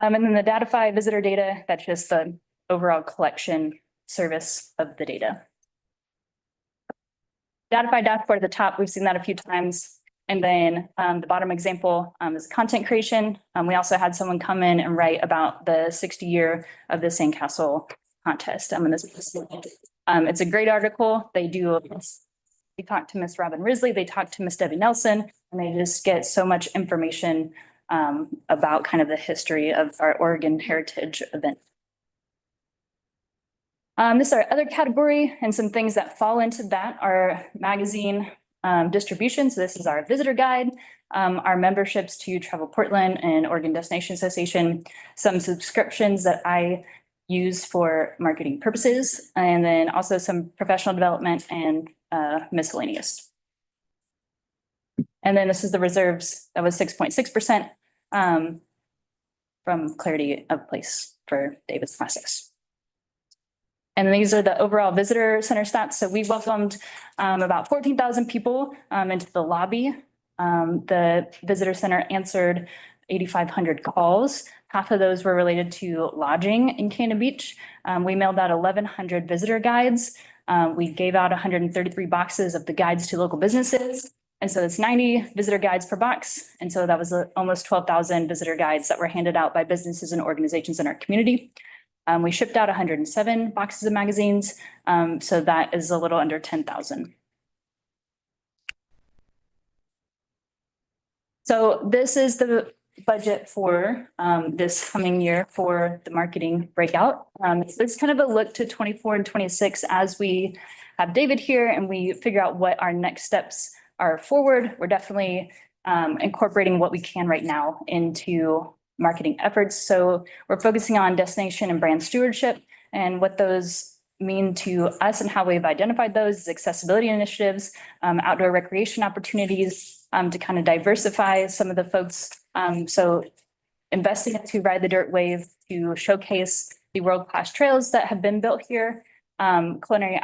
And then the Datify visitor data, that's just the overall collection service of the data. Datify dashboard at the top, we've seen that a few times. And then the bottom example is content creation. We also had someone come in and write about the 60 year of the Sandcastle contest. It's a great article. They talk to Miss Robin Risley, they talk to Miss Debbie Nelson, and they just get so much information about kind of the history of our Oregon Heritage event. This is our other category, and some things that fall into that are magazine distribution. So this is our visitor guide, our memberships to Travel Portland and Oregon Destination Association, some subscriptions that I use for marketing purposes, and then also some professional development and miscellaneous. And then this is the reserves. That was 6.6% from Clarity of Place for David's process. And these are the overall visitor center stats. So we welcomed about 14,000 people into the lobby. The visitor center answered 8,500 calls. Half of those were related to lodging in Cannon Beach. We mailed out 1,100 visitor guides. We gave out 133 boxes of the guides to local businesses. And so it's 90 visitor guides per box. And so that was almost 12,000 visitor guides that were handed out by businesses and organizations in our community. We shipped out 107 boxes of magazines. So that is a little under 10,000. So this is the budget for this coming year for the marketing breakout. So it's kind of a look to 24 and 26 as we have David here and we figure out what our next steps are forward. We're definitely incorporating what we can right now into marketing efforts. So we're focusing on destination and brand stewardship, and what those mean to us and how we've identified those is accessibility initiatives, outdoor recreation opportunities, to kind of diversify some of the folks. So investing into Ride the Dirt Wave to showcase the world-class trails that have been built here, culinary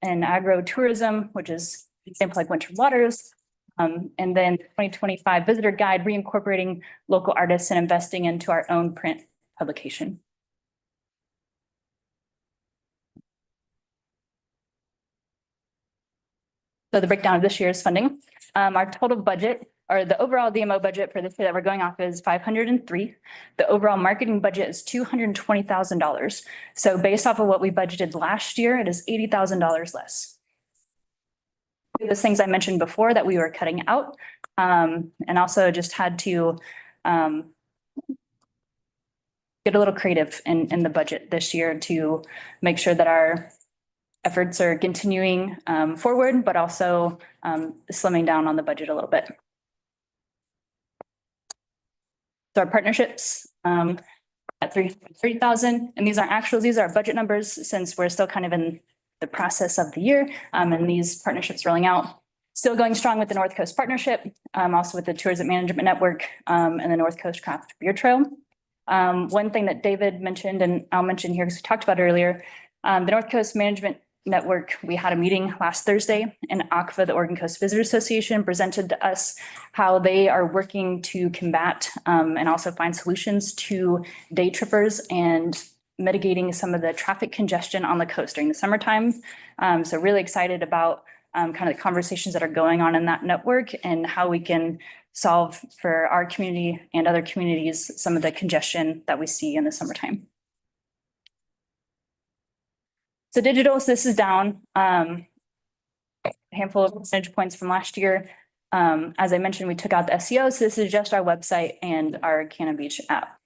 and agro-tourism, which is an example like Winter Waters, and then 2025 visitor guide, reincorporating local artists and investing into our own print publication. So the breakdown of this year's funding, our total budget, or the overall DMO budget for this year that we're going off is 503. The overall marketing budget is $220,000. So based off of what we budgeted last year, it is $80,000 less. Those things I mentioned before that we were cutting out, and also just had to get a little creative in the budget this year to make sure that our efforts are continuing forward, but also slimming down on the budget a little bit. So our partnerships at 330,000, and these are actuals, these are budget numbers since we're still kind of in the process of the year, and these partnerships rolling out. Still going strong with the North Coast Partnership, also with the Tourism Management Network and the North Coast Craft Beer Trail. One thing that David mentioned, and I'll mention here because we talked about it earlier, the North Coast Management Network, we had a meeting last Thursday, and ACVA, the Oregon Coast Visitor Association, presented to us how they are working to combat and also find solutions to day trippers and mitigating some of the traffic congestion on the coast during the summertime. So really excited about kind of the conversations that are going on in that network and how we can solve for our community and other communities some of the congestion that we see in the summertime. So digital, so this is down a handful of percentage points from last year. As I mentioned, we took out the SEO, so this is just our website and our Cannon Beach app.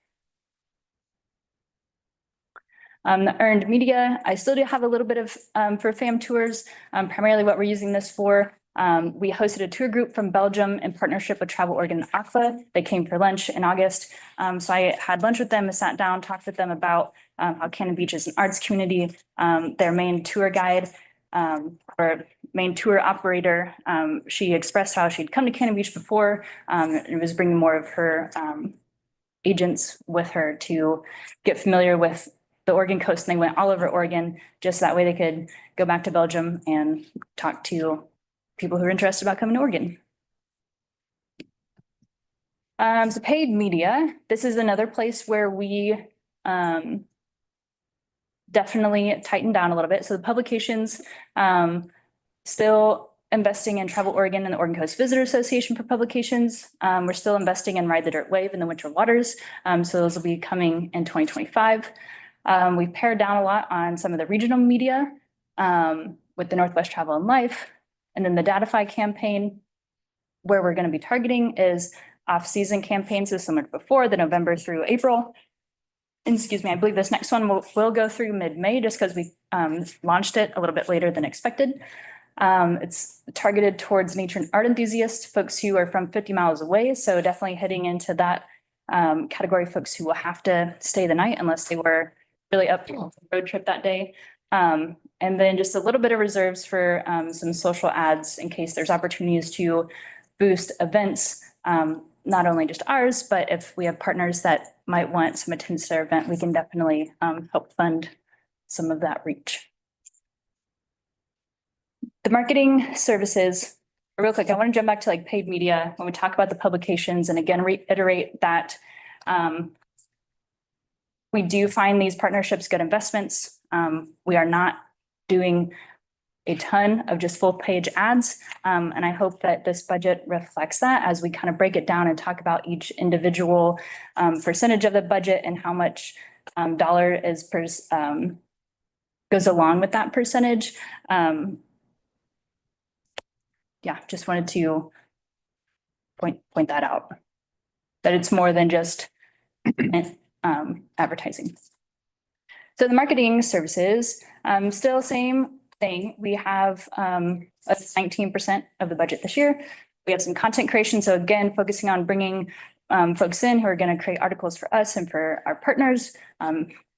The earned media, I still do have a little bit of for FAM tours, primarily what we're using this for. We hosted a tour group from Belgium in partnership with Travel Oregon and ACVA. They came for lunch in August. So I had lunch with them, sat down, talked with them about how Cannon Beach is an arts community. Their main tour guide or main tour operator, she expressed how she'd come to Cannon Beach before and was bringing more of her agents with her to get familiar with the Oregon coast. And they went all over Oregon, just that way they could go back to Belgium and talk to people who are interested about coming to Oregon. So paid media, this is another place where we definitely tightened down a little bit. So the publications, still investing in Travel Oregon and the Oregon Coast Visitor Association for publications. We're still investing in Ride the Dirt Wave and the Winter Waters. So those will be coming in 2025. We've pared down a lot on some of the regional media with the Northwest Travel and Life. And then the Datify campaign, where we're going to be targeting is off-season campaigns, so similar to before, the November through April. And excuse me, I believe this next one will go through mid-May just because we launched it a little bit later than expected. It's targeted towards nature and art enthusiasts, folks who are from 50 miles away. So definitely hitting into that category of folks who will have to stay the night unless they were really up for a road trip that day. And then just a little bit of reserves for some social ads in case there's opportunities to boost events, not only just ours, but if we have partners that might want some attendance to their event, we can definitely help fund some of that reach. The marketing services, real quick, I want to jump back to like paid media when we talk about the publications, and again, reiterate that we do find these partnerships good investments. We are not doing a ton of just full page ads. And I hope that this budget reflects that as we kind of break it down and talk about each individual percentage of the budget and how much dollar is goes along with that percentage. Yeah, just wanted to point that out, that it's more than just advertising. So the marketing services, still same thing. We have 19% of the budget this year. We have some content creation. So again, focusing on bringing folks in who are going to create articles for us and for our partners,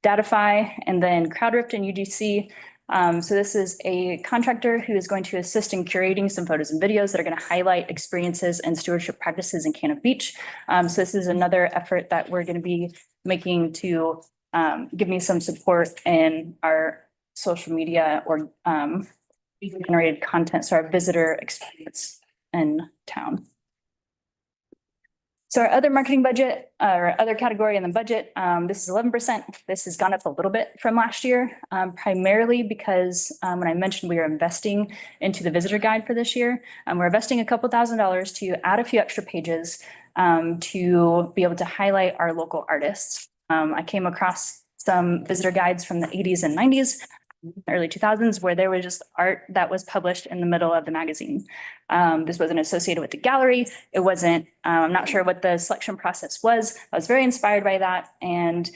Datify, and then CrowdRift and UGC. So this is a contractor who is going to assist in curating some photos and videos that are going to highlight experiences and stewardship practices in Cannon Beach. So this is another effort that we're going to be making to give me some support in our social media or generated content, so our visitor experience in town. So our other marketing budget, or other category in the budget, this is 11%. This has gone up a little bit from last year, primarily because when I mentioned we are investing into the visitor guide for this year, we're investing a couple $1,000s to add a few extra pages to be able to highlight our local artists. I came across some visitor guides from the 80s and 90s, early 2000s, where there was just art that was published in the middle of the magazine. This wasn't associated with the gallery. It wasn't, I'm not sure what the selection process was. I was very inspired by that and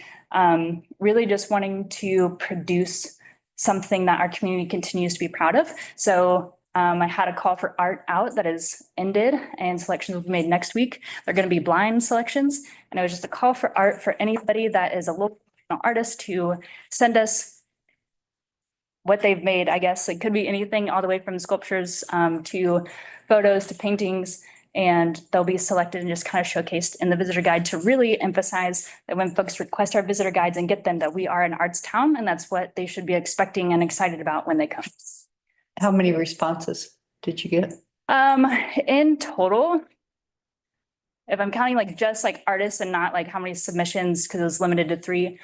really just wanting to produce something that our community continues to be proud of. So I had a call for art out that is ended and selections will be made next week. They're going to be blind selections. And it was just a call for art for anybody that is a local artist to send us what they've made. I guess it could be anything all the way from sculptures to photos to paintings, and they'll be selected and just kind of showcased in the visitor guide to really emphasize that when folks request our visitor guides and get them, that we are an arts town, and that's what they should be expecting and excited about when they come. How many responses did you get? In total, if I'm counting like just like artists and not like how many submissions, because it was limited to 3,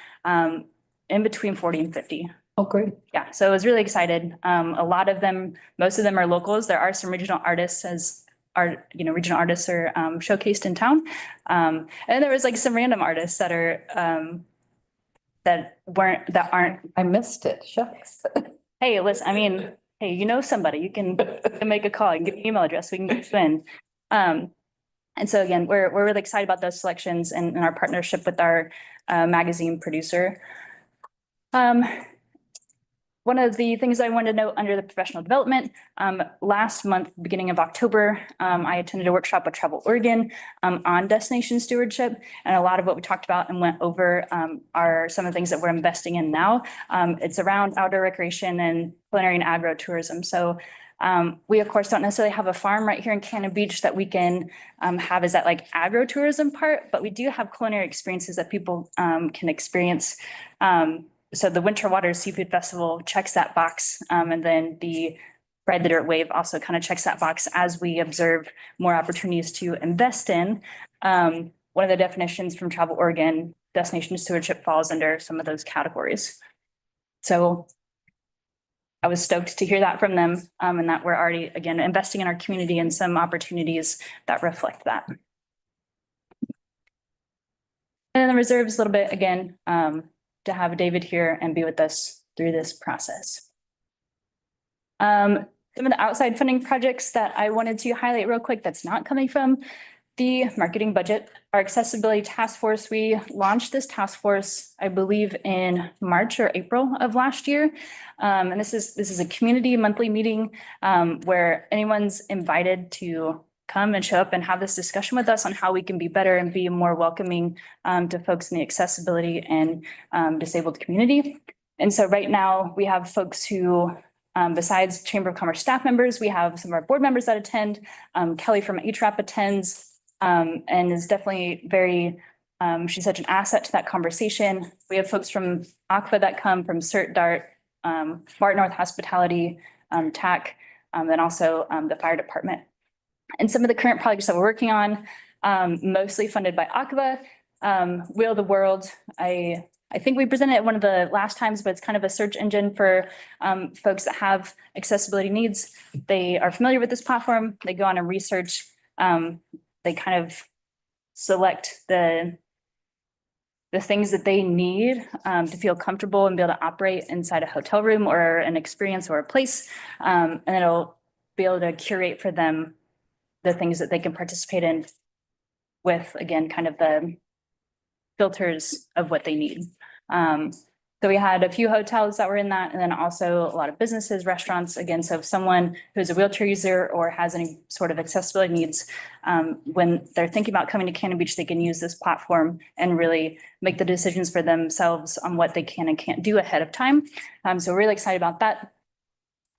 in between 40 and 50. Oh, great. Yeah, so I was really excited. A lot of them, most of them are locals. There are some regional artists regional artists are showcased in town. And there was like some random artists that are that aren't. I missed it. Shucks. Hey, listen, I mean, hey, you know somebody, you can make a call and give me an email address, we can get you in. And so again, we're really excited about those selections and our partnership with our magazine producer. One of the things I wanted to note under the professional development, last month, beginning of October, I attended a workshop with Travel Oregon on destination stewardship. And a lot of what we talked about and went over are some of the things that we're investing in now. It's around outdoor recreation and culinary and agro-tourism. So we, of course, don't necessarily have a farm right here in Cannon Beach that we can have as that like agro-tourism part, but we do have culinary experiences that people can experience. So the Winter Waters Seafood Festival checks that box. And then the Ride the Dirt Wave also kind of checks that box as we observe more opportunities to invest in. One of the definitions from Travel Oregon, destination stewardship falls under some of those categories. So I was stoked to hear that from them and that we're already, again, investing in our community and some opportunities that reflect that. And the reserves a little bit, again, to have David here and be with us through this process. Some of the outside funding projects that I wanted to highlight real quick that's not coming from the marketing budget, our accessibility task force. We launched this task force, I believe, in March or April of last year. And this is a community monthly meeting where anyone's invited to come and show up and have this discussion with us on how we can be better and be more welcoming to folks in the accessibility and disabled community. And so right now we have folks who, besides Chamber of Commerce staff members, we have some of our board members that attend. Kelly from HRAP attends and is definitely very, she's such an asset to that conversation. We have folks from ACFA that come, from CERT, DART, Martin North Hospitality, TAC, then also the fire department. And some of the current projects that we're working on, mostly funded by ACVA, Wheel the World. I think we presented it one of the last times, but it's kind of a search engine for folks that have accessibility needs. They are familiar with this platform. They go on and research. They kind of select the things that they need to feel comfortable and be able to operate inside a hotel room or an experience or a place. And it'll be able to curate for them the things that they can participate in with, again, kind of the filters of what they need. So we had a few hotels that were in that, and then also a lot of businesses, restaurants. Again, so if someone who's a wheelchair user or has any sort of accessibility needs, when they're thinking about coming to Cannon Beach, they can use this platform and really make the decisions for themselves on what they can and can't do ahead of time. So we're really excited about that.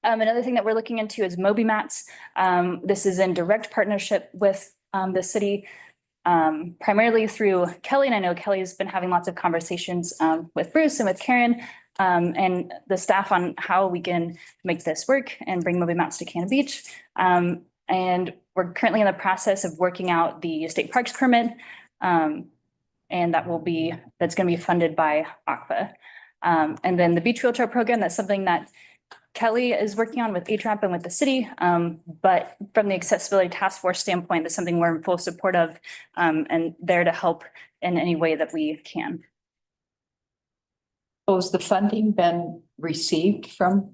Another thing that we're looking into is Moby Mats. This is in direct partnership with the city, primarily through Kelly. And I know Kelly has been having lots of conversations with Bruce and with Karen and the staff on how we can make this work and bring Moby Mats to Cannon Beach. And we're currently in the process of working out the state parks permit. And that's going to be funded by ACWA. And then the beach wheelchair program, that's something that Kelly is working on with HRAP and with the city, but from the accessibility task force standpoint, that's something we're in full support of and there to help in any way that we can. Has the funding been received from?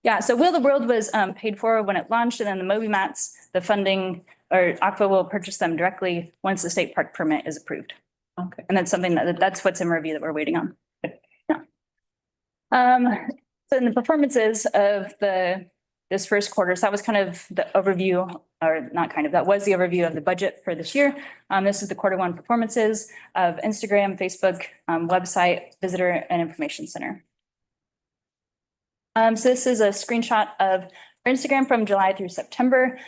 Yeah, so Wheel the World was paid for when it launched, and then the Moby Mats, the funding, or ACWA will purchase them directly once the state park permit is approved. Okay. And that's something that's what's in review that we're waiting on. Yeah. So in the performances of this first quarter, so that was kind of the overview, or not kind of, that was the overview of the budget for this year. This is the quarter one performances of Instagram, Facebook, website, visitor, and information center. So this is a screenshot of our Instagram from July through September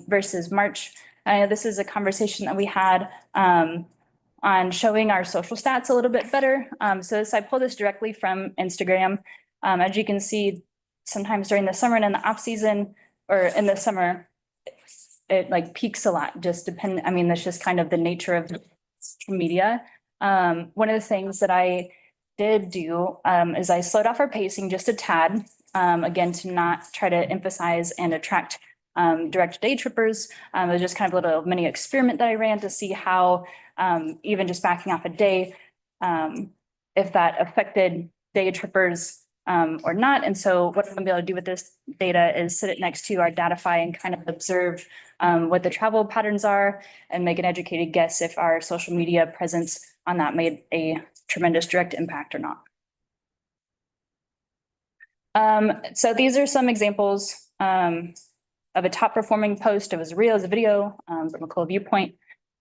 versus March. This is a conversation that we had on showing our social stats a little bit better. So I pulled this directly from Instagram. As you can see, sometimes during the summer and in the off season, or in the summer, it like peaks a lot, just I mean, that's just kind of the nature of social media. One of the things that I did do is I slowed off our pacing just a tad, again, to not try to emphasize and attract direct day trippers. It was just kind of a little mini experiment that I ran to see how even just backing off a day, if that affected day trippers or not. And so what I'm gonna be able to do with this data is sit it next to our Datify and kind of observe what the travel patterns are and make an educated guess if our social media presence on that made a tremendous direct impact or not. So these are some examples of a top performing post. It was a reel, it was a video from a cool viewpoint.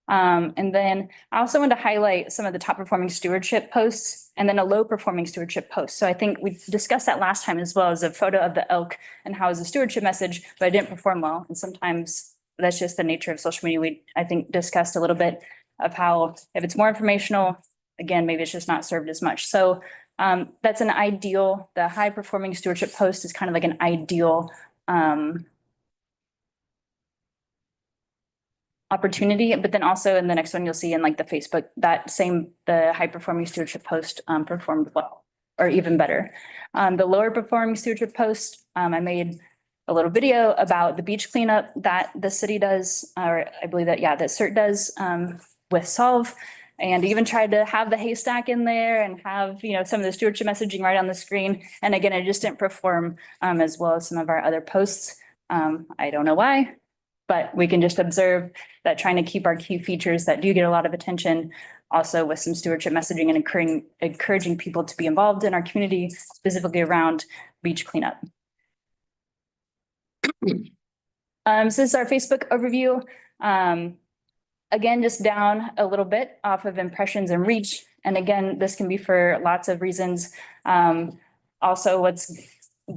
And then I also wanted to highlight some of the top performing stewardship posts and then a low performing stewardship post. So I think we discussed that last time as well, as a photo of the elk and how is a stewardship message, but it didn't perform well. And sometimes that's just the nature of social media. We, I think, discussed a little bit of how if it's more informational, again, maybe it's just not served as much. So that's an ideal, the high performing stewardship post is kind of like an ideal opportunity, but then also in the next one, you'll see in like the Facebook, the high performing stewardship post performed well, or even better. The lower performing stewardship post, I made a little video about the beach cleanup that the city does, or I believe that, yeah, that CERT does with Solve, and even tried to have the haystack in there and have, you know, some of the stewardship messaging right on the screen. And again, it just didn't perform as well as some of our other posts. I don't know why, but we can just observe that trying to keep our key features that do get a lot of attention, also with some stewardship messaging and encouraging people to be involved in our community, specifically around beach cleanup. So this is our Facebook overview. Again, just down a little bit off of impressions and reach. And again, this can be for lots of reasons. Also, what's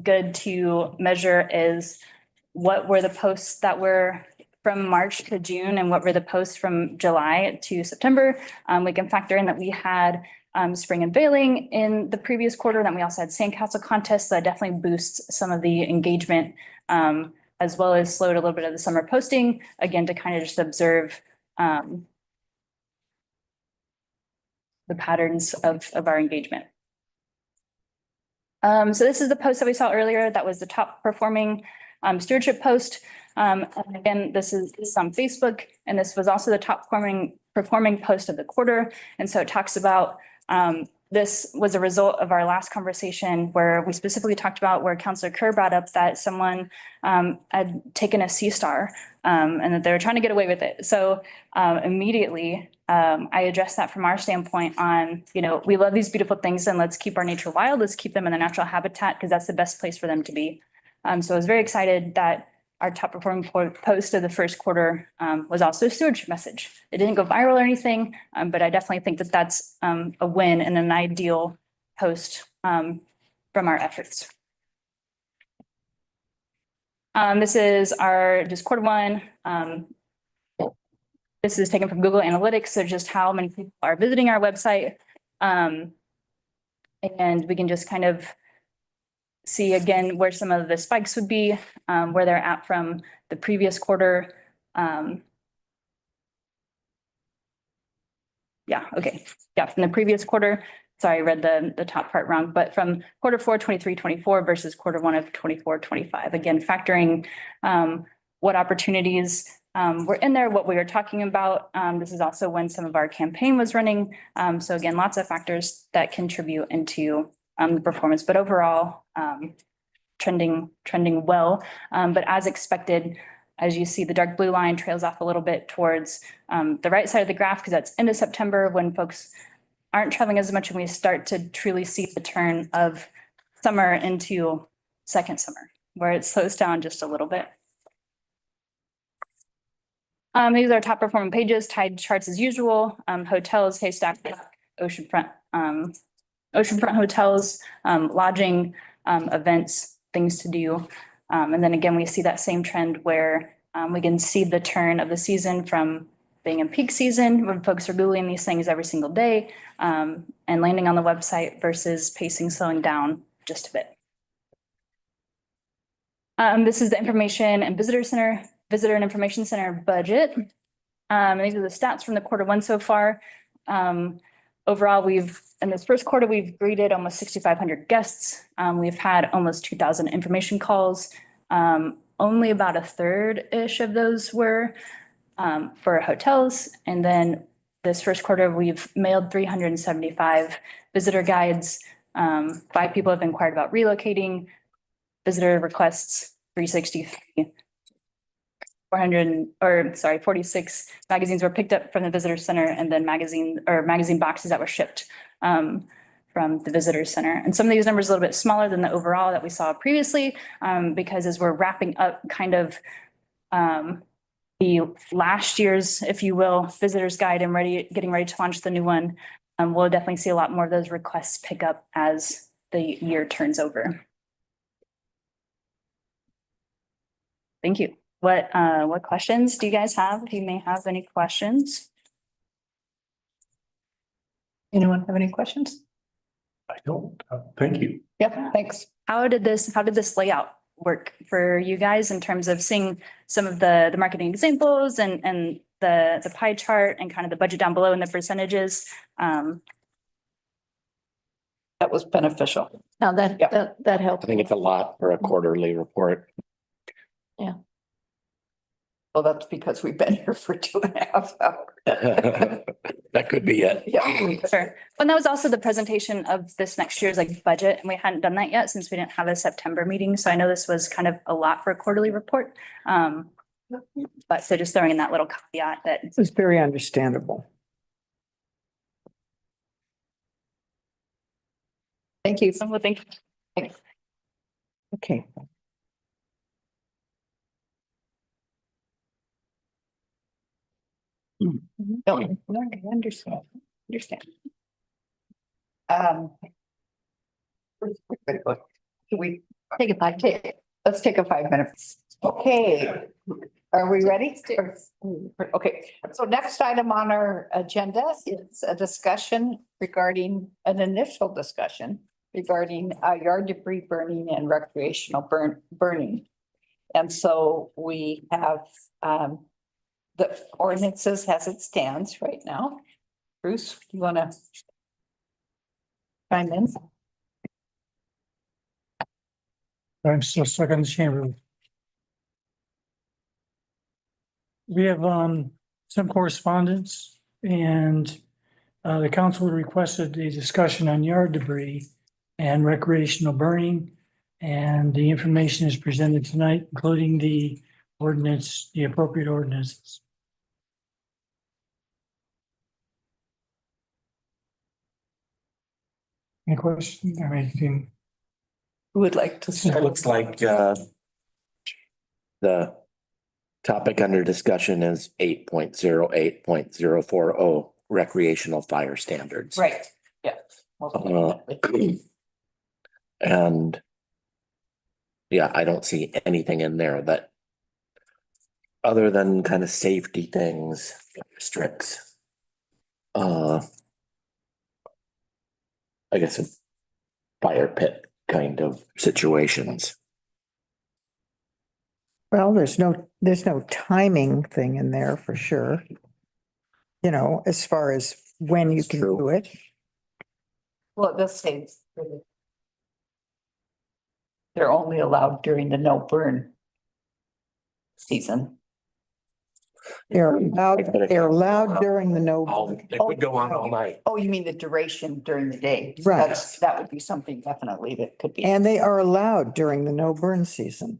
good to measure is what were the posts that were from March to June and what were the posts from July to September. We can factor in that we had spring unveiling in the previous quarter, then we also had sandcastle contests that definitely boosts some of the engagement, as well as slowed a little bit of the summer posting, again, to kind of just observe the patterns of our engagement. So this is the post that we saw earlier. That was the top performing stewardship post. Again, this is on Facebook, and this was also the top performing post of the quarter. And so it talks about this was a result of our last conversation where we specifically talked about where Counselor Kerr brought up that someone had taken a C-Star and that they were trying to get away with it. So immediately I addressed that from our standpoint on, you know, we love these beautiful things and let's keep our nature wild. Let's keep them in their natural habitat because that's the best place for them to be. So I was very excited that our top performing post of the first quarter was also a stewardship message. It didn't go viral or anything, but I definitely think that that's a win and an ideal post from our efforts. This is our just quarter one. This is taken from Google Analytics, so just how many people are visiting our website. And we can just kind of see again where some of the spikes would be, where they're at from the previous quarter. Yeah, okay. Yeah, from the previous quarter. Sorry, I read the top part wrong, but from quarter four, 23-24 versus quarter one of 24-25. Again, factoring what opportunities were in there, what we were talking about. This is also when some of our campaign was running. So again, lots of factors that contribute into the performance, but overall trending well. But as expected, as you see, the dark blue line trails off a little bit towards the right side of the graph because that's end of September when folks aren't traveling as much and we start to truly see the turn of summer into second summer, where it slows down just a little bit. These are our top performing pages, tide charts as usual, hotels, Haystack, oceanfront hotels, lodging, events, things to do. And then again, we see that same trend where we can see the turn of the season from being in peak season when folks are Googling these things every single day and landing on the website versus pacing slowing down just a bit. This is the information and visitor and information center budget. These are the stats from the quarter one so far. Overall, in this first quarter, we've greeted almost 6,500 guests. We've had almost 2,000 information calls. Only about a third-ish of those were for hotels. And then this first quarter, we've mailed 375 visitor guides. 5 people have inquired about relocating. Visitor requests 363. 46 magazines were picked up from the visitor center and then magazine boxes that were shipped from the visitor center. And some of these numbers are a little bit smaller than the overall that we saw previously because as we're wrapping up kind of the last year's, if you will, visitor's guide and getting ready to launch the new one, we'll definitely see a lot more of those requests pick up as the year turns over. Thank you. What questions do you guys have? If you may have any questions. Anyone have any questions? I don't. Thank you. Yeah, thanks. How did this layout work for you guys in terms of seeing some of the marketing examples and the pie chart and kind of the budget down below and the percentages? That was beneficial. Now that helped. I think it's a lot for a quarterly report. Yeah. Well, that's because we've been here for 2.5 hours. That could be it. Yeah, sure. And that was also the presentation of this next year's budget, and we hadn't done that yet since we didn't have a September meeting. So I know this was kind of a lot for a quarterly report. But so just throwing in that little caveat that It was very understandable. Thank you. Well, thank you. Okay. No, I understand. We take a 5 minutes. Let's take a 5 minutes. Okay. Are we ready? Okay, so next item on our agenda is a discussion regarding an initial discussion regarding yard debris burning and recreational burning. And so we have the ordinances as it stands right now. Bruce, you want to chime in? I'm still stuck in the chamber. We have some correspondence and The council requested a discussion on yard debris and recreational burning. And the information is presented tonight, including the ordinance, the appropriate ordinances. Any questions or anything? Who would like to It start? looks like, the topic under discussion is 8.08.040 recreational fire standards. Right, yeah. And yeah, I don't see anything in there that other than kind of safety things restricts I guess a fire pit kind of situations. Well, there's no timing thing in there for sure. You know, as far as when you can do it. Well, it does say they're only allowed during the no burn season. They're allowed during the no. It could go on all night. Oh, you mean the duration during the day? Right. That would be something definitely that could be. And they are allowed during the no burn season.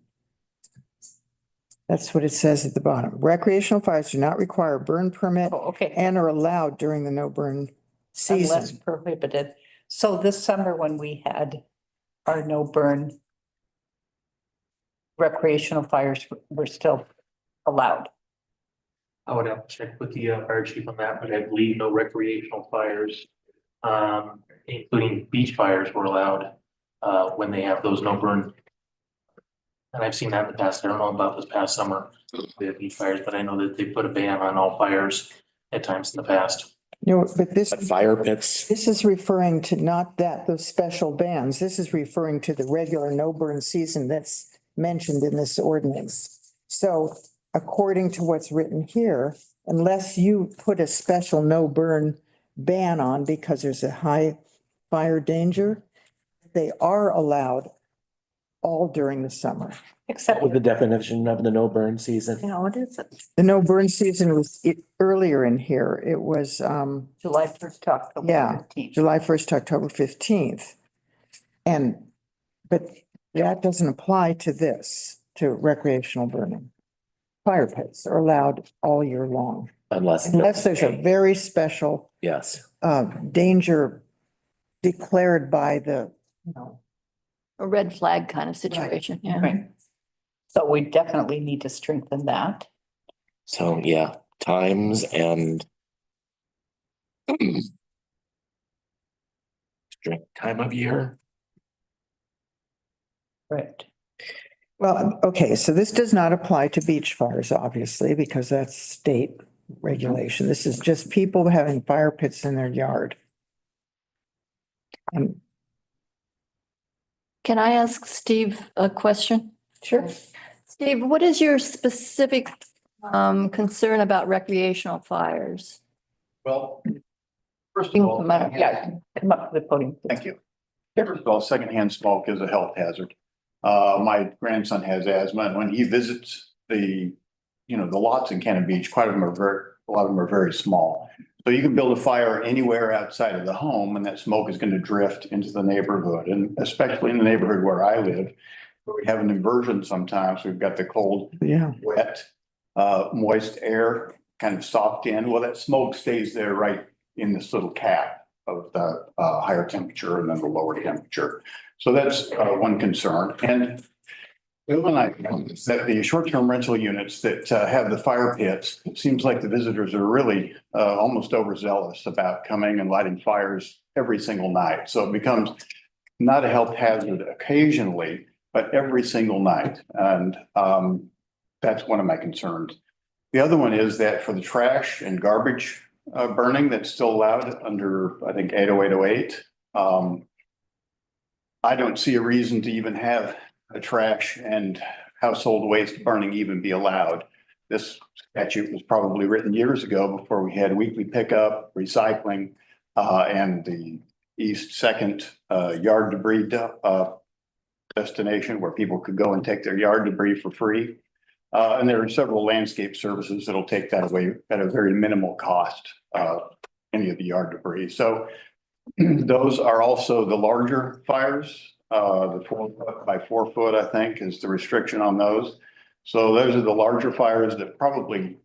That's what it says at the bottom. Recreational fires do not require a burn permit Okay. and are allowed during the no burn Unless season. prohibited. So this summer when we had our no burn, recreational fires were still allowed. I would have to check with the fire chief on that, but I believe no recreational fires, including beach fires were allowed, when they have those no burn. And I've seen that in the past. I don't know about this past summer, we had beach fires, but I know that they put a ban on all fires at times in the past. No, but this. Fire pits. This is referring to not that, those special bans. This is referring to the regular no burn season that's mentioned in this ordinance. So according to what's written here, unless you put a special no burn ban on because there's a high fire danger, they are allowed all during the summer. Except With the definition of the no burn season. you know, what is it? The no burn season was earlier in here. It was, July 1st to October yeah, 15th. July 1st to October 15th. But that doesn't apply to this, to recreational burning. Fire pits are allowed all year long. Unless There's a very special yes. danger declared by the, you know. A red flag kind of situation, yeah. Right. So we definitely need to strengthen that. So yeah, times and strict time of year. Right. Well, okay, so this does not apply to beach fires, obviously, because that's state regulation. This is just people having fire pits in their yard. And Can I ask Steve a question? Sure. Steve, what is your specific concern about recreational fires? Well, first of all, Yeah, come up to the podium. thank you. First of all, secondhand smoke is a health hazard. My grandson has asthma, and when he visits the lots in Cannon Beach, a lot of them are very small. So you can build a fire anywhere outside of the home, and that smoke is going to drift into the neighborhood, and especially in the neighborhood where I live, where we have an inversion sometimes. We've got the cold, wet, moist air kind of socked in. Well, that smoke stays there right in this little cap of the higher temperature and then the lower temperature. So that's one concern. And the other item is that the short-term rental units that have the fire pits, it seems like the visitors are really almost overzealous about coming and lighting fires every single night. So it becomes not a health hazard occasionally, but every single night. And that's one of my concerns. The other one is that for the trash and garbage burning that's still allowed under, I think, 80808, I don't see a reason to even have a trash and household waste burning even be allowed. This statute was probably written years ago before we had weekly pickup, recycling, and the East Second yard debris destination where people could go and take their yard debris for free. And there are several landscape services that'll take that away at a very minimal cost any of the yard debris. So those are also the larger fires, the 4 foot by 4 foot, I think, is the restriction on those. So those are the larger fires that probably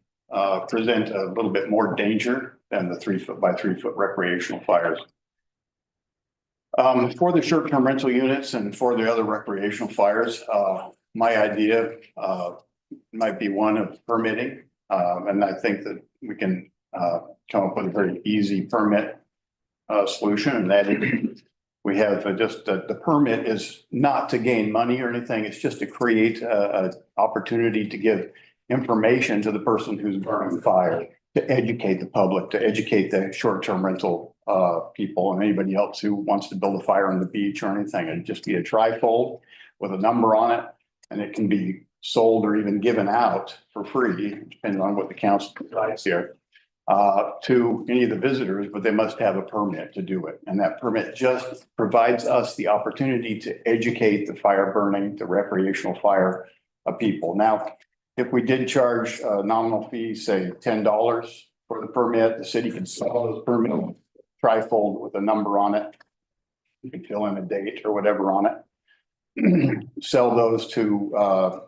present a little bit more danger than the 3 foot by 3 foot recreational fires. For the short-term rental units and for the other recreational fires, my idea might be one of permitting. And I think that we can come up with a very easy permit solution, and that is we have just the permit is not to gain money or anything. It's just to create a opportunity to give information to the person who's burning the fire, to educate the public, to educate the short-term rental people and anybody else who wants to build a fire on the beach or anything. It'd just be a trifold with a number on it, and it can be sold or even given out for free, depending on what the council decides here, to any of the visitors, but they must have a permit to do it. And that permit just provides us the opportunity to educate the fire burning, the recreational fire people. Now, if we did charge a nominal fee, say $10 for the permit, the city can sell those permits, trifold with a number on it. You can fill in a date or whatever on it. Sell those to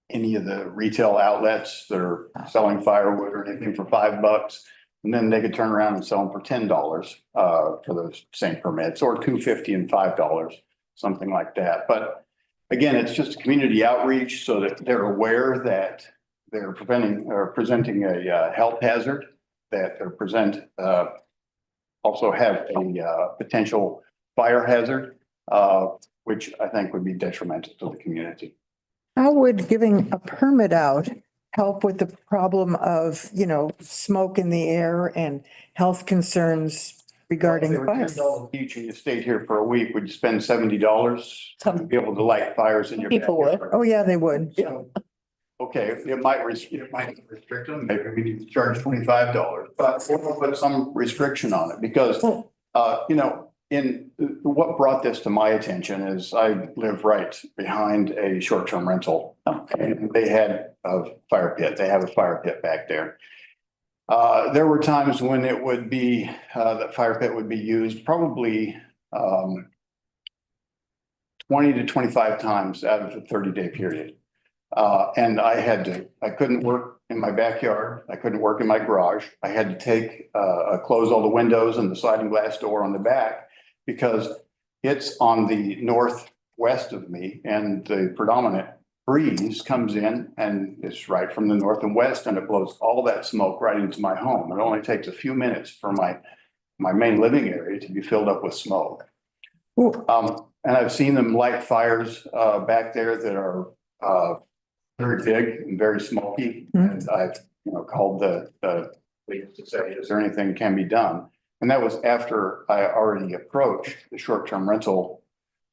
any of the retail outlets that are selling firewood or anything for $5. And then they could turn around and sell them for $10 for those same permits, or $2.50 and $5, something like that. But again, it's just community outreach so that they're aware that they're presenting a health hazard, that they're also have a potential fire hazard, which I think would be detrimental to the community. How would giving a permit out help with the problem of, smoke in the air and health concerns regarding fires? Each and you stayed here for a week, would you spend $70 to be able to light fires in your People would. backyard? Oh, yeah, they would. Okay, it might restrict them, maybe we need to charge $25, but we'll put some restriction on it because, what brought this to my attention is I live right behind a short-term rental. And they had a fire pit. They have a fire pit back there. There were times when it would be, that fire pit would be used probably 20 to 25 times out of the 30-day period. And I couldn't work in my backyard. I couldn't work in my garage. I had to close all the windows and the sliding glass door on the back because it's on the northwest of me and the predominant breeze comes in and it's right from the north and west and it blows all that smoke right into my home. It only takes a few minutes for my main living area to be filled up with smoke. And I've seen them light fires back there that are very big and very smoky. And I've called the police to say, is there anything can be done? And that was after I already approached the short-term rental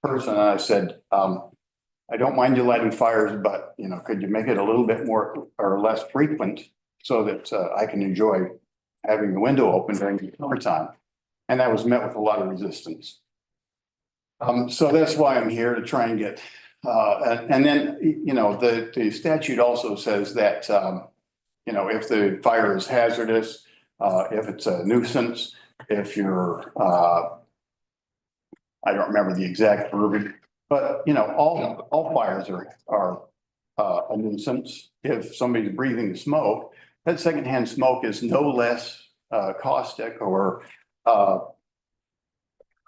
person. And I said, I don't mind you lighting fires, but could you make it a little bit more or less frequent so that I can enjoy having the window open during the summertime? And that was met with a lot of resistance. So that's why I'm here to try and get, and then, the statute also says that, if the fire is hazardous, if it's a nuisance, if you're, I don't remember the exact verbiage, but all fires are a nuisance. If somebody's breathing the smoke, that secondhand smoke is no less caustic or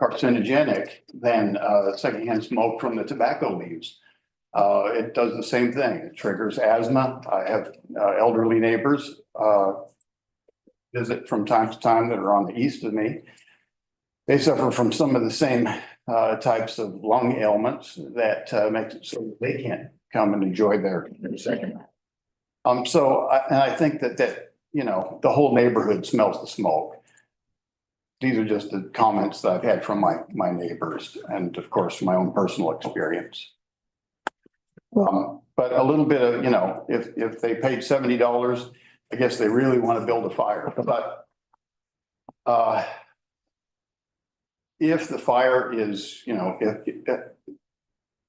carcinogenic than secondhand smoke from the tobacco leaves. It does the same thing. It triggers asthma. I have elderly neighbors visit from time to time that are on the east of me. They suffer from some of the same types of lung ailments that makes it so that they can't come and enjoy their second. I think that the whole neighborhood smells the smoke. These are just the comments that I've had from my neighbors and of course, my own personal experience. But a little bit of, if they paid $70, I guess they really want to build a fire, but if the fire is,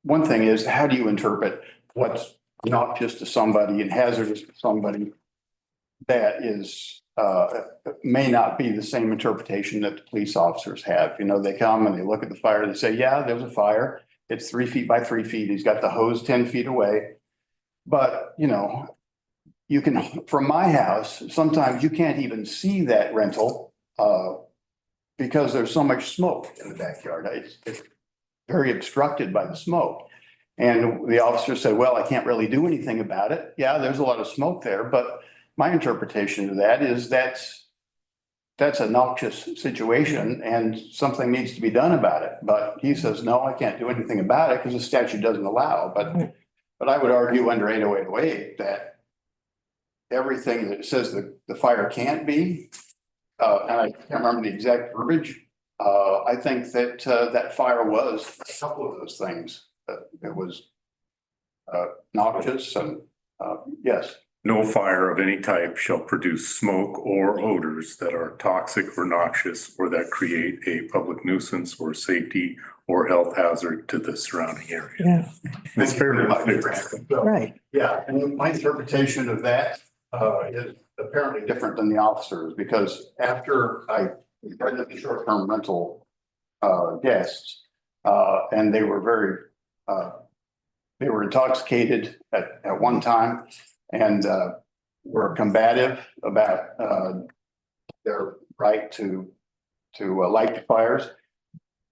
one thing is, how do you interpret what's noxious to somebody and hazardous to somebody? that is, may not be the same interpretation that the police officers have. You know, they come and they look at the fire, they say, yeah, there's a fire. It's 3 feet by 3 feet. He's got the hose 10 feet away. But, you know, you can, from my house, sometimes you can't even see that rental, because there's so much smoke in the backyard. It's very obstructed by the smoke. And the officer said, well, I can't really do anything about it. Yeah, there's a lot of smoke there, but my interpretation of that is that's a noxious situation and something needs to be done about it. But he says, no, I can't do anything about it because the statute doesn't allow. But I would argue under 808 that everything that says the fire can't be, and I can't remember the exact verbiage, I think that that fire was a couple of those things. It was noxious and yes. No fire of any type shall produce smoke or odors that are toxic or noxious or that create a public nuisance or safety or health hazard to the surrounding area. Yeah. It's fairly clear. Right. Yeah, and my interpretation of that is apparently different than the officers, because after I read the short-term rental guests, and they were intoxicated at one time and were combative about their right to light the fires.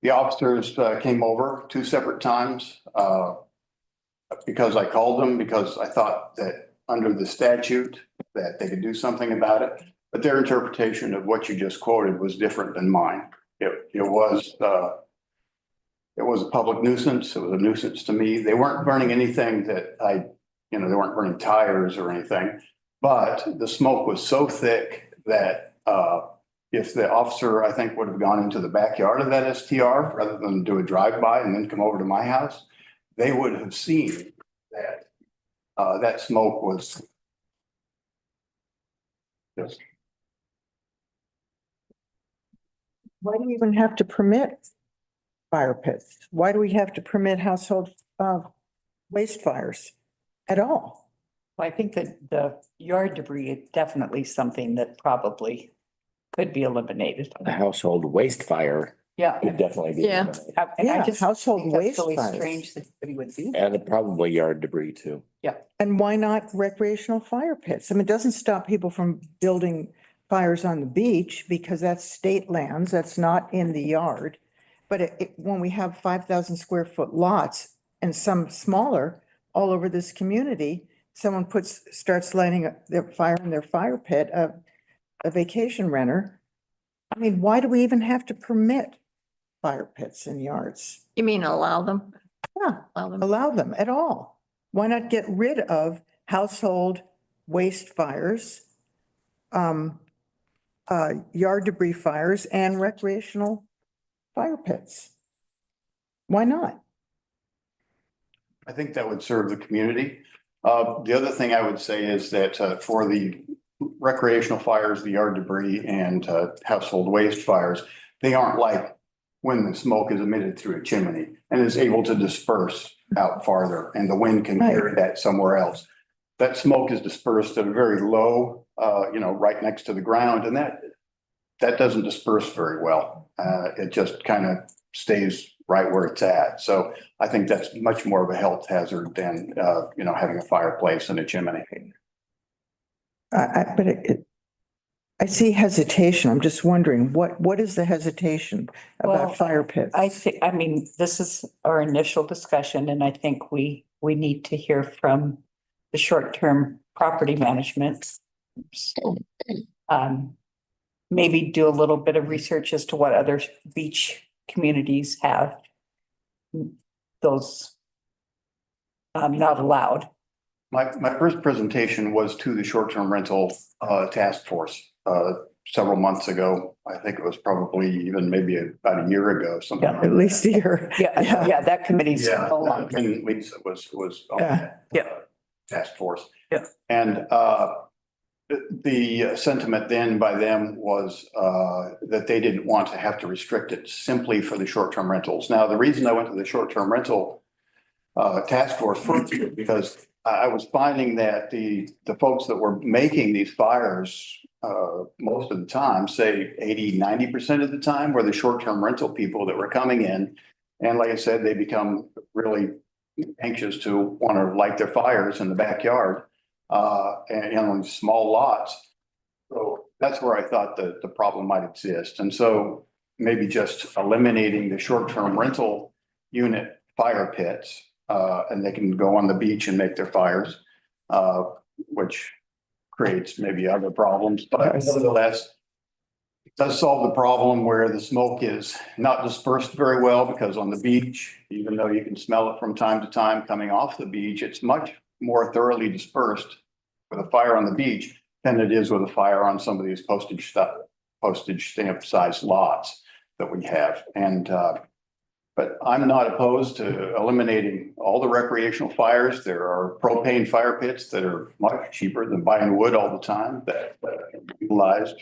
The officers came over 2 separate times because I called them, because I thought that under the statute that they could do something about it. But their interpretation of what you just quoted was different than mine. It was a public nuisance. It was a nuisance to me. They weren't burning anything that they weren't burning tires or anything, but the smoke was so thick that if the officer, I think, would have gone into the backyard of that STR rather than do a drive-by and then come over to my house, they would have seen that that smoke was just. Why do we even have to permit fire pits? Why do we have to permit household waste fires at all? Well, I think that the yard debris is definitely something that probably could be eliminated. A household waste fire Yeah. could definitely be. Yeah. eliminated. And I Yeah, just household think that's waste really fires. strange that anybody would do that. And probably yard debris too. And why not recreational fire pits? I mean, it doesn't stop people from building fires on the beach because that's state lands, that's not in the yard. But when we have 5,000 square foot lots and some smaller all over this community, someone starts lighting their fire in their fire pit, a vacation renter. I mean, why do we even have to permit fire pits in yards? You mean allow them? Yeah, Allow them. allow them at all. Why not get rid of household waste fires, yard debris fires and recreational fire pits? Why not? I think that would serve the community. The other thing I would say is that for the recreational fires, the yard debris and household waste fires, they aren't like when the smoke is emitted through a chimney and is able to disperse out farther and the wind can carry that somewhere else. That smoke is dispersed at a very low, right next to the ground, and that doesn't disperse very well. It just kind of stays right where it's at. So I think that's much more of a health hazard than, having a fireplace and a chimney. But I see hesitation. I'm just wondering, what is the hesitation Well, about fire pits? I mean, this is our initial discussion, and I think we need to hear from the short-term property management. Maybe do a little bit of research as to what other beach communities have those not allowed. My first presentation was to the short-term rental task force several months ago. I think it was probably even maybe about a year ago, something. At least a year. Yeah, that committee's Yeah, no longer. and Lisa was on Yeah. that task force. Yeah. And the sentiment then by them was that they didn't want to have to restrict it simply for the short-term rentals. Now, the reason I went to the short-term rental task force first is because I was finding that the folks that were making these fires, most of the time, say 80-90% of the time, were the short-term rental people that were coming in. And like I said, they become really anxious to want to light their fires in the backyard, and on small lots. So that's where I thought the problem might exist. And so maybe just eliminating the short-term rental unit fire pits, and they can go on the beach and make their fires, which creates maybe other problems, but nevertheless, it does solve the problem where the smoke is not dispersed very well, because on the beach, even though you can smell it from time to time coming off the beach, it's much more thoroughly dispersed with a fire on the beach than it is with a fire on some of these postage stamp sized lots that we have. And, but I'm not opposed to eliminating all the recreational fires. There are propane fire pits that are much cheaper than buying wood all the time that can be utilized.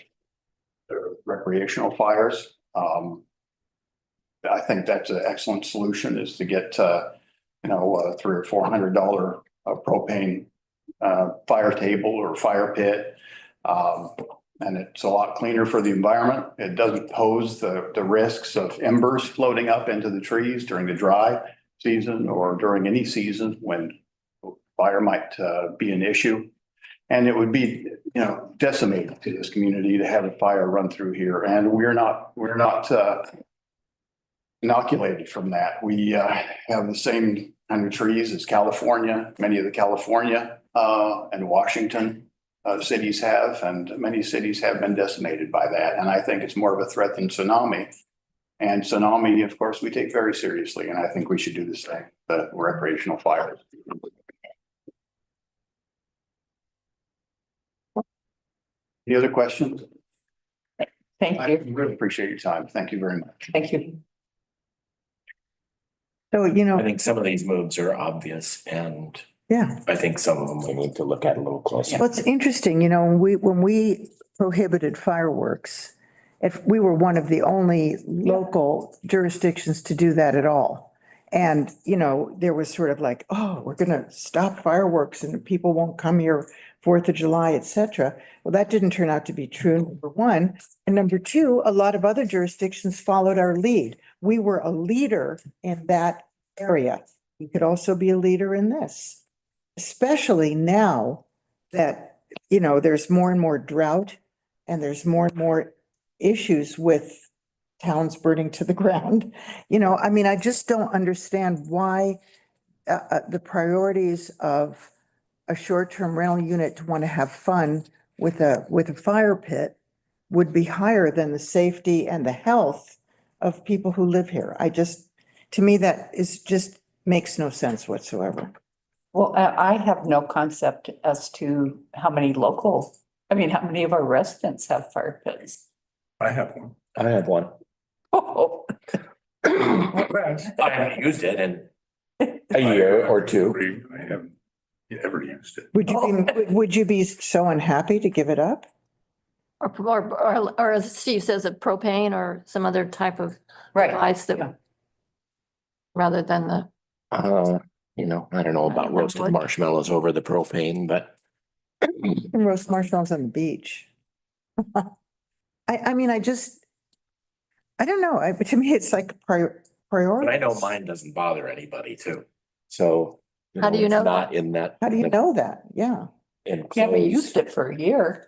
They're recreational fires. I think that's an excellent solution, is to get, $300 or $400 propane fire table or fire pit. And it's a lot cleaner for the environment. It doesn't pose the risks of embers floating up into the trees during the dry season or during any season when fire might be an issue. And it would be, decimating to this community to have a fire run through here. And we're not inoculated from that. We have the same kind of trees as California, many of the California and Washington cities have, and many cities have been decimated by that. And I think it's more of a threat than tsunami. And tsunami, of course, we take very seriously, and I think we should do the same, the recreational fires. Any other questions? Thank you. I really appreciate your time. Thank you very much. Thank you. So, I think some of these moves are obvious, and yeah. I think some of them we need to look at a little closer. Well, it's interesting, when we prohibited fireworks, if we were one of the only local jurisdictions to do that at all. And, there was sort of like, oh, we're going to stop fireworks and people won't come here 4th of July, et cetera. Well, that didn't turn out to be true, number one. And number two, a lot of other jurisdictions followed our lead. We were a leader in that area. We could also be a leader in this, especially now that, there's more and more drought and there's more and more issues with towns burning to the ground. I just don't understand why the priorities of a short-term rental unit to want to have fun with a fire pit would be higher than the safety and the health of people who live here. To me, that just makes no sense whatsoever. Well, I have no concept as to how many how many of our residents have fire pits. I have one. I have one. Oh. I haven't used it in a year or two. I haven't ever used it. Would you be so unhappy to give it up? Or as Steve says, a propane or some other type of Right. device that, rather than the, I don't know about roasted marshmallows over the propane, but Roast marshmallows on the beach. I don't know. To me, it's like priority. but I know mine doesn't bother anybody too. So. How do you it's know Not in that. How do you know that? Yeah. Yeah, we used it for a year.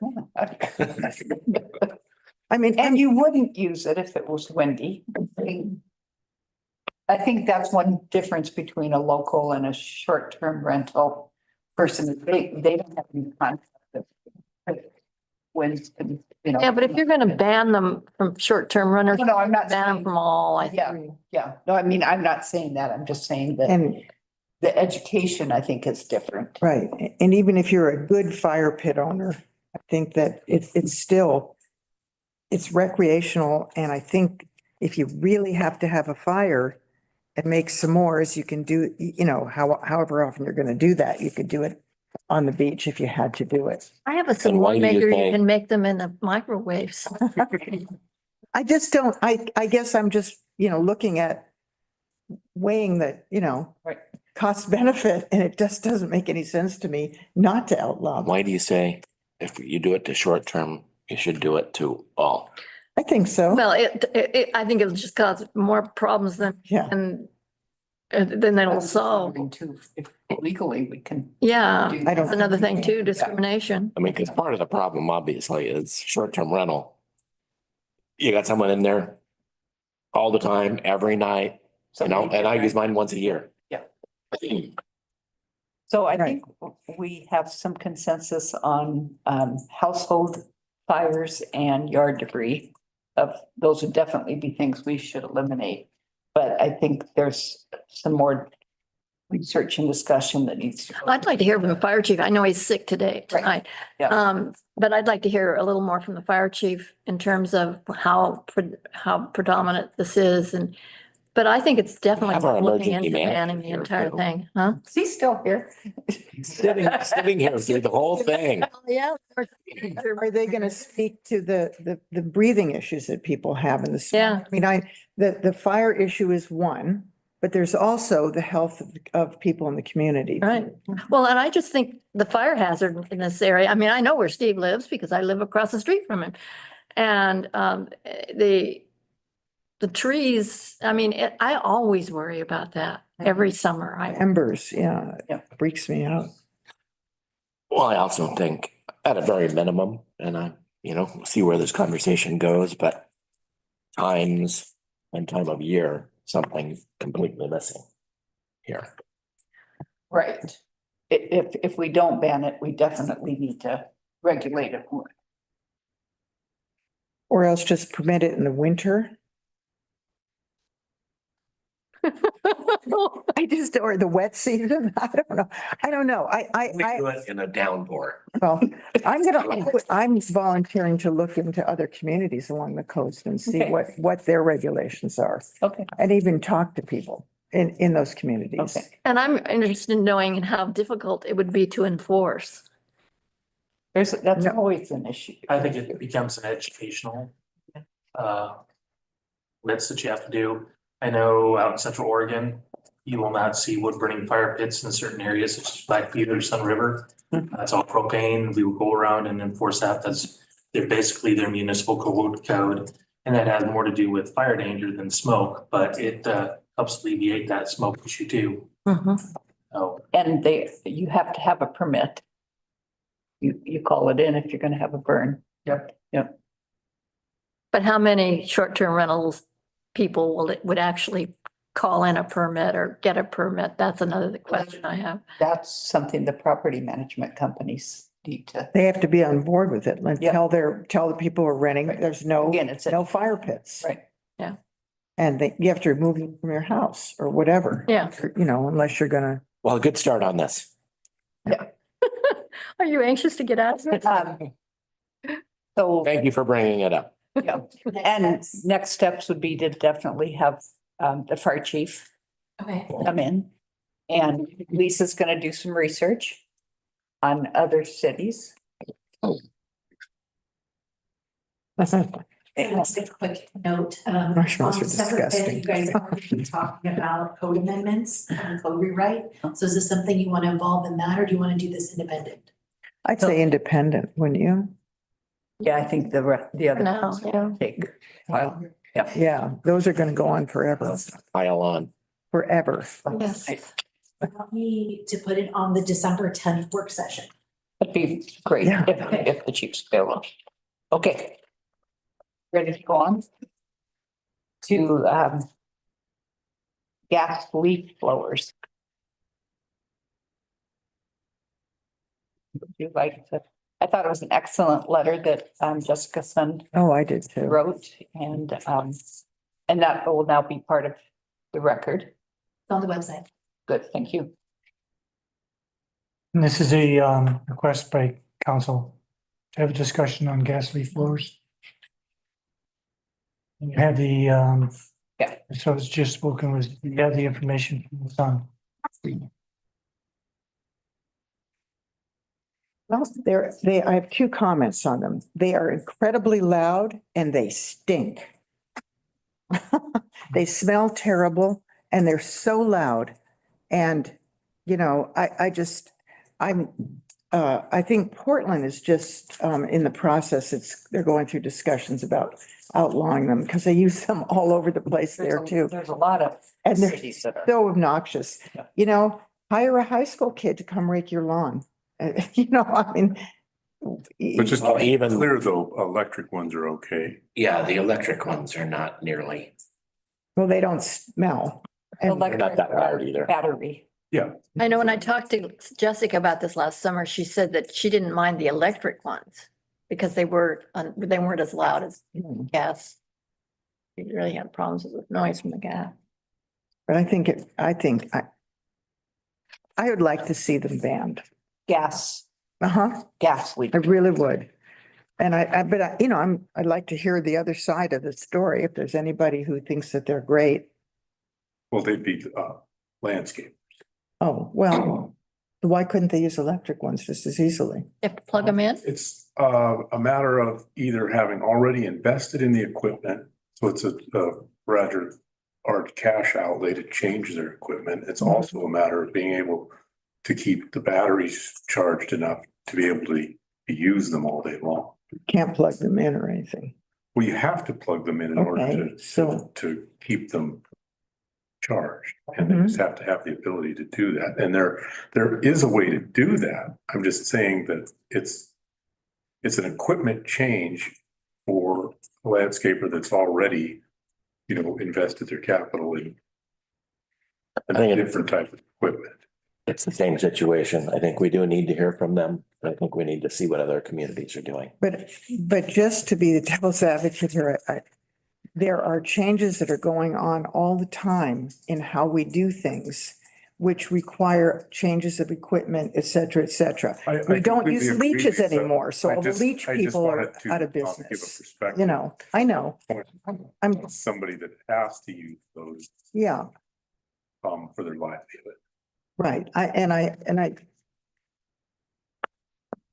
And you wouldn't use it if it was windy. I think that's one difference between a local and a short-term rental person. They don't have any concept of winds and, yeah, but if you're going to ban them from short-term runners. No, I'm not ban them saying- from all, I Yeah, think. yeah. No, I'm not saying that. I'm just saying that And the education, I think, is different. right. And even if you're a good fire pit owner, I think that it's still, it's recreational. And I think if you really have to have a fire and make s'mores, you can do, however often you're going to do that, you could do it on the beach if you had to do it. I have a And why s'more do you maker, you think- can make them in the microwaves. I just don't, I guess I'm just, looking at weighing that, Right. cost benefit, and it just doesn't make any sense to me not to outlaw them. Why do you say if you do it to short term, you should do it to all? I think so. Well, I think it'll just cause more problems than, Yeah. and then it'll solve. If legally we can. Yeah, do I don't- that's another thing too, discrimination. I mean, because part of the problem obviously is short-term rental. You got someone in there all the time, every night, and I use mine once a year. Yeah. So I think we have some consensus on household fires and yard debris. Those would definitely be things we should eliminate. But I think there's some more research and discussion that needs to. I'd like to hear from the fire chief. I know he's sick today, tonight. Yeah. But I'd like to hear a little more from the fire chief in terms of how predominant this is but I think it's definitely Have our looking emergency into manager banning the here, entire too. thing, huh? He's still here. Sitting here through the whole thing. Yeah. Are they gonna speak to the breathing issues that people have in the? Yeah. I mean, the fire issue is one, but there's also the health of people in the community. Right. Well, and I just think the fire hazard in this area, I mean, I know where Steve lives because I live across the street from him. And the trees, I mean, I always worry about that every summer. Embers, yeah, freaks me out. Well, I also think at a very minimum, and see where this conversation goes, but times and time of year, something completely missing here. Right. If we don't ban it, we definitely need to regulate it more. Or else just permit it in the winter. or the wet season. I don't know. Do it in a downpour. Well, I'm volunteering to look into other communities along the coast and see Okay. what their regulations are. Okay. And even talk to people in those communities. Okay. And I'm interested in knowing how difficult it would be to enforce. That's always an issue. I think it becomes an educational list that you have to do. I know out in Central Oregon, you will not see wood burning fire pits in certain areas such as Black Butte or Sun River. That's all propane. We will go around and enforce that. They're basically their municipal code. And that has more to do with fire danger than smoke, but it helps alleviate that smoke issue too. Oh, And you have to have a permit. You call it in if you're gonna have a burn. Yep. But how many short-term rentals people would actually call in a permit or get a permit? That's another question I have. That's something the property management companies need to. They have to be on board with it and tell the people who are renting, there's Again, it's no fire pits. Right. Yeah. And you have to remove them from your house or whatever. Yeah. Unless you're gonna. Well, a good start on this. Are you anxious to get out of it? So, Thank you for bringing it up. yeah, and next steps would be to definitely have the fire chief Okay. come in. And Lisa's gonna do some research on other cities. Just a quick note, Marshmallows on are December 5th, disgusting. you guys are going to be talking about code amendments and code rewrite. So is this something you want to involve in that, or do you want to do this independent? I'd say independent, wouldn't you? Yeah, I think the other. No, ones will yeah. take a while. Yeah. Yeah, those are gonna go on forever, Pile on. forever. Yes. Want me to put it on the December 10th work session? That'd be great Yeah. if the chief's available. Okay. Ready to go on? To gas leaf blowers. Would you like to, I thought it was an excellent letter that Jessica Sund Oh, I did too. wrote and that will now be part of the record. It's on the website. Good, thank you. And this is a request by council to have a discussion on gas leaf blowers. And you have the Yeah. so it's just spoken with, you have the information from the sun. Well, I have two comments on them. They are incredibly loud and they stink. They smell terrible and they're so loud. And you know, I think Portland is just, in the process, they're going through discussions about outlawing them because they use them all over the place there too. There's a lot of And they're cities that are. so obnoxious, you know, hire a high school kid to come rake your lawn. You know, I mean. But just to be clear though, electric ones are okay. Yeah, the electric ones are not nearly, Well, they don't smell. And they're not that loud either. Battery. Yeah. I know when I talked to Jessica about this last summer, she said that she didn't mind the electric ones because they weren't as loud as gas. She really had problems with noise from the gas. But I would like to see them banned. Gas, Uh-huh. gas. I really would. And but you know, I'd like to hear the other side of the story. If there's anybody who thinks that they're great. Well, they'd be landscape. Oh, well, why couldn't they use electric ones just as easily? You have to plug them in? It's a matter of either having already invested in the equipment, so it's a rather large cash outlay to change their equipment. It's also a matter of being able to keep the batteries charged enough to be able to use them all day long. Can't plug them in or anything. Well, you have to plug them in order to keep them charged, and they just have to have the ability to do that. And there is a way to do that. I'm just saying that it's an equipment change for a landscaper that's already, you know, invested their capital in a different type of equipment. It's the same situation. I think we do need to hear from them. I think we need to see what other communities are doing. But just to be the devil's advocate here, there are changes that are going on all the time in how we do things, which require changes of equipment, et cetera, et cetera. We don't use leeches anymore, so all the leech people are out of business. You know, I know. I'm somebody that has to use those. Yeah. For their livelihood. Right.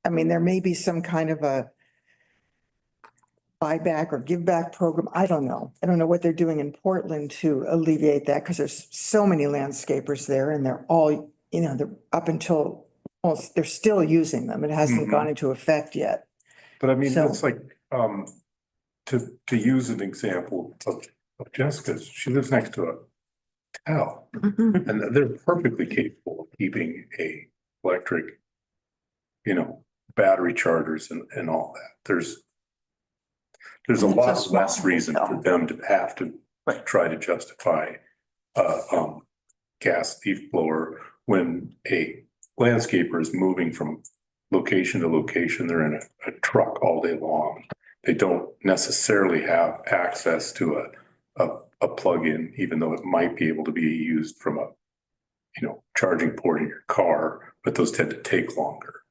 I mean, there may be some kind of a buyback or give back program. I don't know. I don't know what they're doing in Portland to alleviate that because there's so many landscapers there and they're all, you know, they're up until, well, they're still using them. It hasn't gone into effect yet. But I mean, that's like, to use an example of Jessica's, she lives next to a hotel and they're perfectly capable of keeping a electric, you know, battery chargers and all that. There's a lot less reason for them to have to try to justify gas leaf blower when a landscaper is moving from location to location. They're in a truck all day long. They don't necessarily have access to a plug-in, even though it might be able to be used from a, you know, charging port in your car, but those tend to take longer.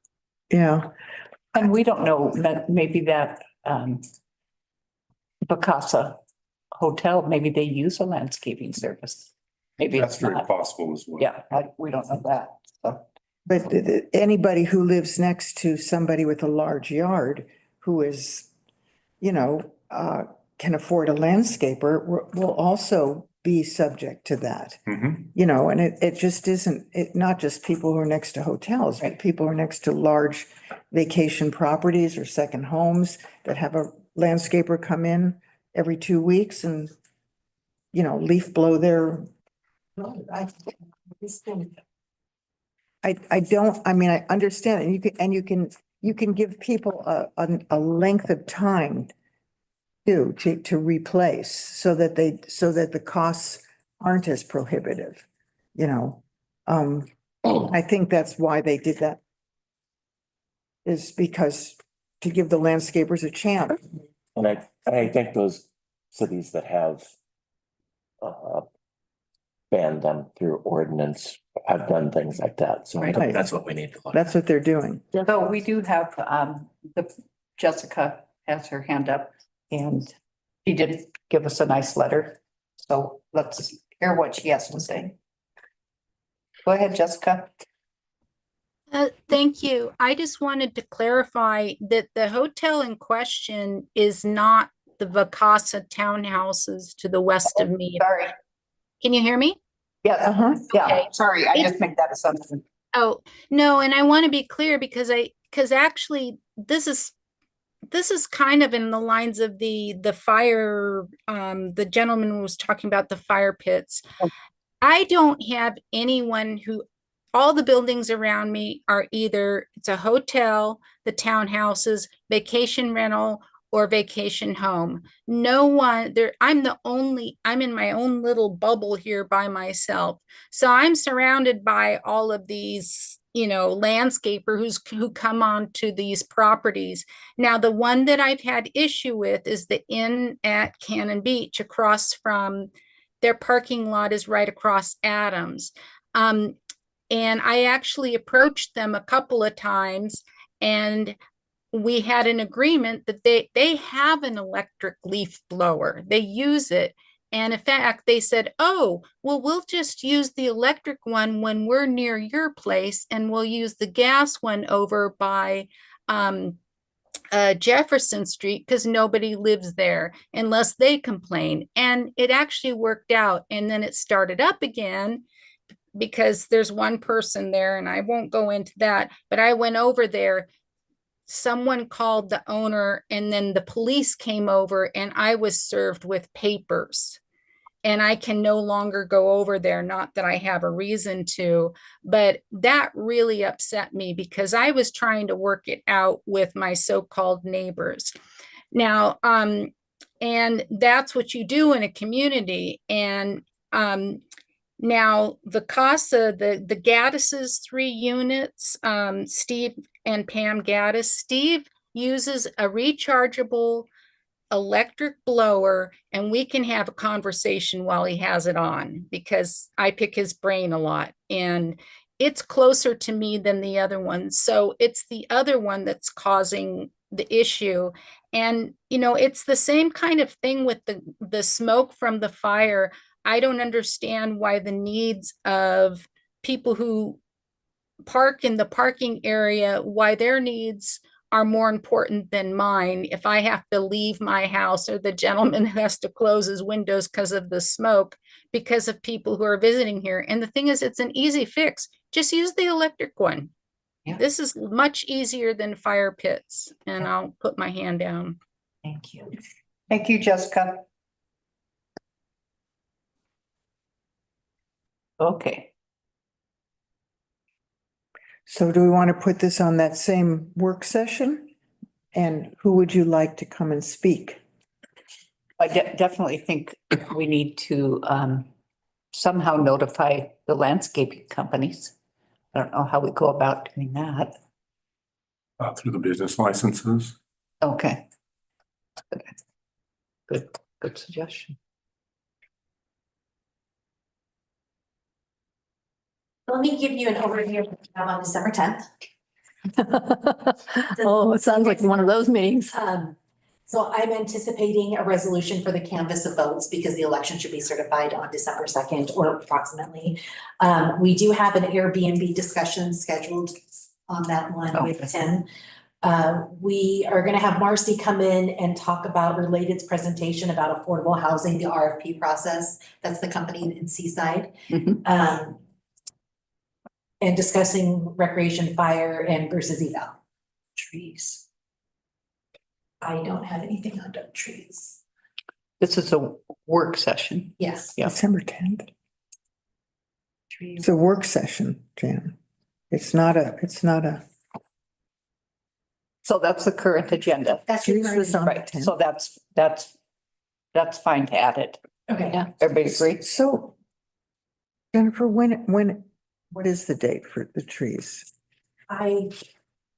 Yeah. And we don't know that maybe that Bacasa Hotel, maybe they use a landscaping service. Maybe that's it's very not. possible as well. Yeah, we don't know that. So. But anybody who lives next to somebody with a large yard who is, you know, can afford a landscaper will also be subject to that. You know, and it just isn't, not just people who are next to hotels, but people who are next to large vacation properties or second homes that have a landscaper come in every 2 weeks and, you know, leaf blow their. I don't, I mean, I understand it. You can give people a length of time to replace so that the costs aren't as prohibitive, you know. I think that's why they did that. Is because to give the landscapers a chance. And I think those cities that have banned them through ordinance have done things like that. So I think that's what we need to look at. That's what they're doing. So we do have, Jessica has her hand up and she did give us a nice letter. So let's hear what she has to say. Go ahead, Jessica. Thank you. I just wanted to clarify that the hotel in question is not the Vacasa townhouses to the west of me. Sorry. Can you hear me? Yes, yeah, Okay. sorry, I just make that assumption. Oh, no, and I want to be clear because actually this is kind of in the lines of the fire, the gentleman was talking about the fire pits. I don't have anyone all the buildings around me are either, it's a hotel, the townhouses, vacation rental, or vacation home. No one there, I'm in my own little bubble here by myself. So I'm surrounded by all of these, landscapers who come on to these properties. Now, the one that I've had issue with is the Inn at Cannon Beach across from their parking lot is right across Adams. And I actually approached them a couple of times, and we had an agreement that they have an electric leaf blower. They use it. And in fact, they said, oh, well, we'll just use the electric one when we're near your place, and we'll use the gas one over by Jefferson Street because nobody lives there unless they complain. And it actually worked out. And then it started up again because there's one person there, and I won't go into that, but I went over there. Someone called the owner, and then the police came over, and I was served with papers. And I can no longer go over there, not that I have a reason to, but that really upset me because I was trying to work it out with my so-called neighbors. Now, and that's what you do in a community. And now the CASA, the Gaddis's 3 units, Steve and Pam Gaddis, Steve uses a rechargeable electric blower, and we can have a conversation while he has it on because I pick his brain a lot, and it's closer to me than the other one. So it's the other one that's causing the issue. And, it's the same kind of thing with the smoke from the fire. I don't understand why the needs of people who park in the parking area, why their needs are more important than mine. If I have to leave my house, or the gentleman has to close his windows because of the smoke, because of people who are visiting here. And the thing is, it's an easy fix. Just use the electric one. Yeah. This is much easier than fire pits. And I'll put my hand down. Thank you. Thank you, Jessica. Okay. So do we want to put this on that same work session? And who would you like to come and speak? I definitely think we need to somehow notify the landscaping companies. I don't know how we go about doing that. Through the business licenses. Okay. Good suggestion. Let me give you an overview of what we have on December 10th. Oh, it sounds like one of those meetings. So I'm anticipating a resolution for the canvass of votes because the election should be certified on December 2nd or approximately. We do have an Airbnb discussion scheduled on that one with Tim. We are going to have Marcy come in and talk about Related's presentation about affordable housing, the RFP process. That's the company in Seaside. And discussing recreation, fire, and versus eval. Trees. I don't have anything on dark trees. This is a work session. Yes. Yeah. December 10th. It's a work session, Jan. It's not a. So that's the current agenda. That's your current agenda. Right. So that's fine to add it. Okay. Yeah. Everybody agree? So Jennifer, what is the date for the trees? I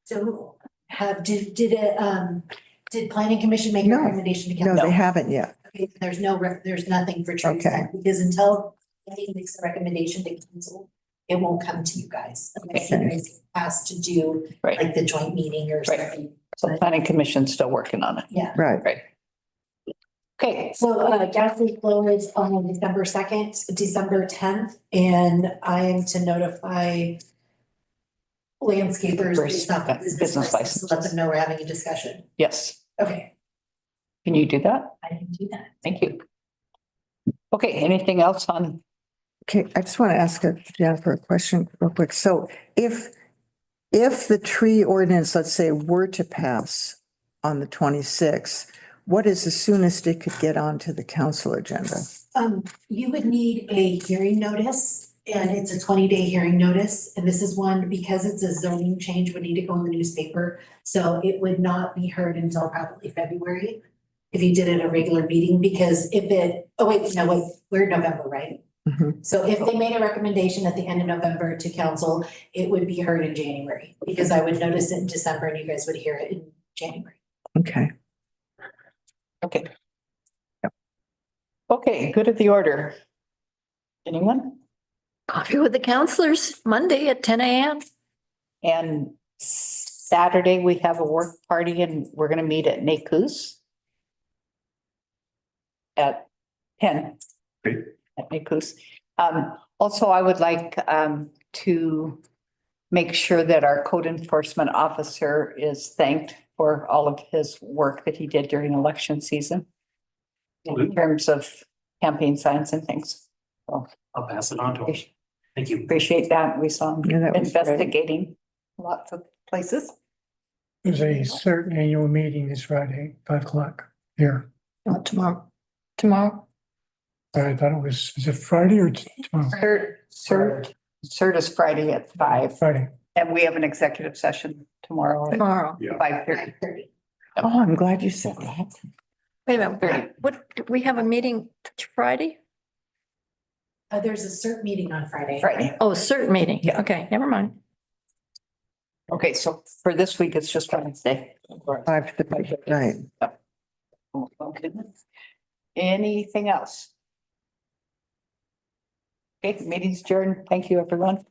don't have, did planning commission make a recommendation to No, council? they haven't yet. Okay, there's nothing for trees Okay. then, because until planning makes a recommendation to council, it won't come to you guys. Unless you guys asked to do like the joint meeting or something. So planning commission's still working on it. Yeah. Right. Okay. So gas leak blower is on December 2nd, December 10th, and I am to notify landscapers based off of business license to let them know we're having a discussion. Yes. Okay. Can you do that? I can do that. Thank you. Okay, anything else on Okay, I just want to ask Jennifer a question real quick. So if the tree ordinance, let's say, were to pass on the 26th, what is the soonest it could get onto the council agenda? You would need a hearing notice, and it's a 20-day hearing notice. And this is one, because it's a zoning change, would need to go in the newspaper. So it would not be heard until probably February if you did it at a regular meeting, because we're in November, right? So if they made a recommendation at the end of November to council, it would be heard in January, because I would notice it in December and you guys would hear it in January. Okay. Okay. Okay, good of the order. Anyone? Coffee with the counselors, Monday at 10 a.m. And Saturday, we have a work party and we're gonna meet at NACUS at 10. Great. At NACUS. Also, I would like to make sure that our code enforcement officer is thanked for all of his work that he did during election season in terms of campaign signs and things. So I'll pass it on to him. Thank you. appreciate that. We saw him Yeah, that was great. investigating lots of places. There's a certain annual meeting this Friday, 5 o'clock here. Not tomorrow. Tomorrow? I thought is it Friday or tomorrow? CERT is Friday at 5, Friday. and we have an executive session tomorrow at Tomorrow. 5:30. Oh, I'm glad you said that. Wait a minute. What, do we have a meeting Friday? There's a CERT meeting on Friday. Friday. Oh, CERT meeting. Yeah. Okay, never mind. Okay, so for this week, it's just Wednesday. 5:30, right. Okay. Anything else? Okay, meeting's adjourned. Thank you, everyone.